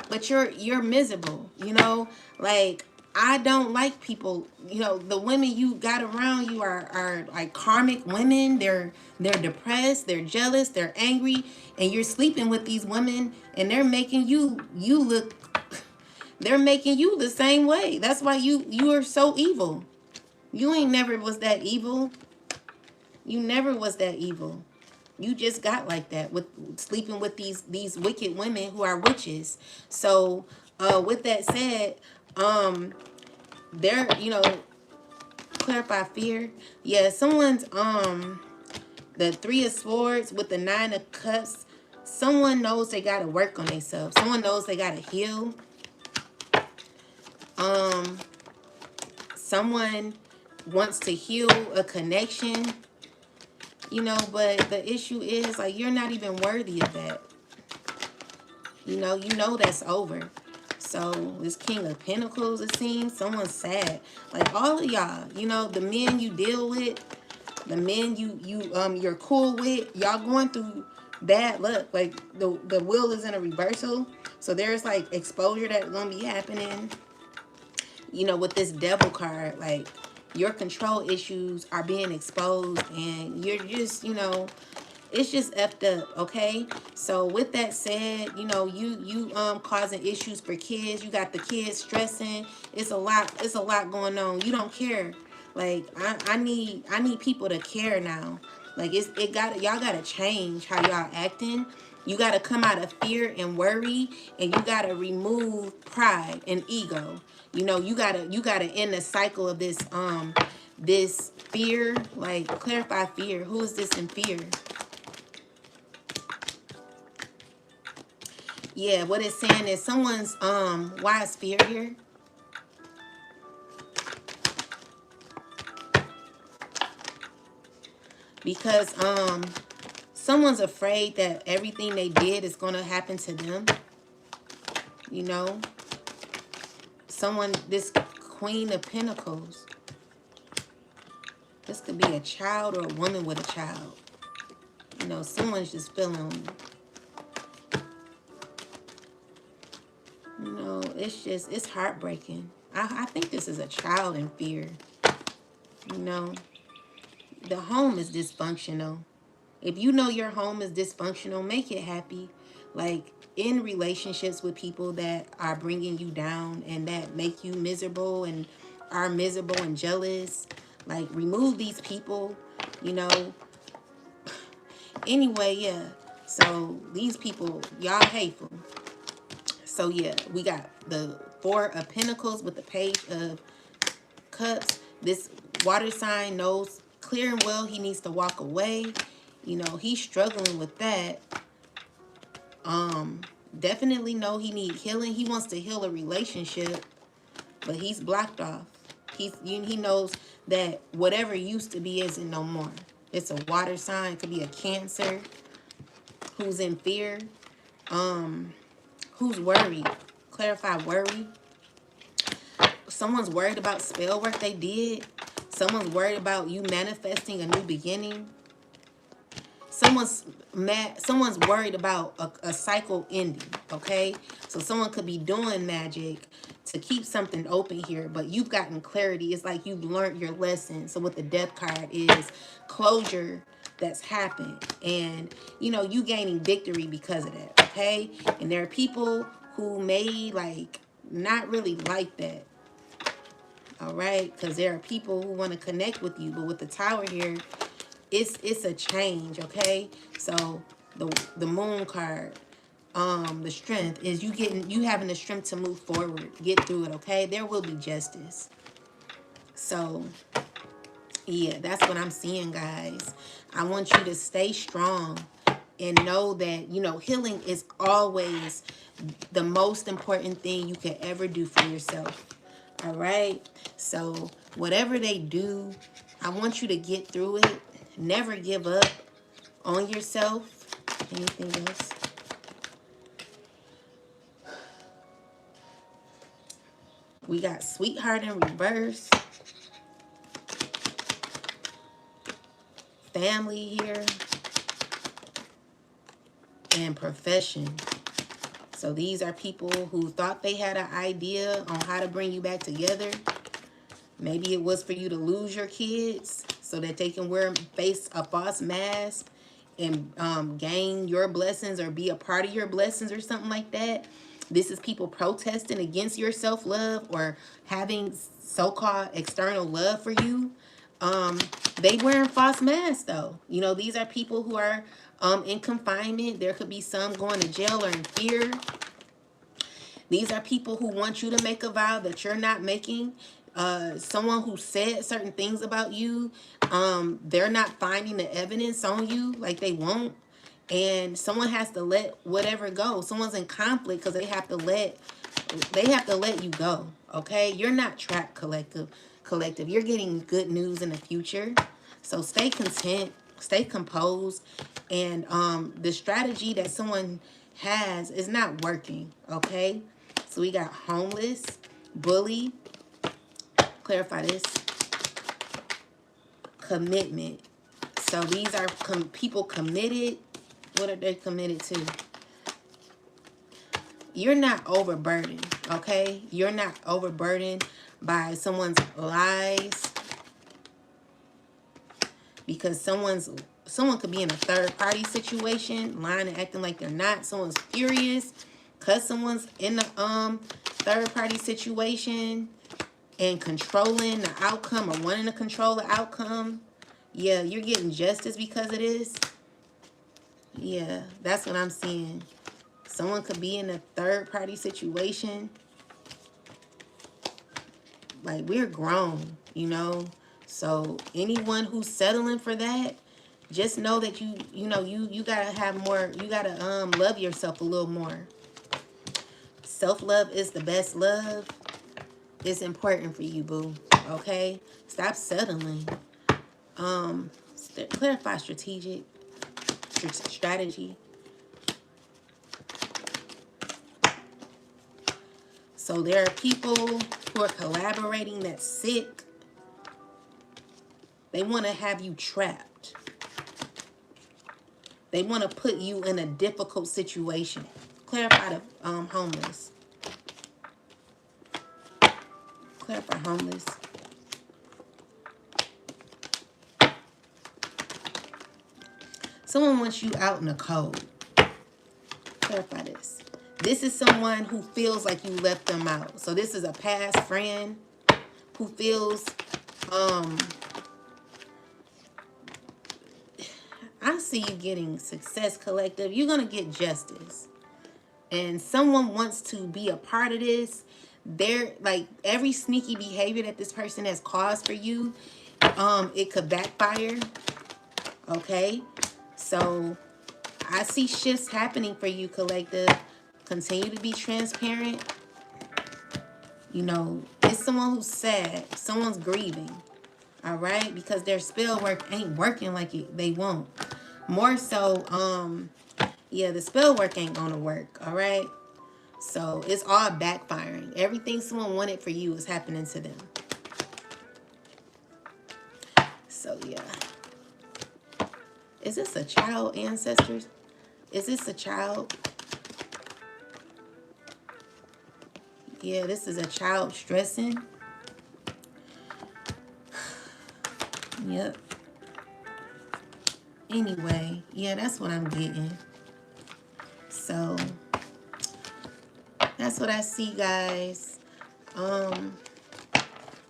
but you're miserable, you know? Like, I don't like people, you know, the women you got around you are like karmic women. They're depressed, they're jealous, they're angry, and you're sleeping with these women, and they're making you look they're making you the same way. That's why you are so evil. You ain't never was that evil. You never was that evil. You just got like that with sleeping with these wicked women who are witches. So with that said, they're, you know, clarify fear. Yeah, someone's the Three of Swords with the Nine of Cups. Someone knows they gotta work on themselves. Someone knows they gotta heal. Someone wants to heal a connection. You know, but the issue is, like, you're not even worthy of that. You know that's over. So, this King of Pentacles, it seems, someone's sad. Like, all of y'all, you know, the men you deal with, the men you're cool with, y'all going through bad luck. Like, the wheel is in a reversal. So, there's, like, exposure that's going to be happening. You know, with this Devil card, like, your control issues are being exposed, and you're just, you know, it's just effed up, okay? So with that said, you know, you causing issues for kids. You got the kids stressing. It's a lot going on. You don't care. Like, I need people to care now. Like, y'all gotta change how y'all acting. You gotta come out of fear and worry, and you gotta remove pride and ego. You know, you gotta end the cycle of this fear. Like, clarify fear. Who is this in fear? Yeah, what it's saying is someone's why is fear here? Because someone's afraid that everything they did is gonna happen to them. You know? This Queen of Pentacles. This could be a child or a woman with a child. You know, someone's just feeling, you know, it's heartbreaking. I think this is a child in fear. You know, the home is dysfunctional. If you know your home is dysfunctional, make it happy. Like, in relationships with people that are bringing you down and that make you miserable and are miserable and jealous, like, remove these people, you know. Anyway, yeah. So, these people, y'all hateful. So, yeah, we got the Four of Pentacles with the Page of Cups. This water sign knows clear and well he needs to walk away. You know, he's struggling with that. Definitely know he needs healing. He wants to heal a relationship, but he's blocked off. He knows that whatever used to be isn't no more. It's a water sign. It could be a Cancer who's in fear. Who's worried? Clarify worry. Someone's worried about spell work they did. Someone's worried about you manifesting a new beginning. Someone's mad. Someone's worried about a cycle ending. Okay, so someone could be doing magic to keep something open here, but you've gotten clarity. It's like you've learned your lesson. So what the Death card is closure that's happened, and you know you gaining victory because of that. Okay, and there are people who may like not really like that. All right, because there are people who want to connect with you, but with the Tower here, it's a change. Okay, so the Moon card, the strength is you having the strength to move forward, get through it. Okay, there will be justice. So yeah, that's what I'm seeing, guys. I want you to stay strong. and know that, you know, healing is always the most important thing you can ever do for yourself. All right. So whatever they do, I want you to get through it. Never give up on yourself. Anything else? We got sweetheart in reverse. Family here. And profession. So these are people who thought they had an idea on how to bring you back together. Maybe it was for you to lose your kids so that they can face a false mask and gain your blessings or be a part of your blessings or something like that. This is people protesting against your self-love or having so-called external love for you. They wearing false masks though. You know, these are people who are in confinement. There could be some going to jail or in fear. These are people who want you to make a vow that you're not making. Someone who said certain things about you, they're not finding the evidence on you like they won't. And someone has to let whatever go. Someone's in conflict because they have to let you go. Okay? You're not trapped, collective. You're getting good news in the future. So stay content, stay composed, and the strategy that someone has is not working. Okay? So we got homeless, bully, clarify this, commitment. So these are people committed. What are they committed to? You're not overburdened, okay? You're not overburdened by someone's lies, because someone could be in a third party situation, lying and acting like they're not. Someone's furious because someone's in the third party situation and controlling the outcome or wanting to control the outcome. Yeah, you're getting justice because of this. Yeah, that's what I'm seeing. Someone could be in a third party situation. Like, we're grown, you know. So anyone who's settling for that, just know that you gotta have more. You gotta love yourself a little more. Self-love is the best love. It's important for you, boo. Okay? Stop settling. Clarify strategy. So there are people who are collaborating that's sick. They want to have you trapped. They want to put you in a difficult situation. Clarify the homeless. Clarify homeless. Someone wants you out in the cold. Clarify this. This is someone who feels like you left them out. So this is a past friend who feels, I see you getting success, collective. You're going to get justice. And someone wants to be a part of this. They're like, every sneaky behavior that this person has caused for you, it could backfire. Okay? So I see shifts happening for you, collective. Continue to be transparent. You know, it's someone who's sad. Someone's grieving. All right? Because their spell work ain't working like they won't. More so, yeah, the spell work ain't gonna work. All right? So it's all backfiring. Everything someone wanted for you is happening to them. So, yeah. Is this a child, ancestors? Is this a child? Yeah, this is a child stressing. Yep. Anyway, yeah, that's what I'm getting. So, that's what I see, guys.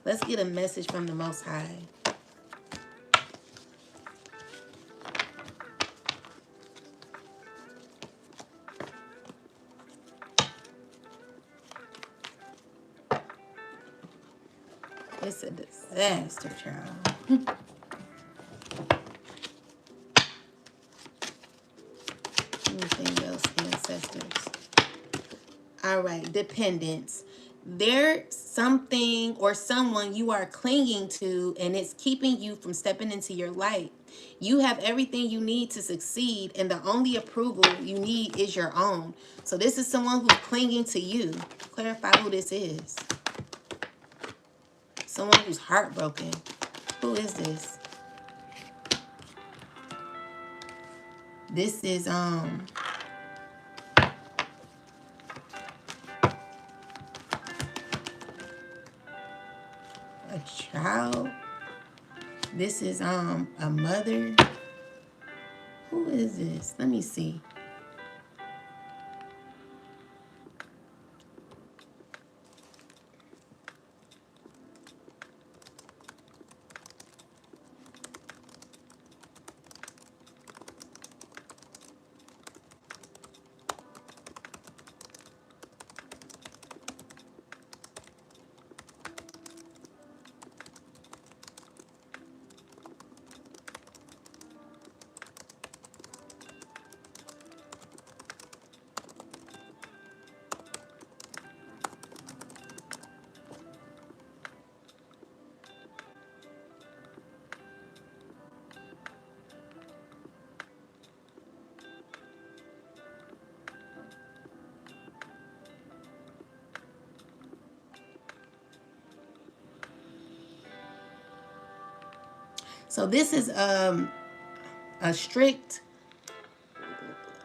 Let's get a message from the Most High. It's a disaster, child. All right, dependence. There's something or someone you are clinging to, and it's keeping you from stepping into your light. You have everything you need to succeed, and the only approval you need is your own. So this is someone who's clinging to you. Clarify who this is. Someone who's heartbroken. Who is this? This is a child. This is a mother. Who is this? Let me see. So this is a strict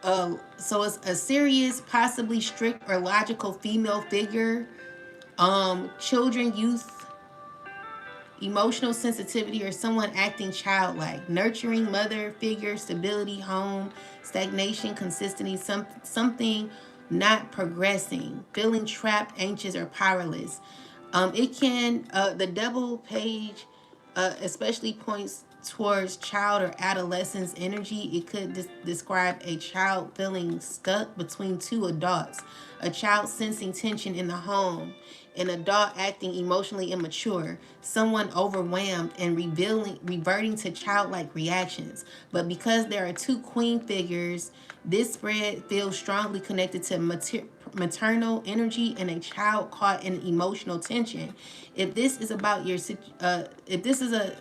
so it's a serious, possibly strict or logical female figure. Children, youth, emotional sensitivity, or someone acting childlike. Nurturing mother figure, stability, home, stagnation, consistency, something not progressing, feeling trapped, anxious, or powerless. It can the double page especially points towards child or adolescence energy. It could describe a child feeling stuck between two adults, a child sensing tension in the home, an adult acting emotionally immature, someone overwhelmed and reverting to childlike reactions. But because there are two queen figures, this spread feels strongly connected to maternal energy and a child caught in emotional tension. If this is about your if this is a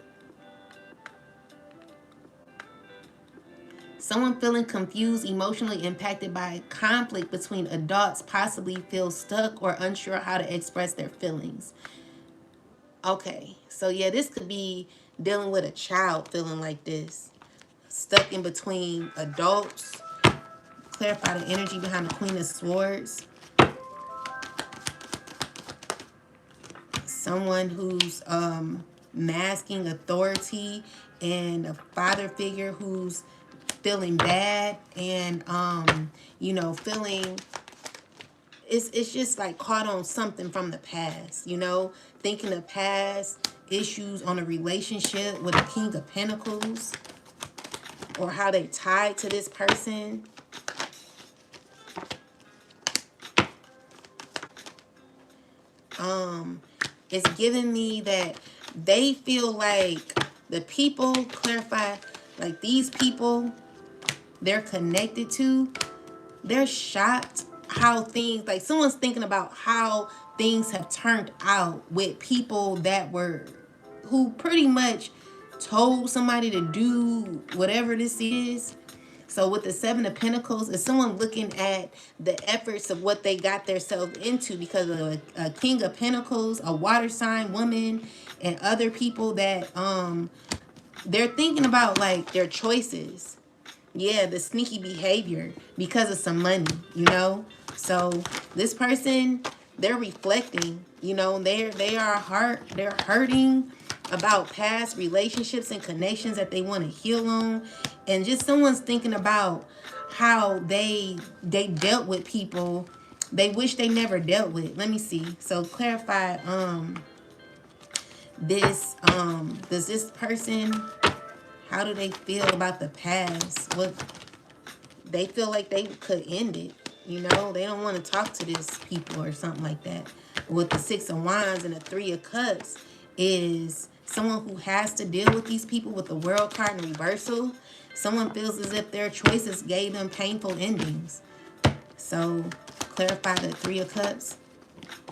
someone feeling confused, emotionally impacted by conflict between adults, possibly feel stuck or unsure how to express their feelings. Okay, so yeah, this could be dealing with a child feeling like this, stuck in between adults. Clarify the energy behind the Queen of Swords. Someone who's masking authority, and a father figure who's feeling bad and feeling it's just like caught on something from the past, thinking of past issues on a relationship with the King of Pentacles, or how they tied to this person. It's giving me that they feel like the people, clarify, like these people they're connected to, they're shocked how things, like someone's thinking about how things have turned out with people who pretty much told somebody to do whatever this is. So with the Seven of Pentacles, is someone looking at the efforts of what they got themselves into because of a King of Pentacles, a water sign woman, and other people that they're thinking about like their choices. Yeah, the sneaky behavior because of some money. So this person, they're reflecting, they're hurting about past relationships and connections that they want to heal on. And just someone's thinking about how they dealt with people they wish they never dealt with. Let me see. So clarify this does this person, how do they feel about the past? What they feel like they could end it. They don't want to talk to this people or something like that. With the Six of Wands and the Three of Cups is someone who has to deal with these people with the World card in reversal. Someone feels as if their choices gave them painful endings. So Clarify the Three of Cups.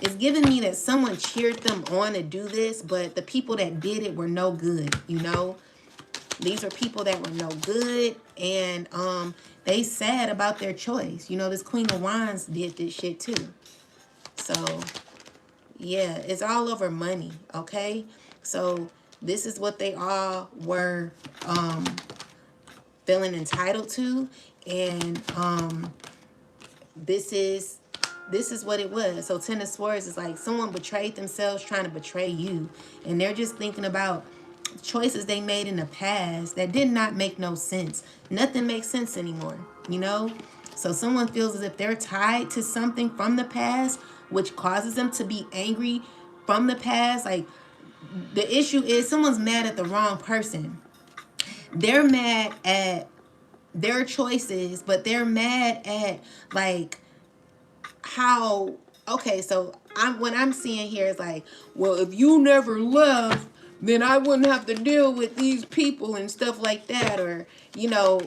It's giving me that someone cheered them on to do this, but the people that did it were no good, you know? These are people that were no good, and they sad about their choice. You know, this Queen of Wands did this shit too. So, yeah, it's all over money, okay? So, this is what they all were feeling entitled to, and this is what it was. So 10 of Swords is like someone betrayed themselves trying to betray you, and they're just thinking about choices they made in the past that did not make no sense. Nothing makes sense anymore, you know? So someone feels as if they're tied to something from the past, which causes them to be angry from the past. Like, the issue is someone's mad at the wrong person. They're mad at their choices, but they're mad at, like, how, okay, so what I'm seeing here is like, well, if you never left, then I wouldn't have to deal with these people and stuff like that, or, you know,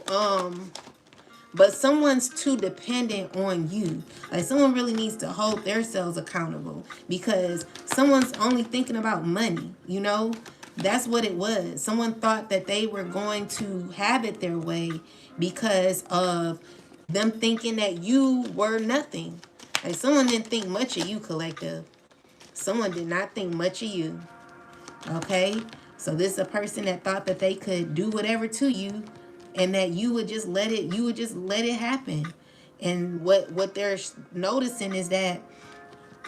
but someone's too dependent on you. Like, someone really needs to hold themselves accountable, because someone's only thinking about money, you know? That's what it was. Someone thought that they were going to have it their way because of them thinking that you were nothing. Like, someone didn't think much of you, collective. Someone did not think much of you. Okay? So this is a person that thought that they could do whatever to you, and that you would just let it happen. And what they're noticing is that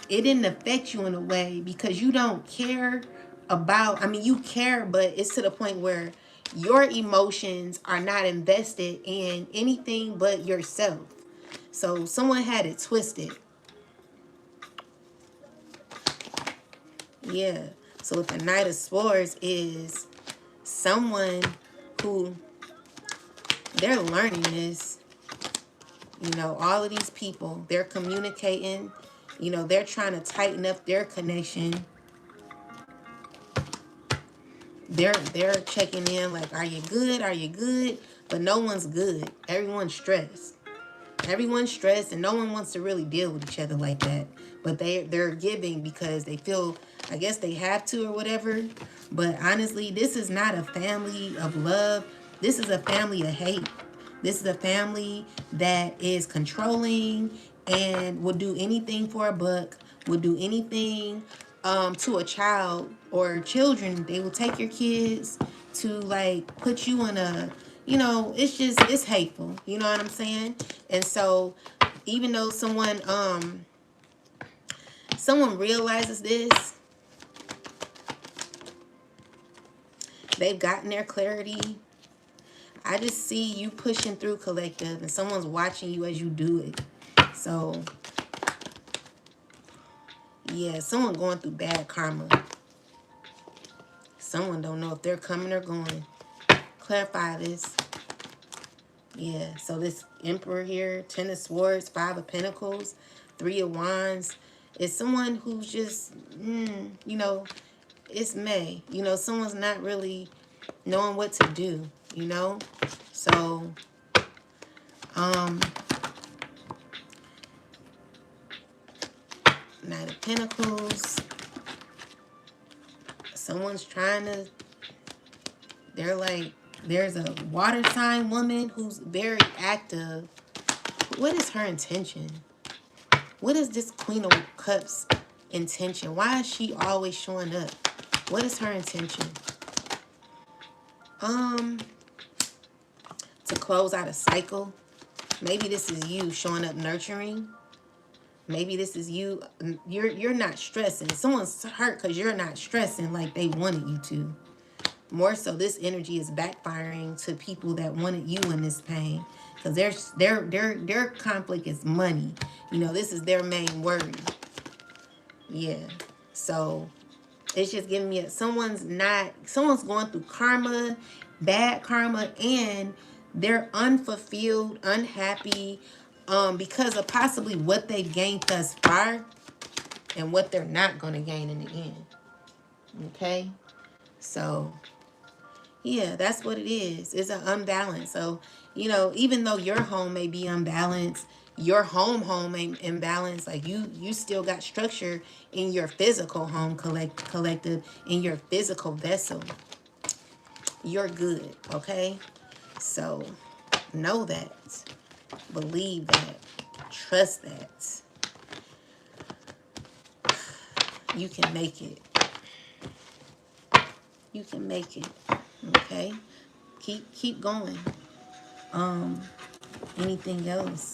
it didn't affect you in a way, because you don't care about, I mean, you care, but it's to the point where your emotions are not invested in anything but yourself. So someone had it twisted. Yeah. So with the Knight of Swords is someone who, they're learning this. You know, all of these people, they're communicating. You know, they're trying to tighten up their connection. They're checking in like, are you good? Are you good? But no one's good. Everyone's stressed. Everyone's stressed, and no one wants to really deal with each other like that. But they're giving because they feel, I guess they have to or whatever. But honestly, this is not a family of love. This is a family of hate. This is a family that is controlling and will do anything for a buck, will do anything to a child or children. They will take your kids to, like, put you in a, you know, it's just, it's hateful. You know what I'm saying? And so even though someone realizes this, they've gotten their clarity. I just see you pushing through, collective, and someone's watching you as you do it. So, yeah, someone going through bad karma. Someone don't know if they're coming or going. Clarify this. Yeah, so this Emperor here, 10 of Swords, 5 of Pentacles, 3 of Wands, is someone who's just, you know, it's May. You know, someone's not really knowing what to do, you know? So, Knight of Pentacles. Someone's trying to, they're like, there's a water sign woman who's very active. What is her intention? What is this Queen of Cups intention? Why is she always showing up? What is her intention? To close out a cycle. Maybe this is you showing up nurturing. Maybe this is you. You're not stressing. Someone's hurt because you're not stressing like they wanted you to. More so, this energy is backfiring to people that wanted you in this pain, because their conflict is money. You know, this is their main worry. Yeah. So it's just giving me someone's going through karma, bad karma, and they're unfulfilled, unhappy, because of possibly what they've gained thus far and what they're not going to gain in the end. Okay? So, yeah, that's what it is. It's an unbalance. So, you know, even though your home may be unbalanced, your home ain't imbalanced. Like you still got structure in your physical home collective, in your physical vessel. You're good, okay? So know that, believe that, trust that you can make it. You can make it, okay? Keep going. Anything else?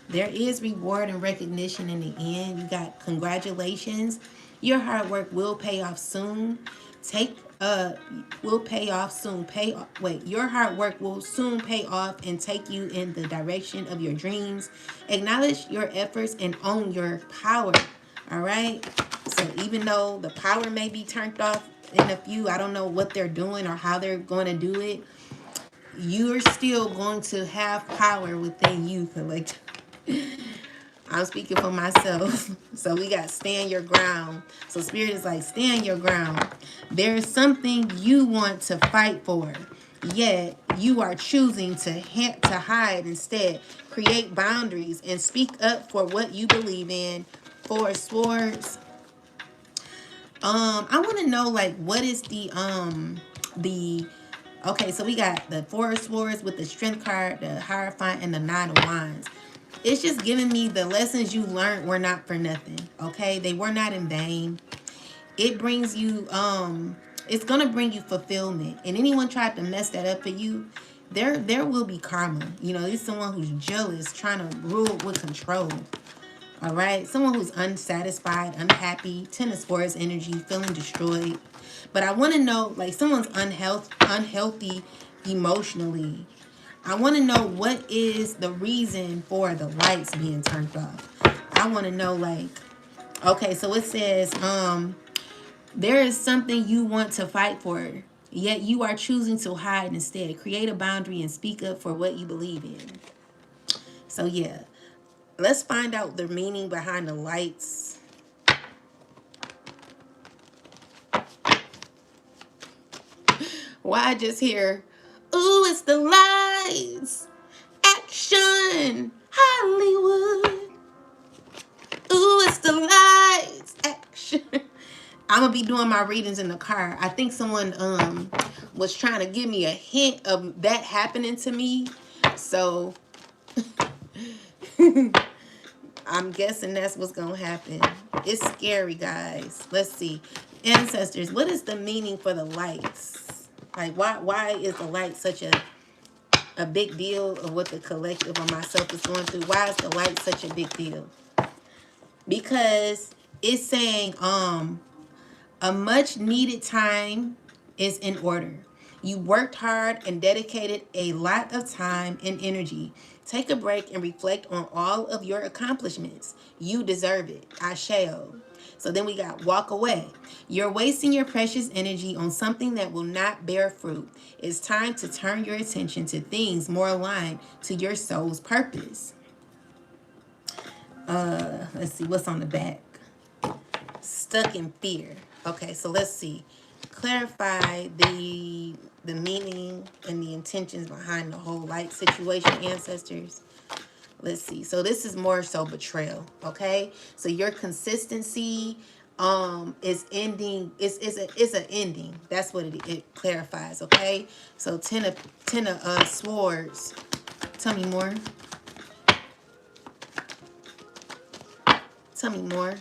There is reward and recognition in the end. You got congratulations. Your hard work will pay off soon. Will pay off soon. Your hard work will soon pay off and take you in the direction of your dreams. Acknowledge your efforts and own your power. All right? So even though the power may be turned off in a few, I don't know what they're doing or how they're going to do it, you're still going to have power within you, collective. I'm speaking for myself. So we got stand your ground. So spirit is like, stand your ground. There is something you want to fight for, yet you are choosing to hide instead. Create boundaries and speak up for what you believe in. Four of Swords. I want to know, like, what is the okay, so we got the Four of Swords with the Strength card, the Hierophant, and the Nine of Wands. It's just giving me the lessons you learned were not for nothing, okay? They were not in vain. It brings you, it's going to bring you fulfillment. And anyone tried to mess that up for you, there will be karma. You know, it's someone who's jealous, trying to rule with control. All right? Someone who's unsatisfied, unhappy, Ten of Swords energy, feeling destroyed. But I want to know, like, someone's unhealthy emotionally. I want to know what is the reason for the lights being turned off. I want to know, like, okay, so it says, there is something you want to fight for, yet you are choosing to hide instead. Create a boundary and speak up for what you believe in. So, yeah. Let's find out the meaning behind the lights. Why I just hear, ooh, it's the lights. Action. Hollywood. Ooh, it's the lights. Action. I'm going to be doing my readings in the car. I think someone was trying to give me a hint of that happening to me. So I'm guessing that's what's going to happen. It's scary, guys. Let's see. Ancestors, what is the meaning for the lights? Like, why is the light such a big deal of what the collective of myself is going through? Why is the light such a big deal? Because it's saying a much needed time is in order. You worked hard and dedicated a lot of time and energy. Take a break and reflect on all of your accomplishments. You deserve it. I shall. So then we got walk away. You're wasting your precious energy on something that will not bear fruit. It's time to turn your attention to things more aligned to your soul's purpose. Let's see what's on the back. Stuck in fear. Okay, so let's see. Clarify the meaning and the intentions behind the whole light situation, ancestors. Let's see. So this is more so betrayal, okay? So your consistency is ending. It's an ending. That's what it clarifies, okay? So ten of Swords. Tell me more. Tell me more.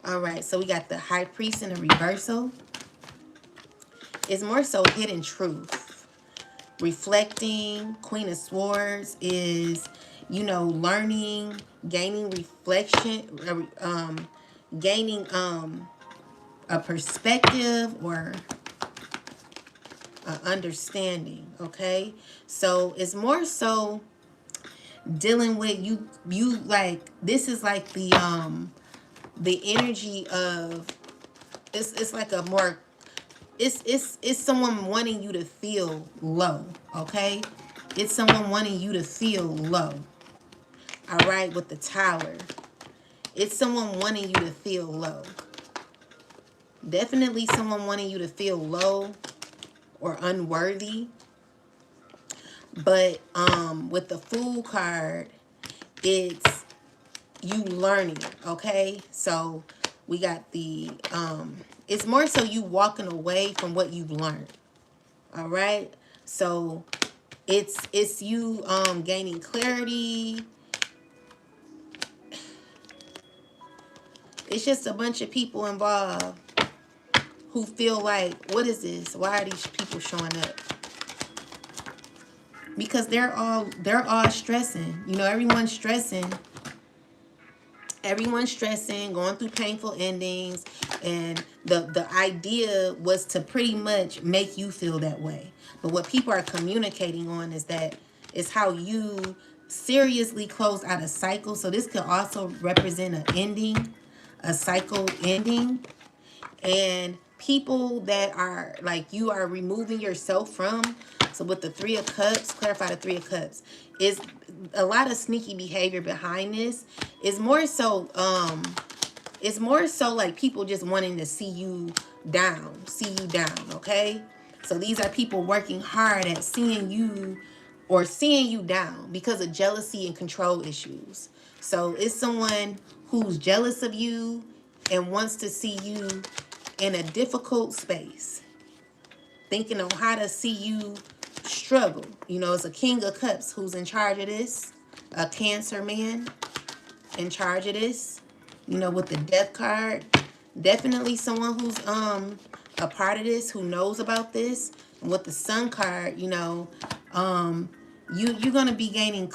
All right, so we got the High Priest in a reversal. It's more so hidden truth. Reflecting. Queen of Swords is, you know, learning, gaining reflection, gaining a perspective or understanding, okay? So it's more so dealing with you like, this is like the energy of, it's like a more, it's someone wanting you to feel low, okay? It's someone wanting you to feel low. All right, with the Tower. It's someone wanting you to feel low. Definitely someone wanting you to feel low or unworthy. But with the Fool card, it's you learning, okay? So we got the it's more so you walking away from what you've learned. All right? So it's you gaining clarity. It's just a bunch of people involved who feel like, what is this? Why are these people showing up? Because they're all stressing. You know, everyone's stressing. Everyone's stressing, going through painful endings, and the idea was to pretty much make you feel that way. But what people are communicating on is that it's how you seriously close out a cycle. So this could also represent an ending, a cycle ending. And people that are like you are removing yourself from. So with the Three of Cups, clarify the Three of Cups, is a lot of sneaky behavior behind this. Is more so it's more so like people just wanting to see you down, okay? So these are people working hard at seeing you or seeing you down because of jealousy and control issues. So it's someone who's jealous of you and wants to see you in a difficult space, thinking on how to see you struggle. You know, it's a King of Cups who's in charge of this, a Cancer man in charge of this. You know, with the Death card, definitely someone who's a part of this, who knows about this. And with the Sun card, you know, you're gonna be gaining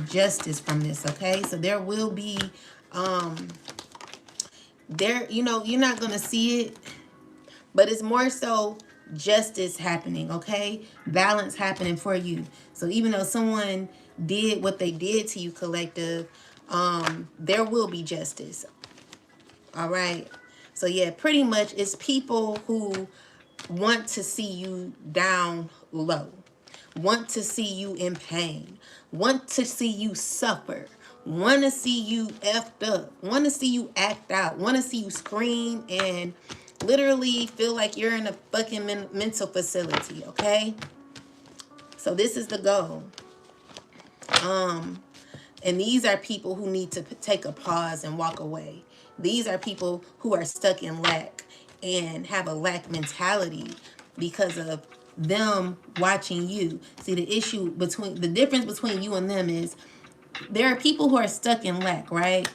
justice from this. Okay, so there will be you know, you're not gonna see it, but it's more so justice happening, okay? Balance happening for you. So even though someone did what they did to you, collective, there will be justice. All right? So yeah, pretty much it's people who want to see you down low, want to see you in pain, want to see you suffer, want to see you effed up, want to see you act out, want to see you scream and literally feel like you're in a fucking mental facility, okay? So this is the goal. And these are people who need to take a pause and walk away. These are people who are stuck in lack and have a lack mentality because of them watching you. See, the difference between you and them is there are people who are stuck in lack, right?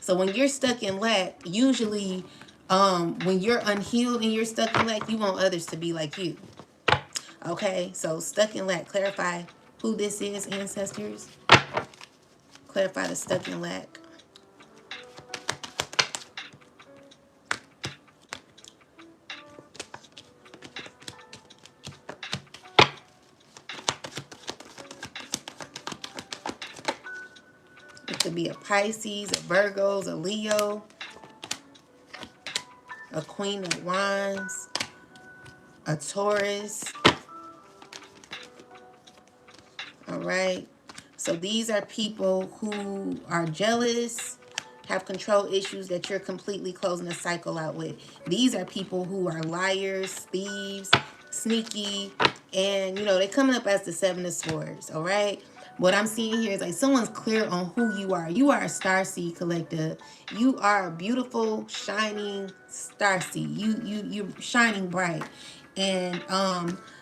So when you're stuck in lack, usually when you're unhealed and you're stuck in lack, you want others to be like you. Okay, so stuck in lack. Clarify who this is, ancestors. Clarify the stuck in lack. It could be a Pisces, a Virgos, a Leo, a Queen of Wands, a Taurus. All right. So these are people who are jealous, have control issues that you're completely closing the cycle out with. These are people who are liars, thieves, sneaky, and, you know, they're coming up as the Seven of Swords, all right? What I'm seeing here is like someone's clear on who you are. You are a starseed, collective. You are a beautiful, shining starseed. You're shining bright. And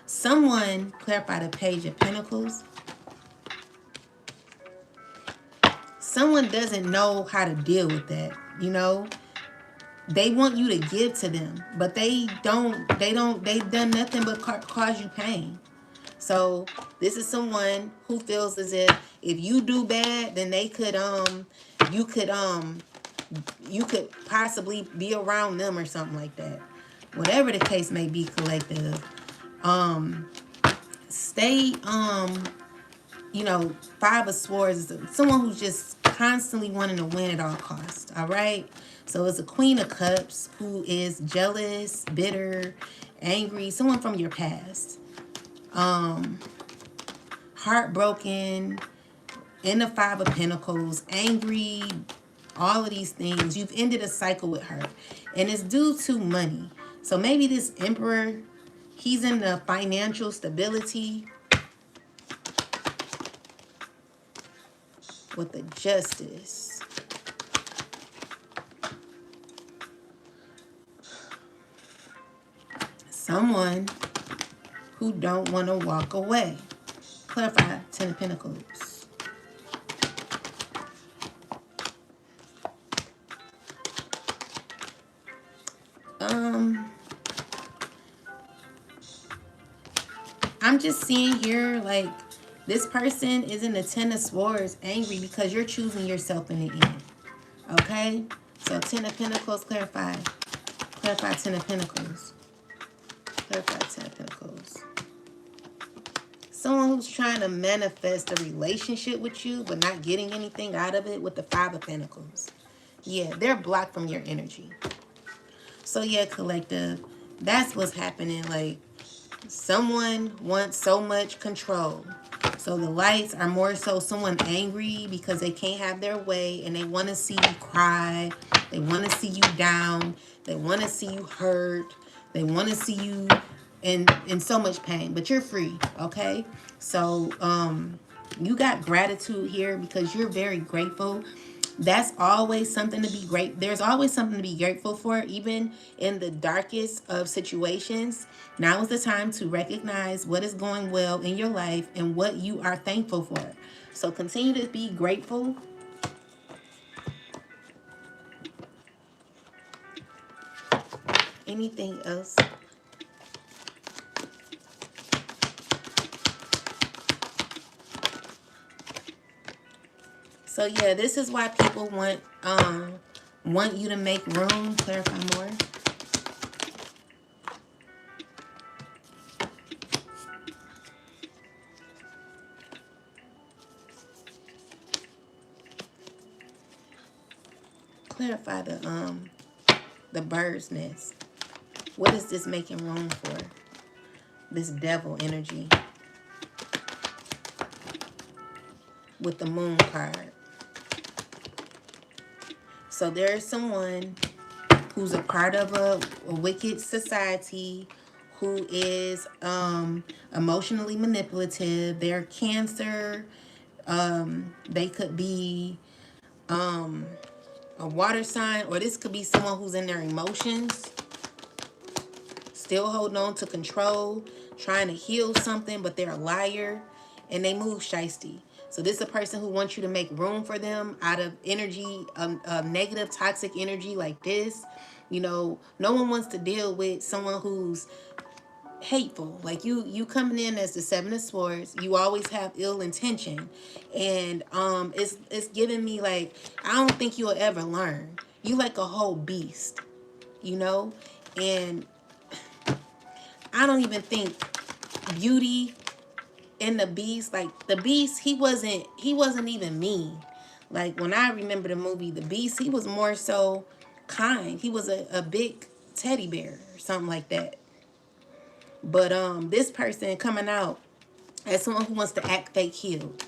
someone, clarify the Page of Pentacles. Someone doesn't know how to deal with that, you know. They want you to give to them, but they've done nothing but cause you pain. So this is someone who feels as if you do bad, then they could you could possibly be around them or something like that. Whatever the case may be, collective. Stay you know, Five of Swords is someone who's just constantly wanting to win at all costs, all right? So it's a Queen of Cups who is jealous, bitter, angry, someone from your past. Heartbroken, in the Five of Pentacles, angry, all of these things. You've ended a cycle with her, and it's due to money. So maybe this Emperor, he's in the financial stability. with the Justice. Someone who don't want to walk away. Clarify, Ten of Pentacles. I'm just seeing here, like, this person is in the Ten of Swords, angry because you're choosing yourself in the end. Okay? So, Ten of Pentacles, clarify. Clarify, Ten of Pentacles. Clarify, Ten of Pentacles. Someone who's trying to manifest a relationship with you, but not getting anything out of it with the Five of Pentacles. Yeah, they're blocked from your energy. So, yeah, collective, that's what's happening. Like, someone wants so much control. So the lights are more so someone angry because they can't have their way and they want to see you cry. They want to see you down. They want to see you hurt. They want to see you in so much pain. But you're free, okay? So you got gratitude here because you're very grateful. That's always something to be great. There's always something to be grateful for, even in the darkest of situations. Now is the time to recognize what is going well in your life and what you are thankful for. So continue to be grateful. Anything else? So yeah, this is why people want you to make room. Clarify more. Clarify the bird's nest. What is this making room for? This devil energy with the moon card. So there is someone who's a part of a wicked society who is emotionally manipulative. They're Cancer. They could be a water sign, or this could be someone who's in their emotions, still holding on to control, trying to heal something, but they're a liar and they move shiesty. So this is a person who wants you to make room for them out of energy, negative, toxic energy like this. You know, no one wants to deal with someone who's hateful. Like you coming in as the Seven of Swords, you always have ill intention, and it's giving me like, I don't think you'll ever learn. You like a whole beast, you know, and I don't even think beauty in the beast, like the beast, he wasn't even mean. Like when I remember the movie The Beast, he was more so kind. He was a big teddy bear or something like that. But this person coming out as someone who wants to act fake healed,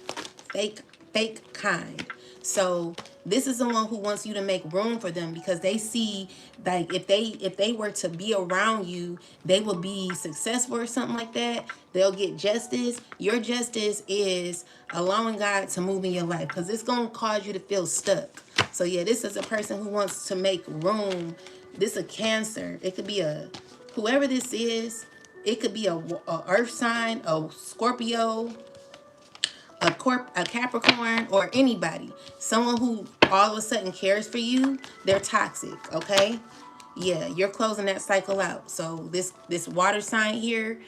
fake kind. So this is someone who wants you to make room for them because they see, like, if they were to be around you, they will be successful or something like that. They'll get justice. Your justice is allowing God to move in your life because it's going to cause you to feel stuck. So yeah, this is a person who wants to make room. This is a Cancer. It could be a, whoever this is, it could be a earth sign, a Scorpio, a Capricorn, or anybody. Someone who all of a sudden cares for you. They're toxic, okay? Yeah, you're closing that cycle out. So this water sign here,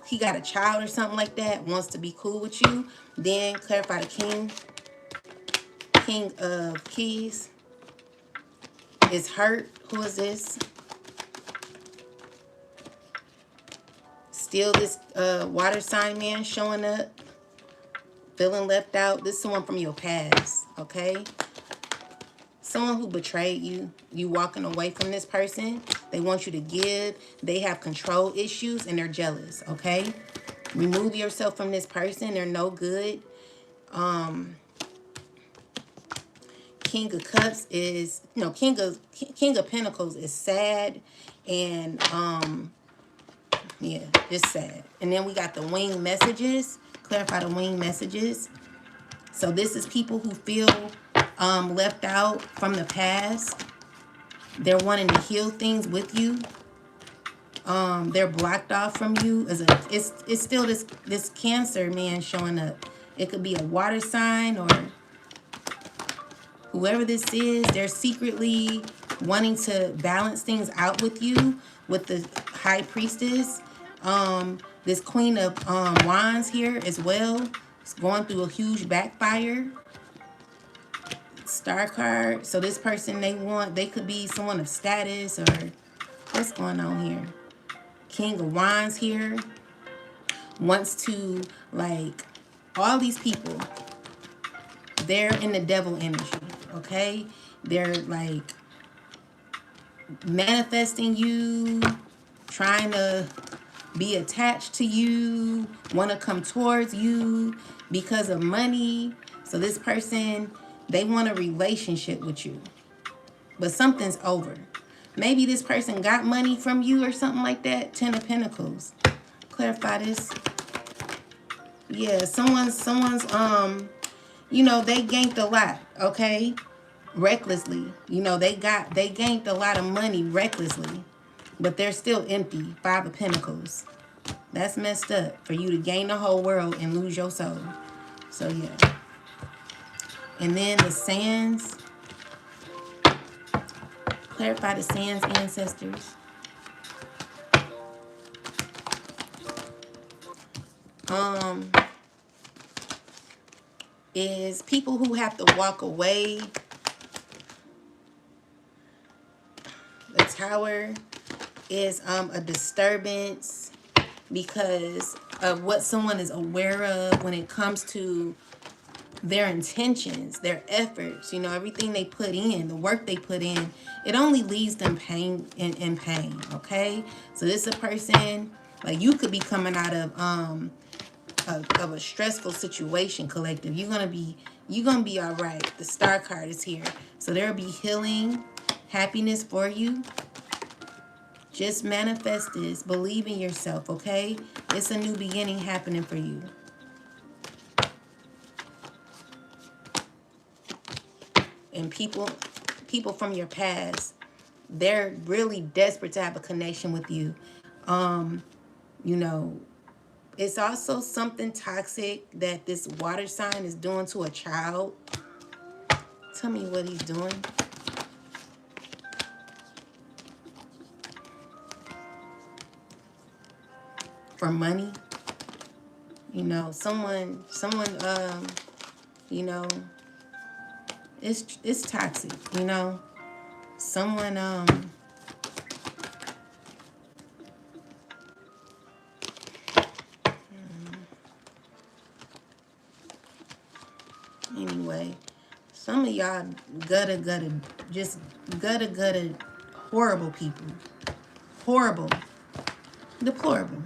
he got a child or something like that, wants to be cool with you. Then clarify the King of Keys is hurt. Who is this? Still this water sign man showing up, feeling left out. This is someone from your past, okay? Someone who betrayed you. You walking away from this person. They want you to give. They have control issues and they're jealous, okay? Remove yourself from this person. They're no good. King of Cups is, no, King of Pentacles is sad, and yeah, it's sad. And then we got the winged messages. Clarify the winged messages. So this is people who feel left out from the past. They're wanting to heal things with you. They're blocked off from you. It's still this Cancer man showing up. It could be a water sign, or whoever this is, they're secretly wanting to balance things out with you, with the High Priestess. This Queen of Wands here as well. It's going through a huge backfire. Star card. So this person, they could be someone of status, or what's going on here? King of Wands here. Wants to, like, all these people, they're in the devil energy, okay? They're like manifesting you, trying to be attached to you, want to come towards you because of money. So this person, they want a relationship with you, but something's over. Maybe this person got money from you or something like that. 10 of Pentacles. Clarify this. Yeah, someone's they gained a lot, okay? Recklessly. They gained a lot of money recklessly, but they're still empty. 5 of Pentacles. That's messed up for you to gain the whole world and lose your soul. So yeah. And then the Sands. Clarify the Sands ancestors. Is people who have to walk away. The Tower is a disturbance because of what someone is aware of when it comes to their intentions, their efforts, everything they put in, the work they put in. It only leaves them pain in pain, okay? So this is a person, like, you could be coming out of a stressful situation, collective. You're gonna be all right. The Star card is here, so there'll be healing, happiness for you. Just manifest this. Believe in yourself, okay? It's a new beginning happening for you. And people from your past, they're really desperate to have a connection with you. It's also something toxic that this water sign is doing to a child. Tell me what he's doing. For money. Someone, it's toxic, Someone, anyway, some of y'all just gutta, horrible people. Horrible. Deplorable,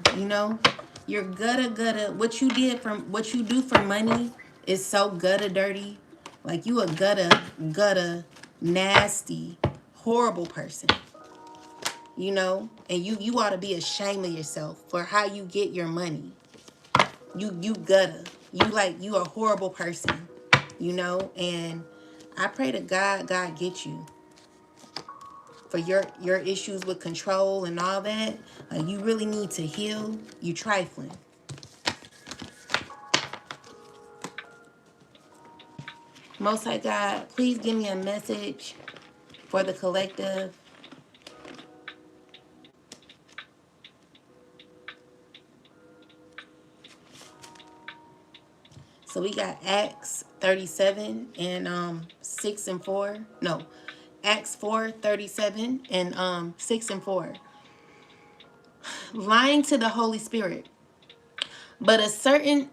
You're gutta, what you do for money is so gutta dirty. Like, you a gutta, nasty, horrible person. And you ought to be ashamed of yourself for how you get your money. You gutta. You a horrible person. And I pray to God get you. For your issues with control and all that. Like, you really need to heal. You trifling. Most High God, please give me a message for the collective. So we got Acts 37 and 6 and 4. No, Acts 4:37 and 6 and 4. Lying to the Holy Spirit. But a certain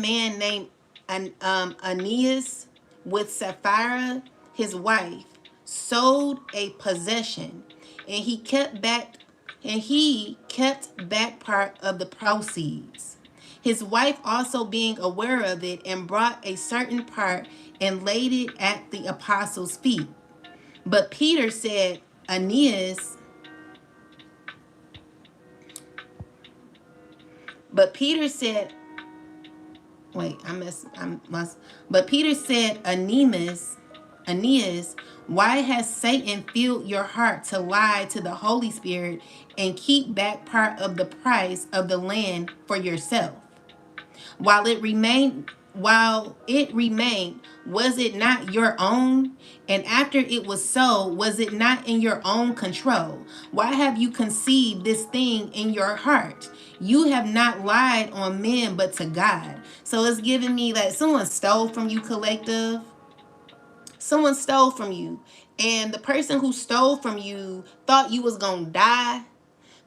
man named Aeneas, with Sapphira, his wife, sold a possession, and he kept back part of the proceeds. His wife also being aware of it, and brought a certain part and laid it at the apostles' feet. But Peter said, Aeneas, But Peter said, wait, but Peter said, Aeneas, why has Satan filled your heart to lie to the Holy Spirit and keep back part of the price of the land for yourself? While it remained, was it not your own? And after it was so, was it not in your own control? Why have you conceived this thing in your heart? You have not lied on men but to God. So it's giving me like someone stole from you, collective. Someone stole from you. And the person who stole from you thought you was gonna die,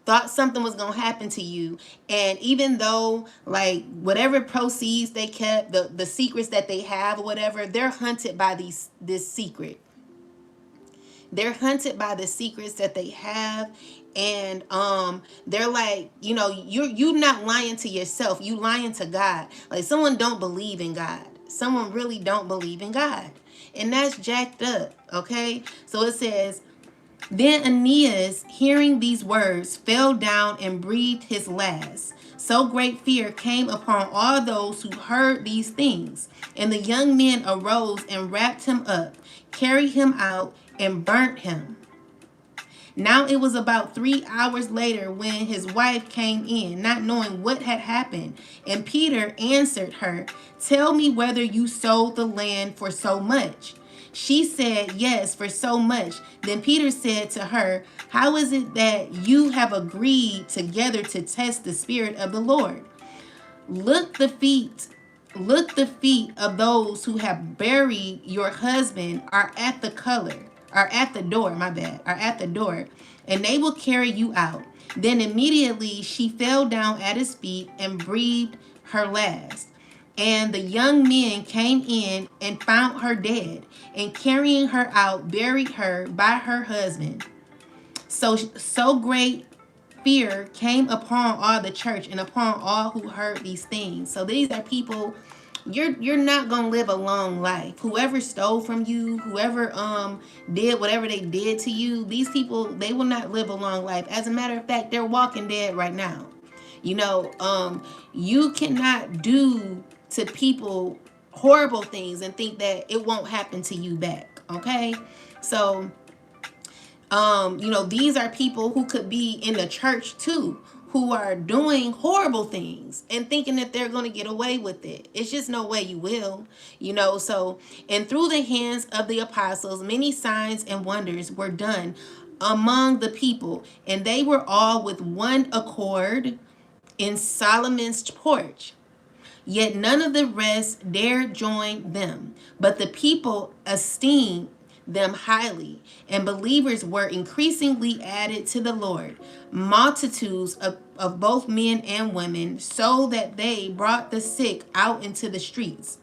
thought something was gonna happen to you. And even though like whatever proceeds they kept, the secrets that they have or whatever, they're hunted by this secret. They're hunted by the secrets that they have. And they're like, you're not lying to yourself, you lying to God. Like someone don't believe in God, someone really don't believe in God, and that's jacked up. Okay, so it says, then Aeneas, hearing these words, fell down and breathed his last. So great fear came upon all those who heard these things. And the young men arose and wrapped him up, carried him out, and burnt him. Now it was about 3 hours later when his wife came in, not knowing what had happened. And Peter answered her, tell me whether you sold the land for so much. She said, yes, for so much. Then Peter said to her, how is it that you have agreed together to test the Spirit of the Lord? Look the feet of those who have buried your husband are at the door, and they will carry you out. Then immediately she fell down at his feet and breathed her last. And the young men came in and found her dead, and carrying her out, buried her by her husband. So great fear came upon all the church and upon all who heard these things. So these are people, you're not gonna live a long life. Whoever stole from you, whoever did whatever they did to you, these people, they will not live a long life. As a matter of fact, they're walking dead right now. You cannot do to people horrible things and think that it won't happen to you back. Okay, so these are people who could be in the church too, who are doing horrible things and thinking that they're going to get away with it. It's just no way you will, So, and through the hands of the apostles, many signs and wonders were done among the people, and they were all with one accord in Solomon's porch. Yet none of the rest dared join them, but the people esteemed them highly, and believers were increasingly added to the Lord, multitudes of both men and women, so that they brought the sick out into the streets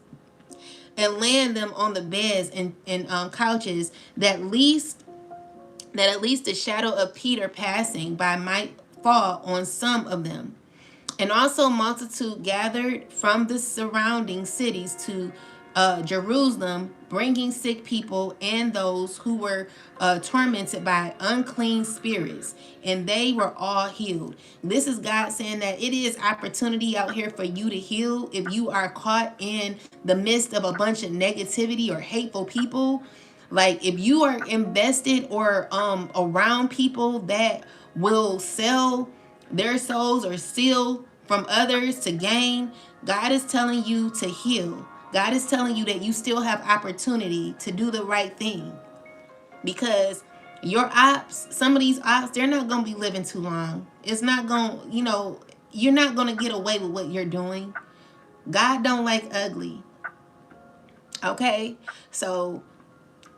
and laying them on the beds and couches, that at least the shadow of Peter passing by might fall on some of them. And also multitude gathered from the surrounding cities to Jerusalem, bringing sick people and those who were tormented by unclean spirits, and they were all healed. This is God saying that it is opportunity out here for you to heal if you are caught in the midst of a bunch of negativity or hateful people. Like if you are invested or around people that will sell their souls or steal from others to gain, God is telling you to heal. God is telling you that you still have opportunity to do the right thing, because some of these ops, they're not going to be living too long. It's not going, you're not going to get away with what you're doing. God don't like ugly. Okay? So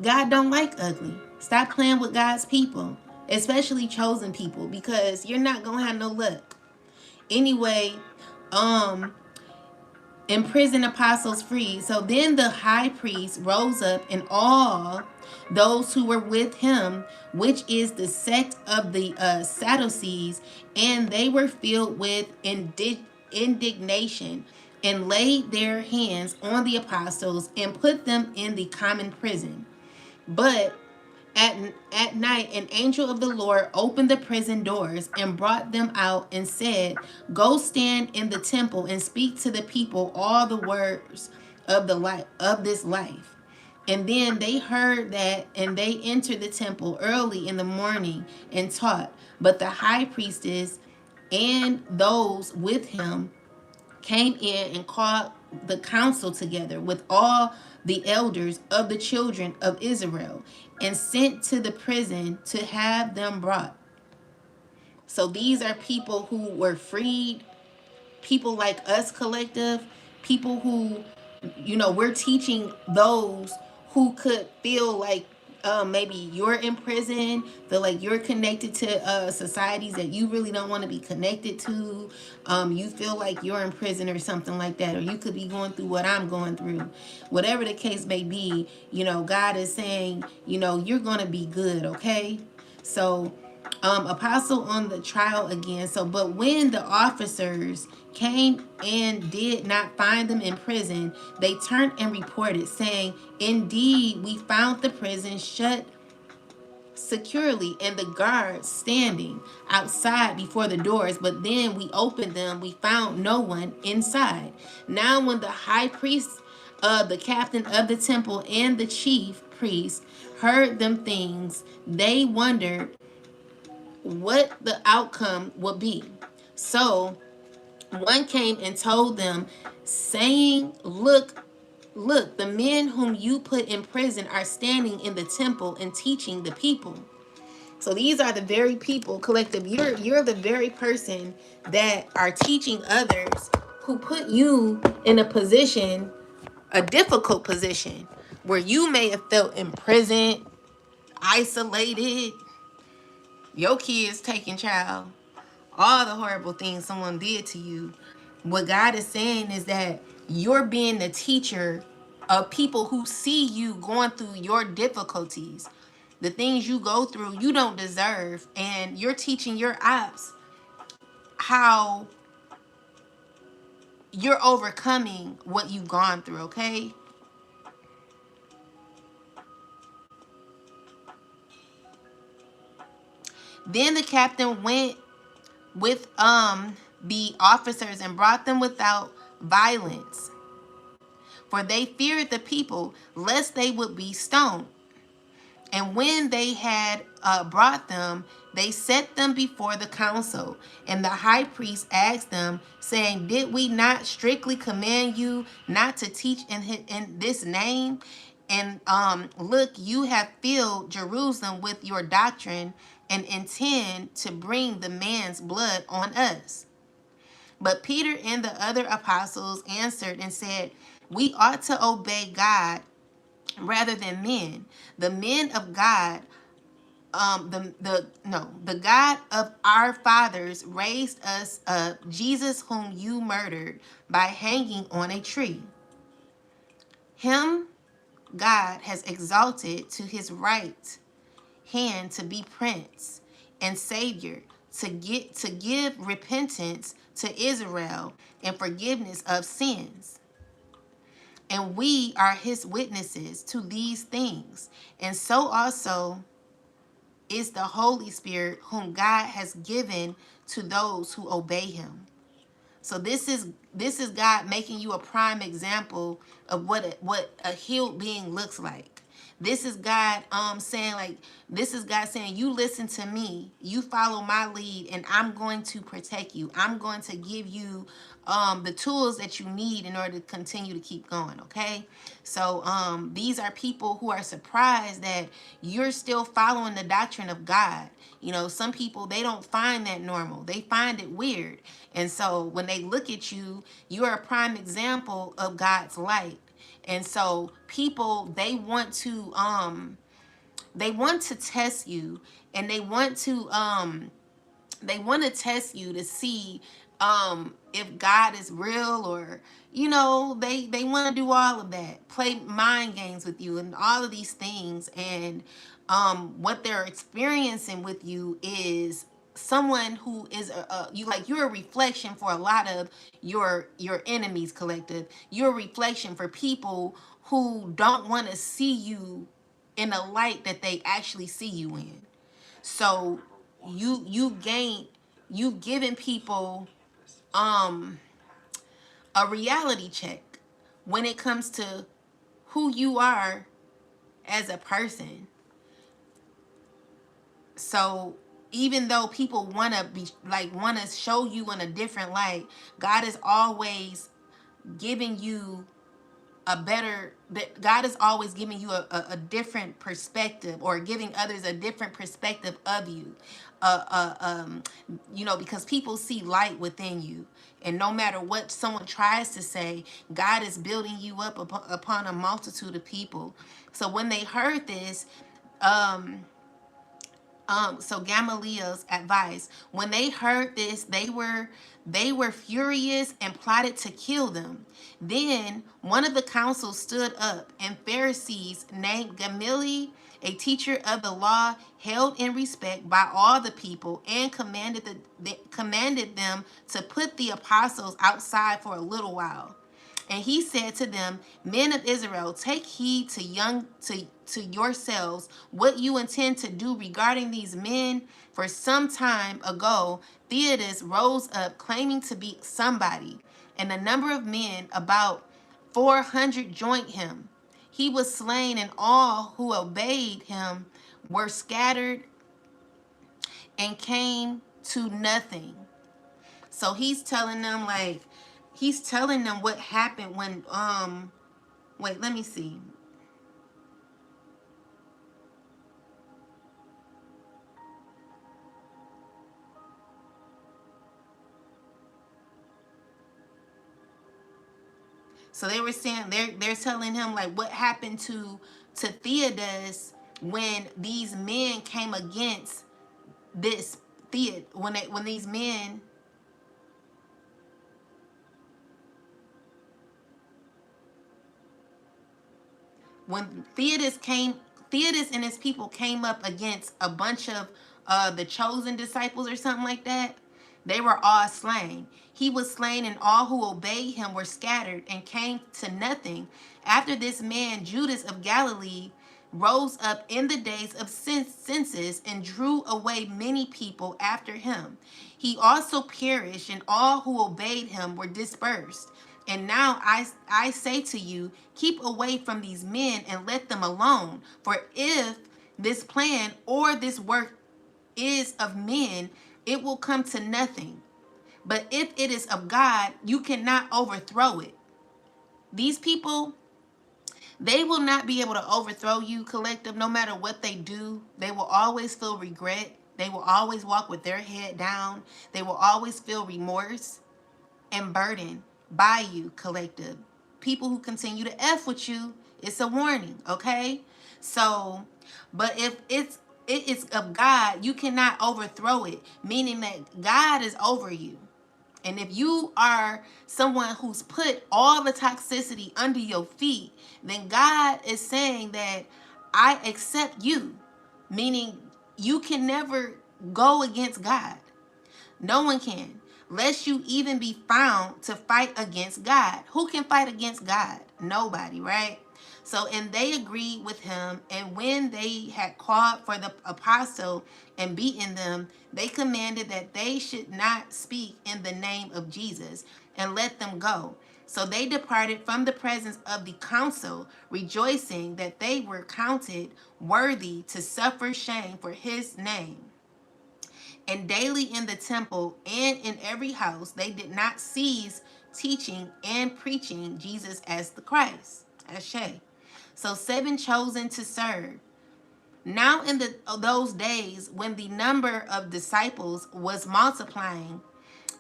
God don't like ugly. Stop playing with God's people, especially chosen people, because you're not going to have no luck. Anyway, imprisoned apostles free. So then the high priest rose up, and all those who were with him, which is the sect of the Sadducees, and they were filled with indignation, and laid their hands on the apostles and put them in the common prison. But At, at night, an angel of the Lord opened the prison doors and brought them out and said, "Go stand in the temple and speak to the people all the words of the life of this life." And then they heard that, and they entered the temple early in the morning and taught. But the high priestess and those with him came in and called the council together with all the elders of the children of Israel and sent to the prison to have them brought. So these are people who were freed, people like us collective, people who, we're teaching those who could feel like maybe you're in prison, feel like you're connected to societies that you really don't want to be connected to. You feel like you're in prison or something like that, or you could be going through what I'm going through. Whatever the case may be, God is saying, you're going to be good, okay? So Apostle on the trial again. So, but when the officers came and did not find them in prison, they turned and reported, saying, "Indeed, we found the prison shut securely and the guards standing outside before the doors, but then we opened them, we found no one inside." Now when the high priest, the captain of the temple, and the chief priest heard them things, they wondered what the outcome would be. So one came and told them, saying, Look, the men whom you put in prison are standing in the temple and teaching the people." So these are the very people, collective. You're the very person that are teaching others, who put you in a position, a difficult position, where you may have felt imprisoned, isolated, your kids taken, child, all the horrible things someone did to you. What God is saying is that you're being the teacher of people who see you going through your difficulties, the things you go through you don't deserve, and you're teaching your ops how you're overcoming what you've gone through, okay? Then the captain went with the officers and brought them without violence, for they feared the people lest they would be stoned. And when they had brought them, they set them before the council. And the high priest asked them, saying, "Did we not strictly command you not to teach in this name? And look, you have filled Jerusalem with your doctrine and intend to bring the man's blood on us." But Peter and the other apostles answered and said, "We ought to obey God rather than men. The men of God, the God of our fathers raised us up, Jesus whom you murdered by hanging on a tree. Him God has exalted to his right hand to be prince and savior, to give repentance to Israel and forgiveness of sins. And we are his witnesses to these things. And so also is the Holy Spirit, whom God has given to those who obey him." So this is God making you a prime example of what a healed being looks like. This is God saying, like, this is God saying, you listen to me, you follow my lead, and I'm going to protect you. I'm going to give you the tools that you need in order to continue to keep going, okay? So these are people who are surprised that you're still following the doctrine of God. Some people, they don't find that normal. They find it weird. And so when they look at you, you are a prime example of God's light. And so people, they want to test you, and they want to test you to see if God is real, or they want to do all of that, play mind games with you and all of these things. And what they're experiencing with you is someone who is you're a reflection for a lot of your enemies, collective. You're a reflection for people who don't want to see you in a light that they actually see you in. So you've given people um a reality check when it comes to who you are as a person. So even though people want to be like want to show you in a different light, God is always giving you a better, that God is always giving you a different perspective, or giving others a different perspective of you. You know, because people see light within you, and no matter what someone tries to say, God is building you up upon a multitude of people. So when they heard this, um so Gamaliel's advice, when they heard this, they were furious and plotted to kill them. Then one of the council stood up, and Pharisees named Gamaliel, a teacher of the law held in respect by all the people, and commanded them to put the apostles outside for a little while. And he said to them, Men of Israel, take heed to yourselves what you intend to do regarding these men. For some time ago, Theodas rose up claiming to be somebody, and a number of men, about 400, joined him. He was slain, and all who obeyed him were scattered and came to nothing. So he's telling them what happened when wait, let me see. So they were saying, they're telling him like what happened to Theodas when these men came against this when these men, when Theodas and his people came up against a bunch of the chosen disciples or something like that, they were all slain. He was slain, and all who obeyed him were scattered and came to nothing. After this man, Judas of Galilee, rose up in the days of census and drew away many people after him. He also perished, and all who obeyed him were dispersed. And now I say to you, keep away from these men and let them alone. For if this plan or this work is of men, it will come to nothing. But if it is of God, you cannot overthrow it. These people, they will not be able to overthrow you, collective, no matter what they do. They will always feel regret. They will always walk with their head down. They will always feel remorse and burden by you, collective. People who continue to F with you, it's a warning, okay? So, but if it is of God, you cannot overthrow it, meaning that God is over you. And if you are someone who's put all the toxicity under your feet, then God is saying that I accept you, meaning you can never go against God. No one can, lest you even be found to fight against God. Who can fight against God? Nobody, right? So, and they agreed with him, and when they had called for the apostle and beaten them, they commanded that they should not speak in the name of Jesus, and let them go. So they departed from the presence of the council, rejoicing that they were counted worthy to suffer shame for his name. And daily in the temple and in every house, they did not cease teaching and preaching Jesus as the Christ. Ashe. So 7 chosen to serve. Now in those days, when the number of disciples was multiplying,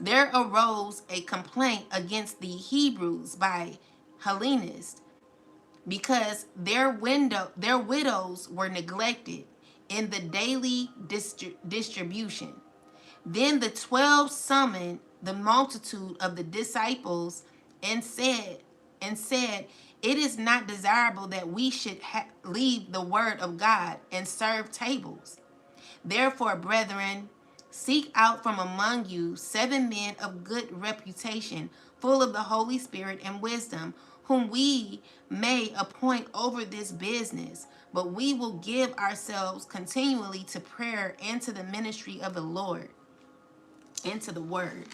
there arose a complaint against the Hebrews by Hellenists, because their widows were neglected in the daily distribution. Then the 12 summoned the multitude of the disciples and said, it is not desirable that we should leave the word of God and serve tables. Therefore, brethren, seek out from among you 7 men of good reputation, full of the Holy Spirit and wisdom, whom we may appoint over this business, but we will give ourselves continually to prayer and to the ministry of the Lord and to the word.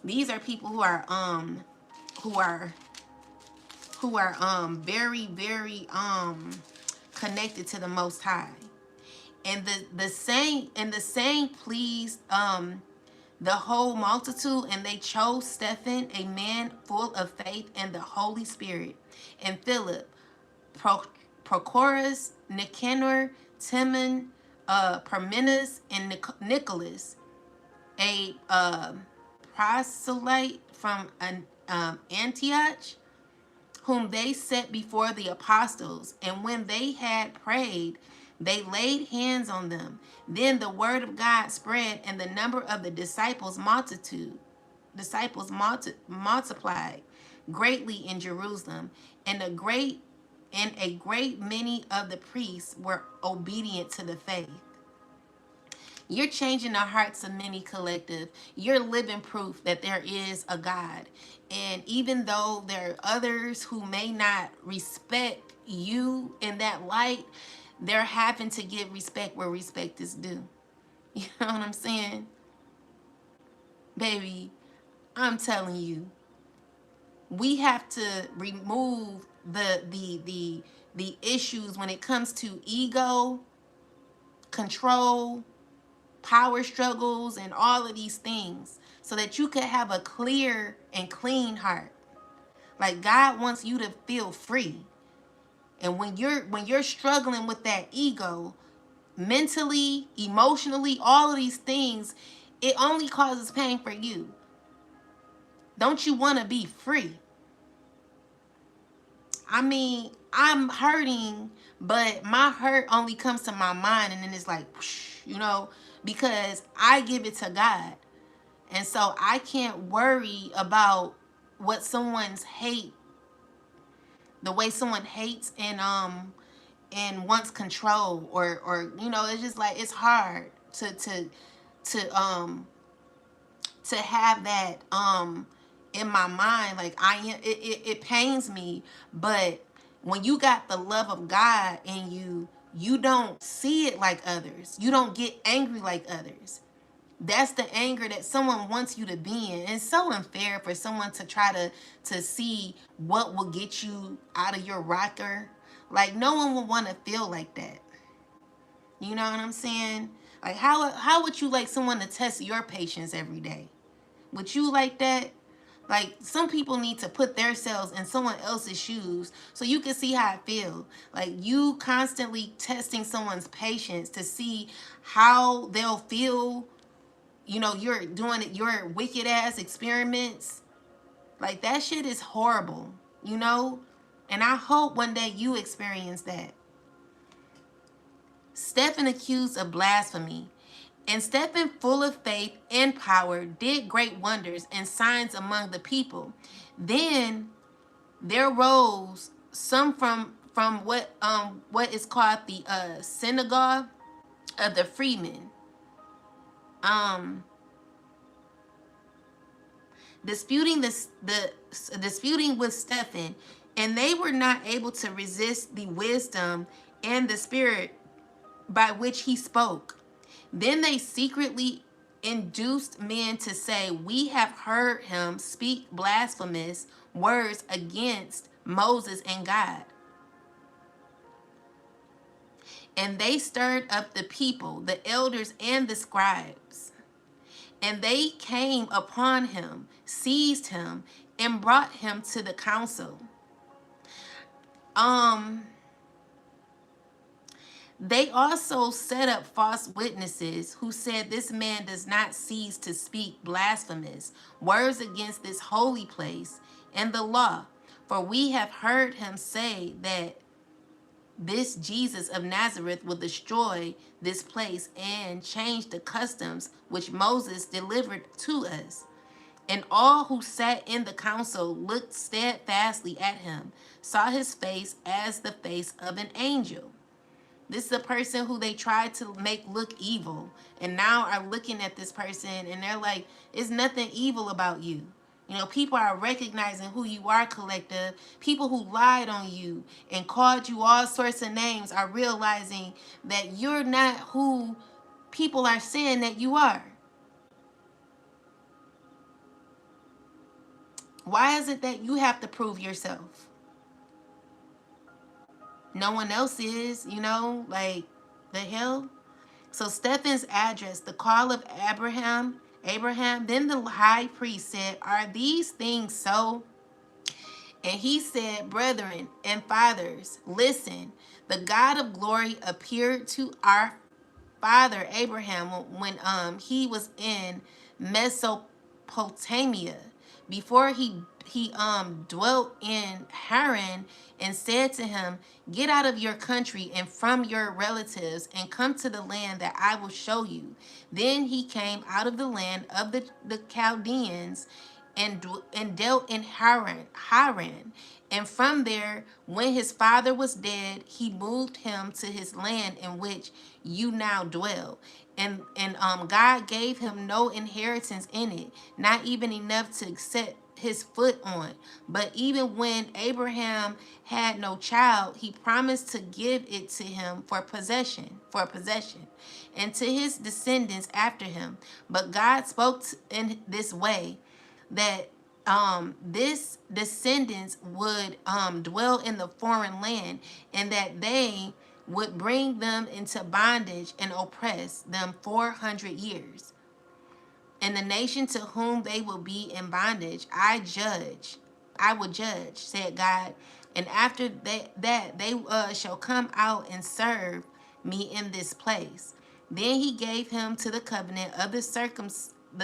These are people who are very, very connected to the Most High. And the saying pleased the whole multitude, and they chose Stephen, a man full of faith and the Holy Spirit, and Philip, Prochorus, Nicanor, Timon, Parmenas, and Nicholas, a proselyte from Antioch, whom they set before the apostles. And when they had prayed, they laid hands on them. Then the word of God spread, and the number of the disciples multiplied greatly in Jerusalem, and a great many of the priests were obedient to the faith. You're changing the hearts of many, collective. You're living proof that there is a God. And even though there are others who may not respect you in that light, they're having to give respect where respect is due. You know what I'm saying? Baby, I'm telling you, we have to remove the issues when it comes to ego, control, power struggles, and all of these things, so that you could have a clear and clean heart. Like, God wants you to feel free. And when you're struggling with that ego, mentally, emotionally, all of these things, it only causes pain for you. Don't you want to be free? I mean, I'm hurting, but my hurt only comes to my mind, and then it's like, you know, because I give it to God. And so I can't worry about what someone's hate, the way someone hates and wants control, or you know, it's just like, it's hard to have that in my mind. Like, it pains me, but when you got the love of God in you, you don't see it like others. You don't get angry like others. That's the anger that someone wants you to be in. It's so unfair for someone to try to see what will get you out of your rocker. Like, no one would want to feel like that. You know what I'm saying? Like, how would you like someone to test your patience every day? Would you like that? Like, some people need to put themselves in someone else's shoes so you can see how it feels. Like, you constantly testing someone's patience to see how they'll feel. You know, you're doing it, your wicked ass experiments. Like, that shit is horrible, you know? And I hope one day you experience that. Stephen accused of blasphemy. And Stephen, full of faith and power, did great wonders and signs among the people. Then there rose some from what is called the synagogue of the freemen, disputing disputing with Stephen, and they were not able to resist the wisdom and the spirit by which he spoke. Then they secretly induced men to say, "We have heard him speak blasphemous words against Moses and God." And they stirred up the people, the elders and the scribes. And they came upon him, seized him, and brought him to the council. They also set up false witnesses who said, "This man does not cease to speak blasphemous words against this holy place and the law. For we have heard him say that this Jesus of Nazareth will destroy this place and change the customs which Moses delivered to us." And all who sat in the council looked steadfastly at him, saw his face as the face of an angel. This is a person who they tried to make look evil, and now are looking at this person and they're like, "It's nothing evil about you." You know, people are recognizing who you are, collective. People who lied on you and called you all sorts of names are realizing that you're not who people are saying that you are. Why is it that you have to prove yourself? No one else is, you know, like the hell? So Stephen's address, the call of Abraham, then the high priest said, "Are these things so?" And he said, "Brethren and fathers, listen. The God of glory appeared to our father Abraham when he was in Mesopotamia, before he dwelt in Haran, and said to him, Get out of your country and from your relatives and come to the land that I will show you. Then he came out of the land of the Chaldeans and dealt in Haran. And from there, when his father was dead, he moved him to his land in which you now dwell. And God gave him no inheritance in it, not even enough to set his foot on. But even when Abraham had no child, he promised to give it to him for possession, and to his descendants after him. But God spoke in this way, that this descendants would dwell in the foreign land, and that they would bring them into bondage and oppress them 400 years. And the nation to whom they will be in bondage, I will judge, said God. And after that they shall come out and serve me in this place. Then he gave him to the covenant of the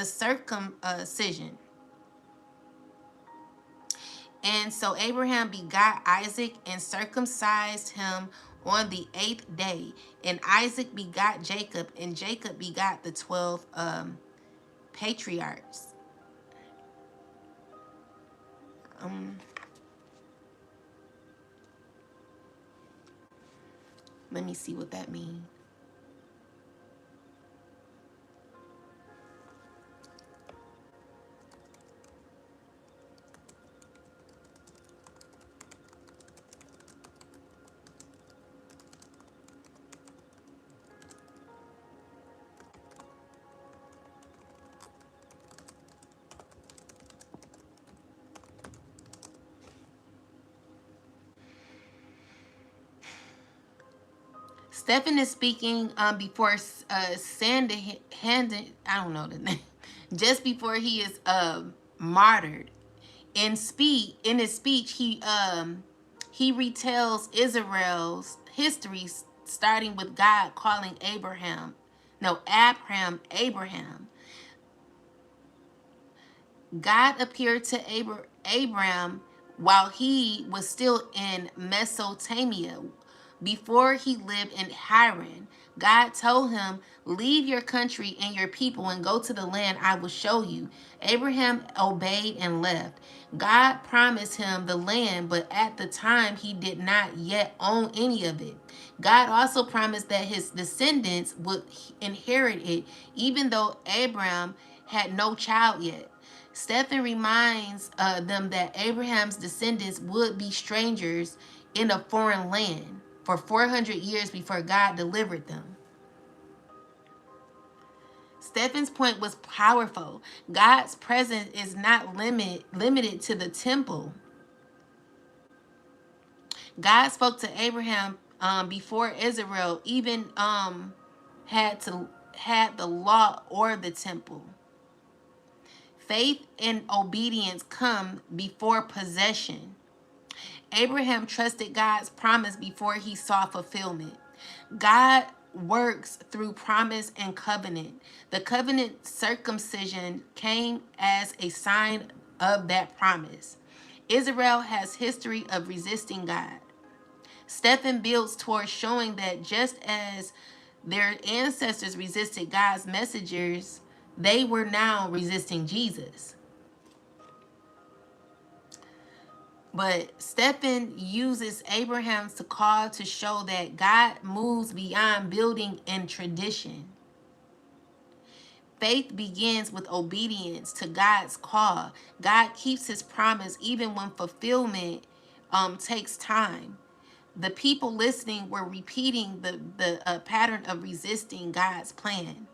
circumcision. And so Abraham begot Isaac and circumcised him on the 8th day. And Isaac begot Jacob, and Jacob begot the 12 patriarchs. Let me see what that means. Stephen is speaking before Sandy handed, I don't know the name, just before he is martyred. In his speech, he retells Israel's history, starting with God calling Abraham. God appeared to Abraham while he was still in Mesopotamia, before he lived in Haran. God told him, "Leave your country and your people and go to the land I will show you." Abraham obeyed and left. God promised him the land, but at the time he did not yet own any of it. God also promised that his descendants would inherit it, even though Abraham had no child yet. Stephen reminds them that Abraham's descendants would be strangers in a foreign land for 400 years before God delivered them. Stephen's point was powerful. God's presence is not limited to the temple. God spoke to Abraham before Israel even had the law or the temple. Faith and obedience come before possession. Abraham trusted God's promise before he saw fulfillment. God works through promise and covenant. The covenant circumcision came as a sign of that promise. Israel has history of resisting God. Stephen builds towards showing that just as their ancestors resisted God's messengers, they were now resisting Jesus. But Stephen uses Abraham's call to show that God moves beyond building and tradition. faith begins with obedience to God's call. God keeps his promise even when fulfillment takes time. The people listening were repeating the pattern of resisting God's plan.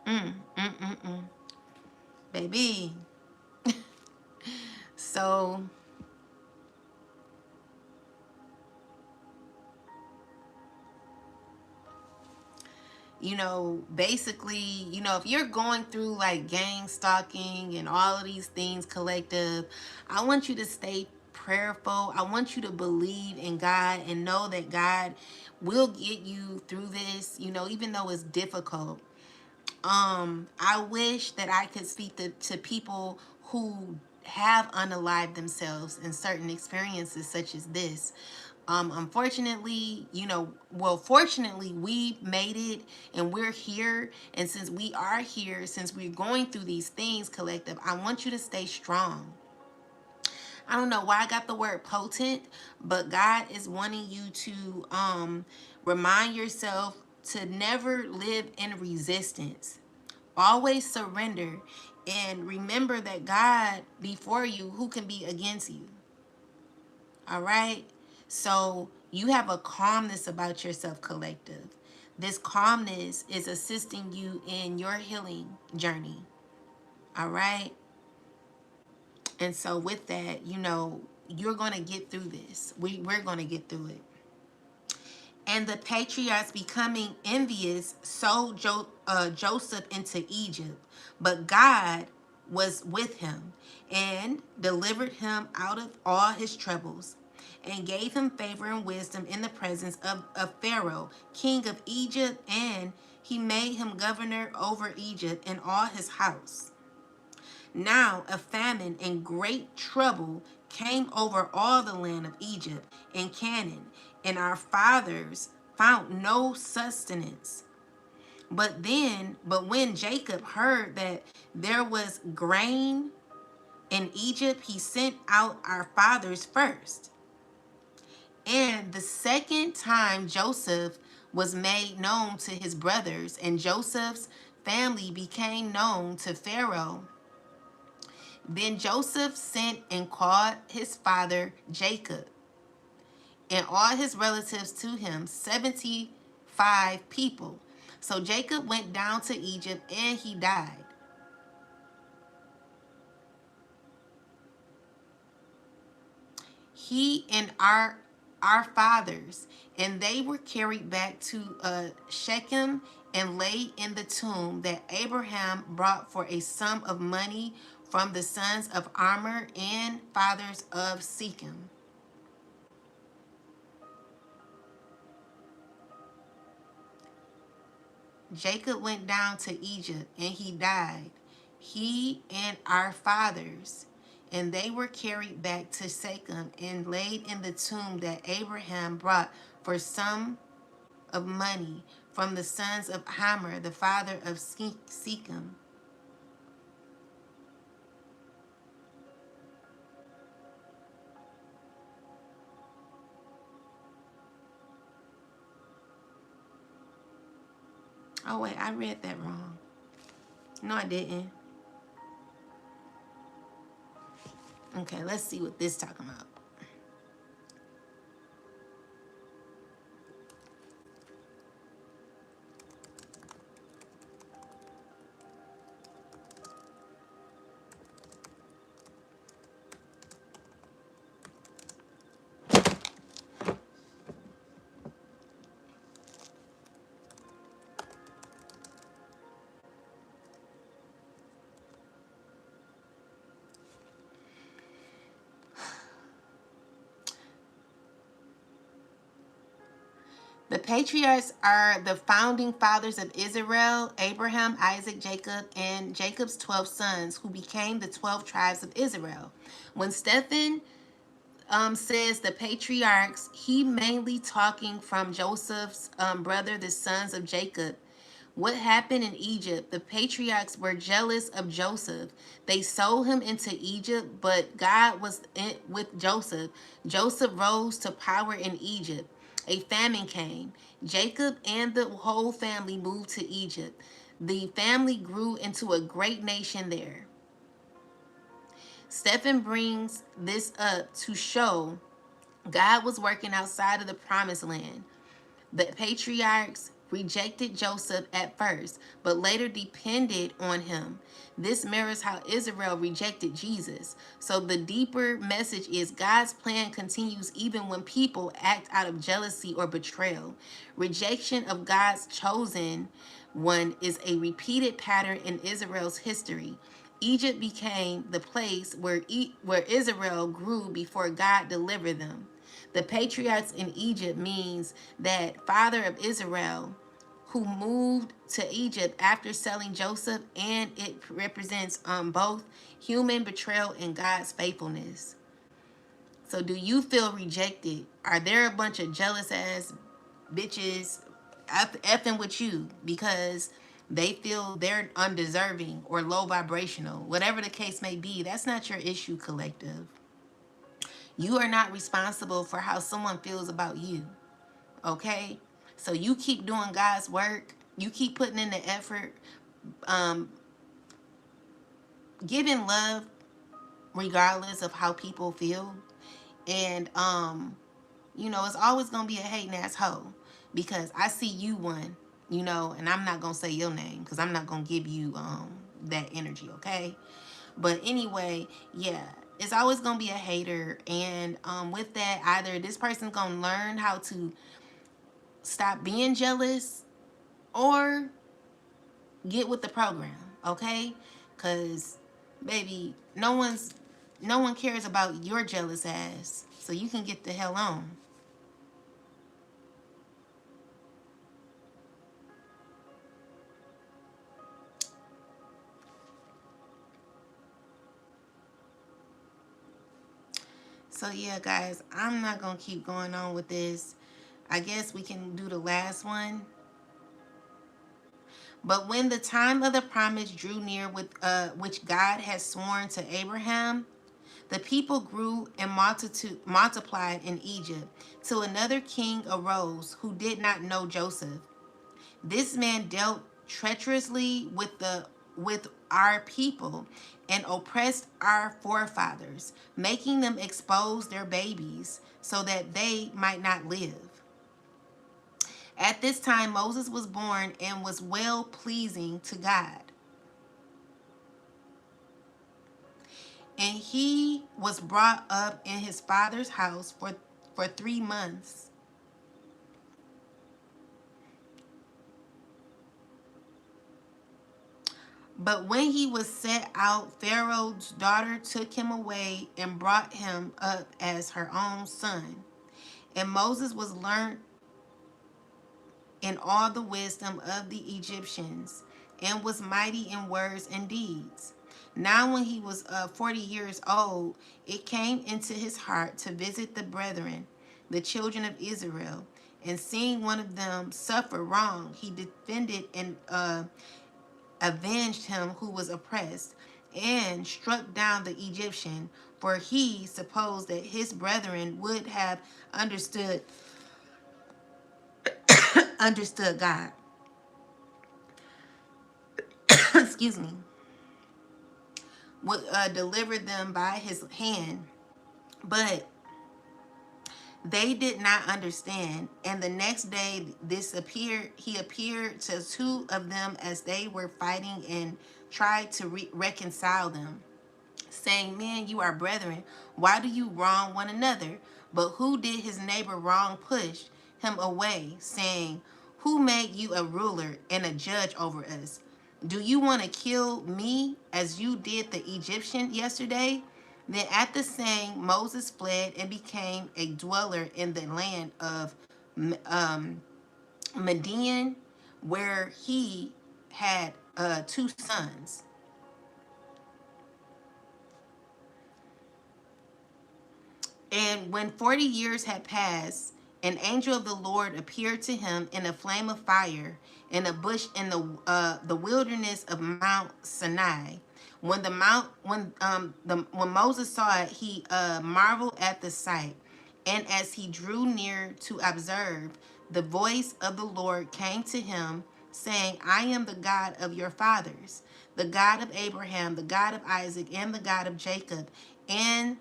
Mm, mm, mm, mm. Baby. So, basically, if you're going through like gang stalking and all of these things collective, I want you to stay prayerful. I want you to believe in God and know that God will get you through this, even though it's difficult. I wish that I could speak to people who have unalived themselves in certain experiences such as this. Unfortunately, fortunately, we made it and we're here. And since we are here, since we're going through these things, collective, I want you to stay strong. I don't know why I got the word potent, but God is wanting you to remind yourself to never live in resistance. Always surrender and remember that God before you, who can be against you? All right? So you have a calmness about yourself, collective. This calmness is assisting you in your healing journey. All right? And so with that, you're going to get through this. We're going to get through it. And the patriarchs becoming envious sold Joseph into Egypt, but God was with him and delivered him out of all his troubles and gave him favor and wisdom in the presence of Pharaoh, king of Egypt, and he made him governor over Egypt and all his house. Now a famine and great trouble came over all the land of Egypt and Canaan, and our fathers found no sustenance. But when Jacob heard that there was grain in Egypt, he sent out our fathers first. And the second time Joseph was made known to his brothers, and Joseph's family became known to Pharaoh. Then Joseph sent and called his father Jacob and all his relatives to him, 75 people. So Jacob went down to Egypt and he died. He and our fathers, and they were carried back to Shechem and laid in the tomb that Abraham brought for a sum of money from the sons of Armor and fathers of Shechem. Jacob went down to Egypt and he died, he and our fathers, and they were carried back to Shechem and laid in the tomb that Abraham brought for sum of money from the sons of Hamor, the father of Shechem. Oh wait, I read that wrong. No, I didn't. Okay, let's see what this talking about. The patriarchs are the founding fathers of Israel: Abraham, Isaac, Jacob, and Jacob's 12 sons, who became the 12 tribes of Israel. When Stephen says the patriarchs, he mainly talking from Joseph's brother, the sons of Jacob. What happened in Egypt? The patriarchs were jealous of Joseph. They sold him into Egypt, but God was with Joseph. Joseph rose to power in Egypt. A famine came. Jacob and the whole family moved to Egypt. The family grew into a great nation there. Stephen brings this up to show God was working outside of the promised land. The patriarchs rejected Joseph at first, but later depended on him. This mirrors how Israel rejected Jesus. So the deeper message is God's plan continues even when people act out of jealousy or betrayal. Rejection of God's chosen one is a repeated pattern in Israel's history. Egypt became the place where Israel grew before God delivered them. The patriarchs in Egypt means that father of Israel who moved to Egypt after selling Joseph, and it represents both human betrayal and God's faithfulness. So do you feel rejected? Are there a bunch of jealous ass bitches effing with you because they feel they're undeserving or low vibrational? Whatever the case may be, that's not your issue, collective. You are not responsible for how someone feels about you. Okay? So you keep doing God's work. You keep putting in the effort, um, giving love regardless of how people feel. And it's always gonna be a hating ass hoe because I see you one, and I'm not gonna say your name because I'm not gonna give you that energy, okay? But anyway, yeah, it's always gonna be a hater, and with that, either this person's gonna learn how to stop being jealous or get with the program, okay? Cause baby, no one cares about your jealous ass, so you can get the hell on. So yeah, guys, I'm not gonna keep going on with this. I guess we can do the last one. But when the time of the promise drew near, with which God had sworn to Abraham, the people grew and multiplied in Egypt, till another king arose who did not know Joseph. This man dealt treacherously with our people and oppressed our forefathers, making them expose their babies so that they might not live. At this time Moses was born and was well pleasing to God. And he was brought up in his father's house for 3 months. But when he was set out, Pharaoh's daughter took him away and brought him up as her own son. And Moses was learned in all the wisdom of the Egyptians and was mighty in words and deeds. Now when he was 40 years old, it came into his heart to visit the brethren, the children of Israel. And seeing one of them suffer wrong, he defended and avenged him who was oppressed, and struck down the Egyptian, for he supposed that his brethren would have understood God. Excuse me. Would deliver them by his hand, but they did not understand. And the next day he appeared to two of them as they were fighting, and tried to reconcile them, saying, "Men, you are brethren. Why do you wrong one another?" But who did his neighbor wrong pushed him away, saying, "Who made you a ruler and a judge over us? Do you want to kill me as you did the Egyptian yesterday?" Then at the saying, Moses fled and became a dweller in the land of um, Midian, where he had 2 sons. And when 40 years had passed, an angel of the Lord appeared to him in a flame of fire in a bush in the wilderness of Mount Sinai. When Moses saw it, he marveled at the sight, And as he drew near to observe, the voice of the Lord came to him, saying, I am the God of your fathers, the God of Abraham, the God of Isaac, and the God of Jacob. And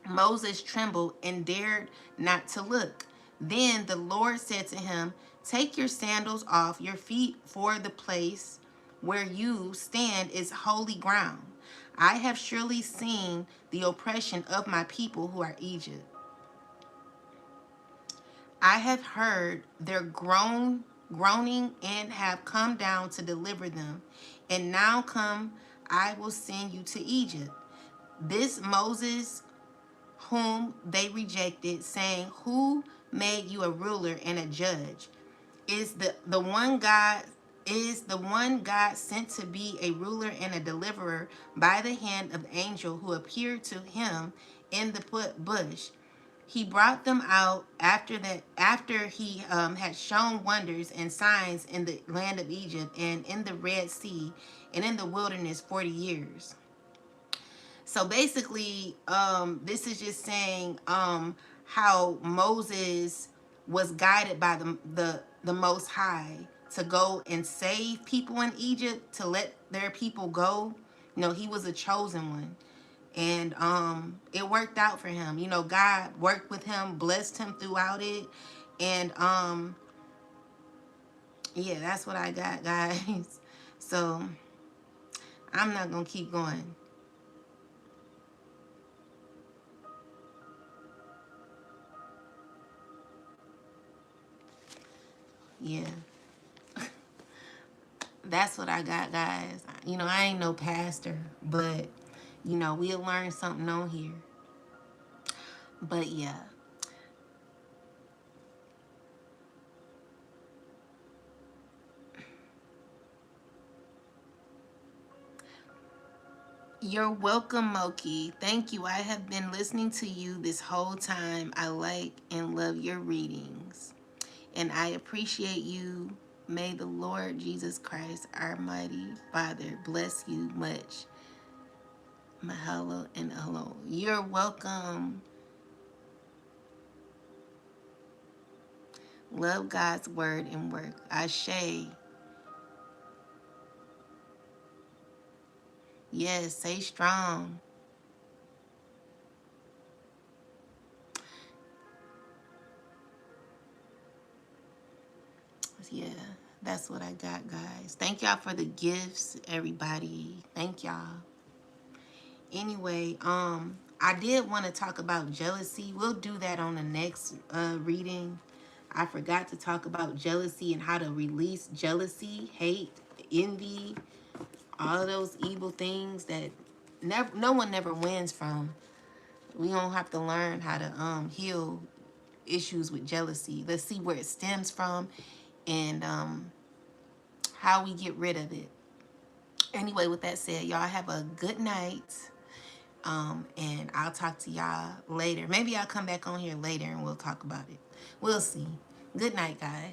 Moses trembled and dared not to look. Then the Lord said to him, take your sandals off your feet, for the place where you stand is holy ground. I have surely seen the oppression of my people who are Egypt. I have heard their groaning and have come down to deliver them. And now come, I will send you to Egypt. This Moses whom they rejected, saying, who made you a ruler and a judge? Is the one God sent to be a ruler and a deliverer by the hand of the angel who appeared to him in the bush. He brought them out after he had shown wonders and signs in the land of Egypt and in the Red Sea and in the wilderness 40 years. So basically, this is just saying how Moses was guided by the Most High to go and save people in Egypt, to let their people go. You know, he was a chosen one. And it worked out for him. You know, God worked with him, blessed him throughout it. And yeah, that's what I got, guys. So I'm not gonna keep going. Yeah, that's what I got, guys. You know, I ain't no pastor, but you know, we'll learn something on here. But yeah. You're welcome, Moki. Thank you. I have been listening to you this whole time. I like and love your readings, and I appreciate you. May the Lord Jesus Christ, our mighty Father, bless you much. Mahalo and hello. You're welcome. Love God's word and work. Ashe. Yes, stay strong. Yeah, that's what I got, guys. Thank y'all for the gifts, everybody. Thank y'all. Anyway, I did want to talk about jealousy. We'll do that on the next reading. I forgot to talk about jealousy and how to release jealousy, hate, envy, all of those evil things that no one never wins from. We don't have to learn how to heal issues with jealousy. Let's see where it stems from and how we get rid of it. Anyway, with that said, y'all have a good night. And I'll talk to y'all later. Maybe I'll come back on here later and we'll talk about it. We'll see. Good night, guys.